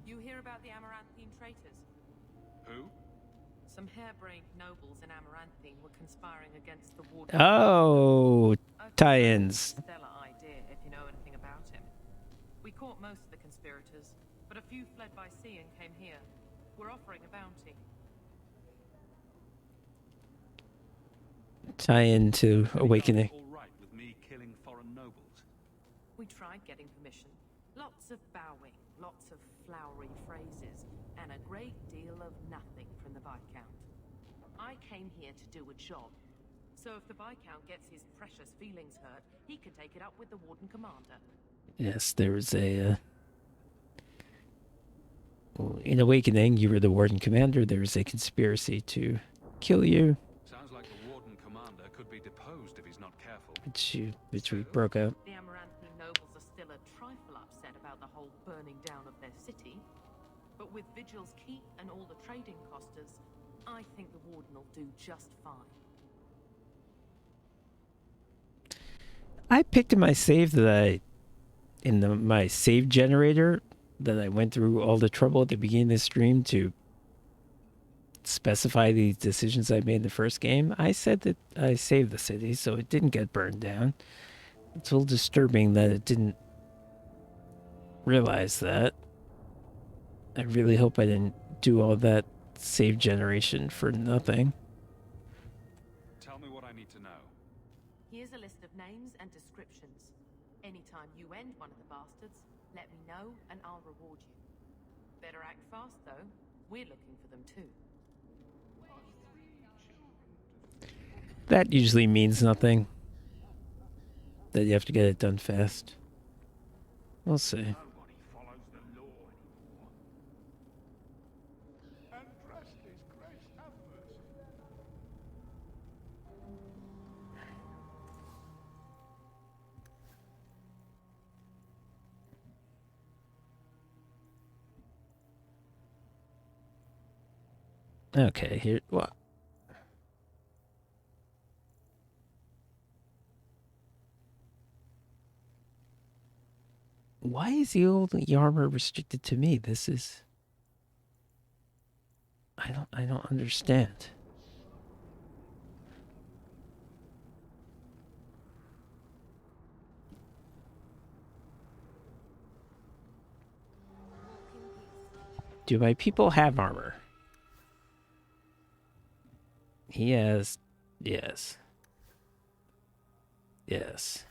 You hear about the Amaranthine traitors? Who? Some harebrained nobles in Amaranthine were conspiring against the Warden. Oh, tie-ins. Stellar idea, if you know anything about him. We caught most of the conspirators, but a few fled by sea and came here. We're offering a bounty. Tie-in to Awakening. All right with me killing foreign nobles? We tried getting permission, Lots of bowing, lots of flowery phrases, and a great deal of nothing from the Viscount. I came here to do a job. So if the Viscount gets his precious feelings hurt, he can take it up with the Warden Commander. Yes, there was a... in Awakening, you were the Warden Commander. There was a conspiracy to kill you. Sounds like the Warden Commander could be deposed if he's not careful. Which we broke up. The Amaranthi nobles are still a trifle upset about the whole burning down of their city. But with Vigil's keep and all the trading costers, I think the Warden will do just fine. I picked in my save that my save generator that I went through all the trouble at the beginning of the stream to specify these decisions I made in the first game. I said that I saved the city, so it didn't get burned down. It's a little disturbing that it didn't realize that. I really hope I didn't do all that save generation for nothing. Tell me what I need to know. Here's a list of names and descriptions. Anytime you end one of the bastards, let me know and I'll reward you. Better act fast though. We're looking for them too. That usually means nothing. That you have to get it done fast. We'll see. Okay, here. What? Why is the old armor restricted to me? This is... I don't understand. Do my people have armor? He has... Yes. Yes.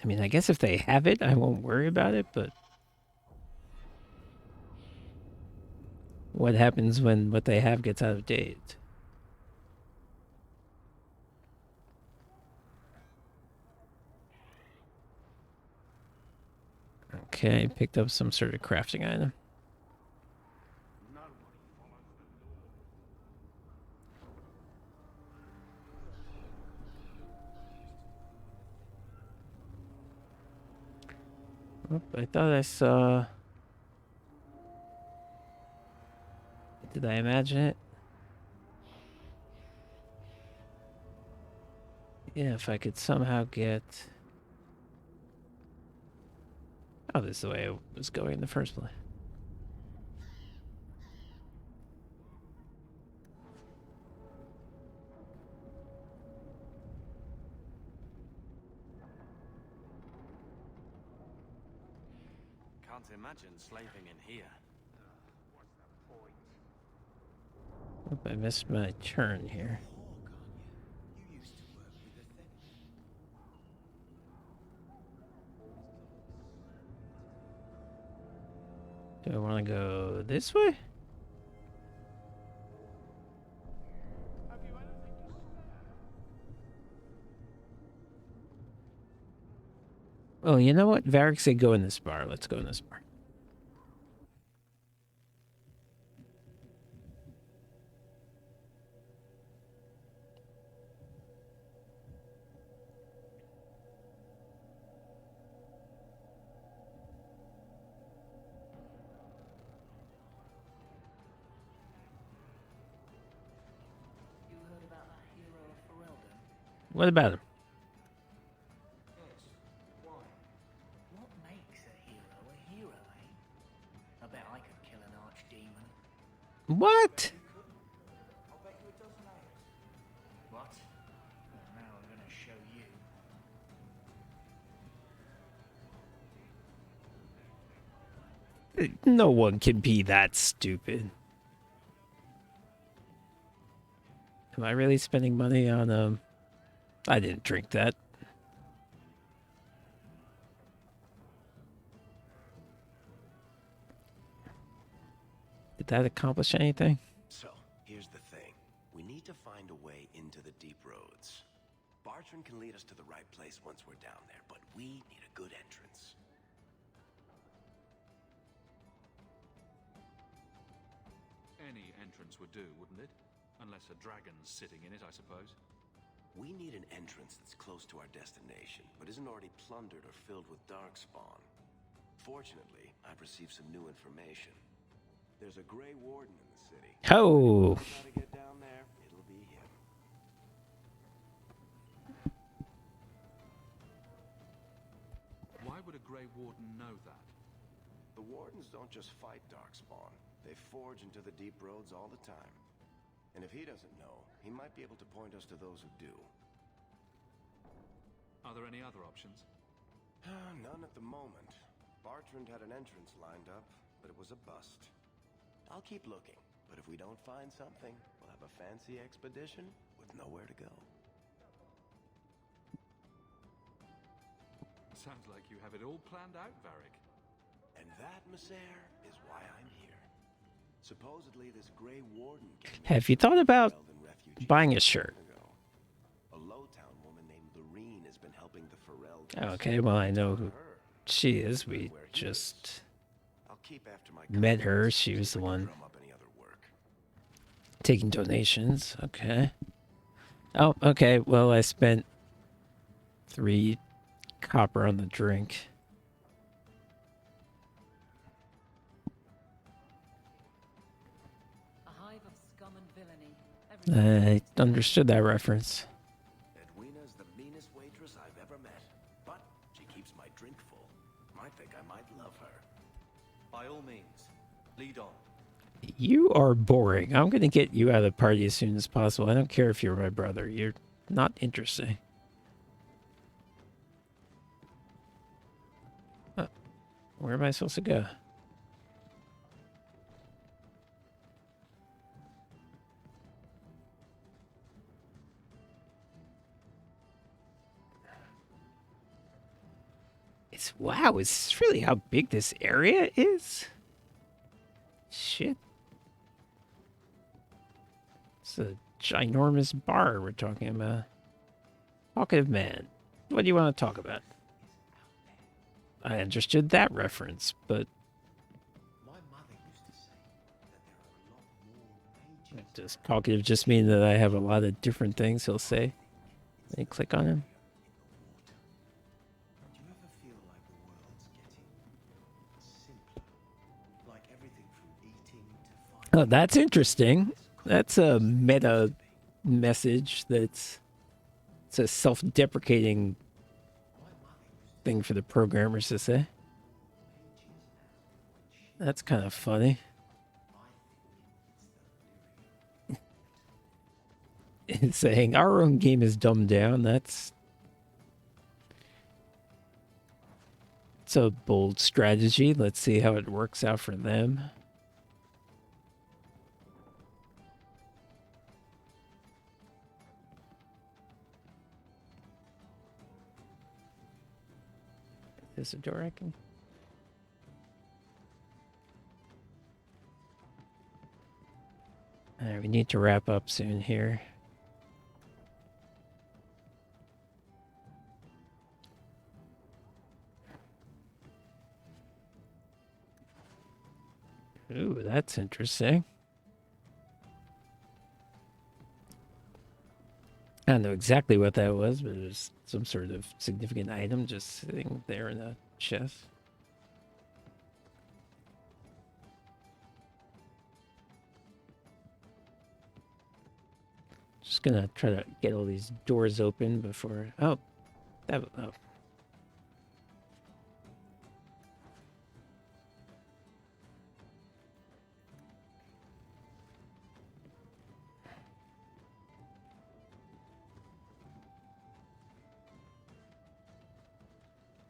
I mean, I guess if they have it, I won't worry about it, but... What happens when what they have gets out of date? Okay, picked up some sort of crafting item. Oh, I thought I saw... Did I imagine it? Yeah, if I could somehow get... Oh, this is the way I was going in the first place. Can't imagine slaving in here. Oop, I missed my turn here. Do I want to go this way? Oh, you know what? Varric said go in this bar. Let's go in this bar. You heard about that hero of Ferelden? What about him? Yes. Why? What makes a hero, eh? I bet I could kill an archdemon. What? I'll bet you a dozen eggs. What? Well, now I'm gonna show you. No one can be that stupid. Am I really spending money on, I didn't drink that. Did that accomplish anything? So, here's the thing. We need to find a way into the deep roads. Bartrand can lead us to the right place once we're down there, but we need a good entrance. Any entrance would do, wouldn't it? Unless a dragon's sitting in it, I suppose. We need an entrance that's close to our destination, but isn't already plundered or filled with darkspawn. Fortunately, I've received some new information. There's a Grey Warden in the city. Oh! How to get down there, it'll be him. Why would a Grey Warden know that? The Wardens don't just fight darkspawn. They forge into the deep roads all the time. And if he doesn't know, he might be able to point us to those who do. Are there any other options? None at the moment. Bartrand had an entrance lined up, but it was a bust. I'll keep looking, but if we don't find something, we'll have a fancy expedition with nowhere to go. Sounds like you have it all planned out, Varric. And that, Messer, is why I'm here. Supposedly, this Grey Warden came Have you thought about buying a shirt? A Lowtown woman named Lorene has been helping the Ferelden. Okay, well, I know who she is. We just met her. She was the one taking donations. Okay. Oh, okay. Well, I spent 3 copper on the drink. I understood that reference. Edwina's the meanest waitress I've ever met, but she keeps my drink full. I think I might love her. By all means, lead on. You are boring. I'm going to get you out of the party as soon as possible. I don't care if you're my brother. You're not interesting. Where am I supposed to go? Wow, is this really how big this area is? Shit. It's a ginormous bar we're talking about. Talkative man. What do you want to talk about? I understood that reference, but... Does talkative just mean that I have a lot of different things he'll say? Let me click on him. Oh, that's interesting. That's a meta message that's... It's a self-deprecating thing for the programmers to say. That's kind of funny. Saying our own game is dumbed down, that's... It's a bold strategy. Let's see how it works out for them. Is this a door I can... Alright, we need to wrap up soon here. Ooh, that's interesting. I don't know exactly what that was, but it was some sort of significant item just sitting there in a chest. Just gonna try to get all these doors open before... Oh, that... Oh.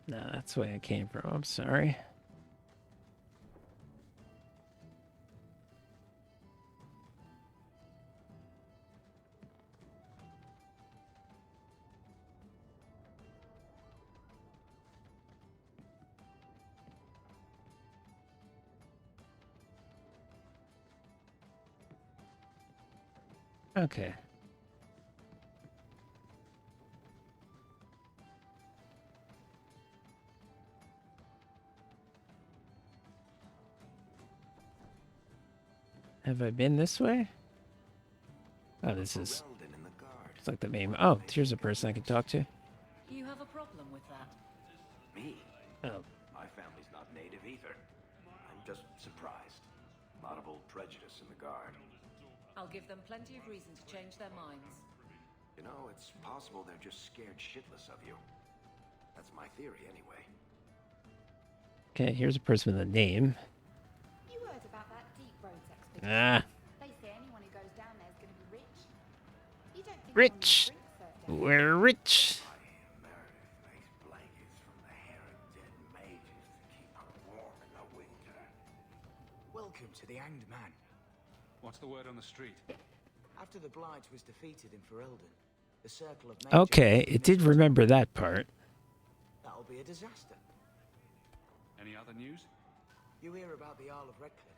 No, that's the way I came from. I'm sorry. Okay. Have I been this way? Oh, this is... It's like the main... Oh, here's a person I can talk to. You have a problem with that? Me? Oh. My family's not native either. I'm just surprised. A lot of old prejudice in the Guard. I'll give them plenty of reason to change their minds. You know, it's possible they're just scared shitless of you. That's my theory, anyway. Okay, here's a person with a name. You heard about that deep roads expedition? Ah. They say anyone who goes down there is going to be rich. You don't think Rich! We're rich! Meredith makes blankets from the hair of dead mages to keep her warm in the winter. Welcome to the Hanged Man. What's the word on the street? After the Blight was defeated in Ferelden, the circle of Mage... Okay, it did remember that part. That'll be a disaster. Any other news? You hear about the Isle of Redcliffe?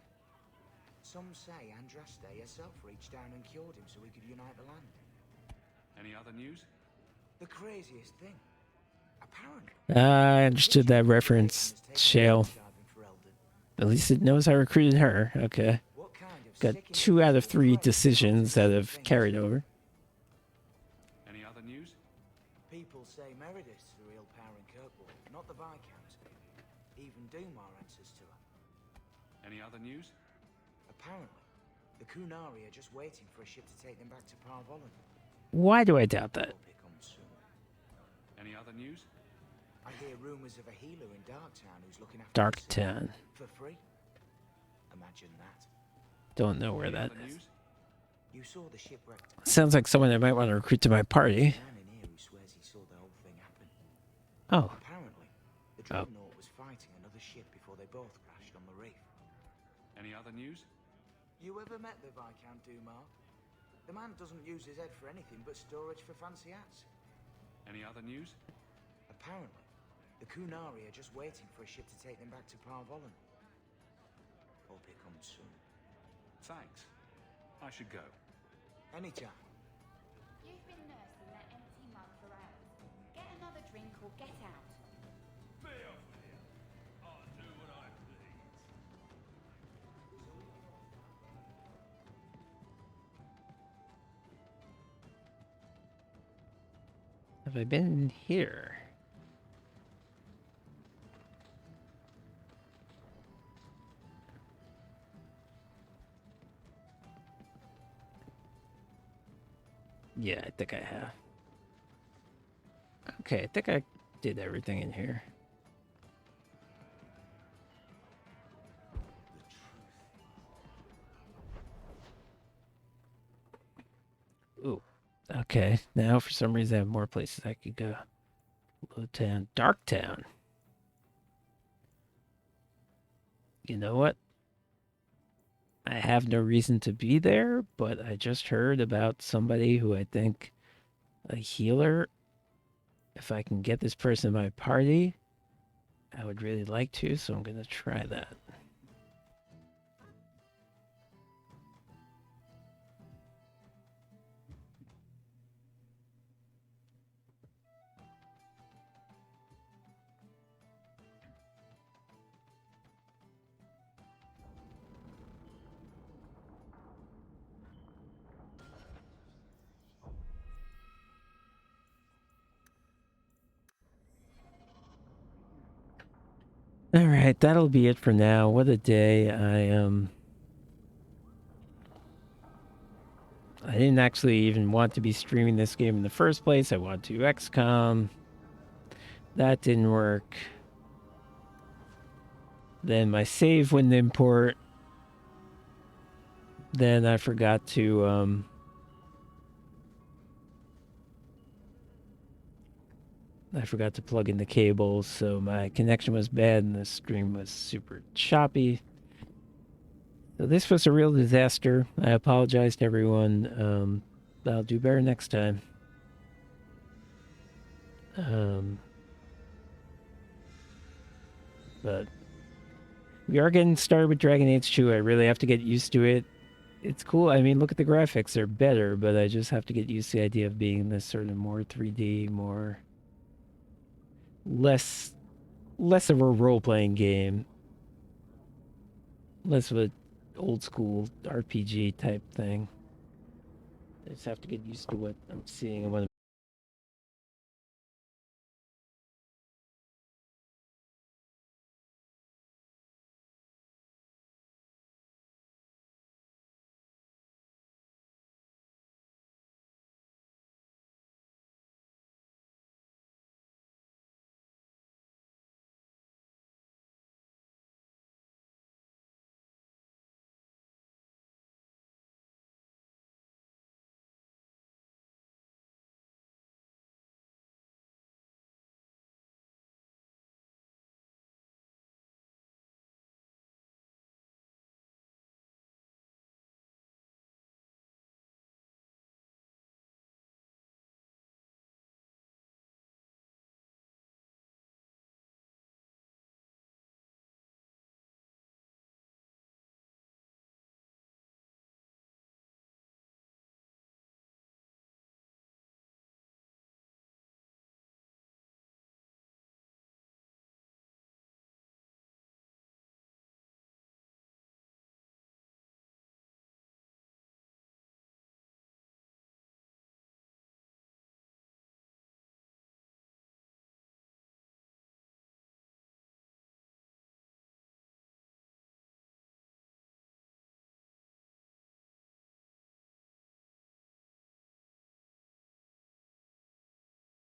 Some say Andraste herself reached down and cured him so he could unite the land. Any other news? The craziest thing. Apparently... I understood that reference, Shale. At least it knows I recruited her. Okay. Got 2 out of 3 decisions that have carried over. Any other news? People say Meredith's the real power in Kirkwall, not the Viscount. Even Dumar answers to her. Any other news? Apparently, the Kunari are just waiting for a ship to take them back to Parvolan. Why do I doubt that? Any other news? I hear rumors of a healer in Darktown who's looking after Darktown. for free. Imagine that. Don't know where that is. You saw the shipwreck. Sounds like someone I might want to recruit to my party. Oh. Apparently, the Dreadnought was fighting another ship before they both crashed on the reef. Any other news? You ever met the Viscount Dumar? The man doesn't use his head for anything but storage for fancy hats. Any other news? Apparently, the Kunari are just waiting for a ship to take them back to Parvolan. Hope it comes soon. Thanks. I should go. Anytime. You've been nursing that empty mug for hours. Get another drink or get out. Be off with you. I'll do what I please. Have I been here? Yeah, I think I have. Okay, I think I did everything in here. Ooh. Okay, now for some reason I have more places I could go. Lowtown, Darktown. You know what? I have no reason to be there, but I just heard about somebody who I think a healer. If I can get this person in my party, I would really like to, so I'm going to try that. All right, that'll be it for now. What a day. I didn't actually even want to be streaming this game in the first place. I wanted to XCOM. That didn't work. Then my save wouldn't import. Then I forgot to plug in the cables, so my connection was bad and the stream was super choppy. So this was a real disaster. I apologize to everyone. I'll do better next time. But we are getting started with Dragon Age 2. I really have to get used to it. it's cool. I mean, look at the graphics; they're better, but I just have to get used to the idea of being this sort of more 3D, more less of a role-playing game, less of a old school RPG type thing. I just have to get used to what I'm seeing and what I'm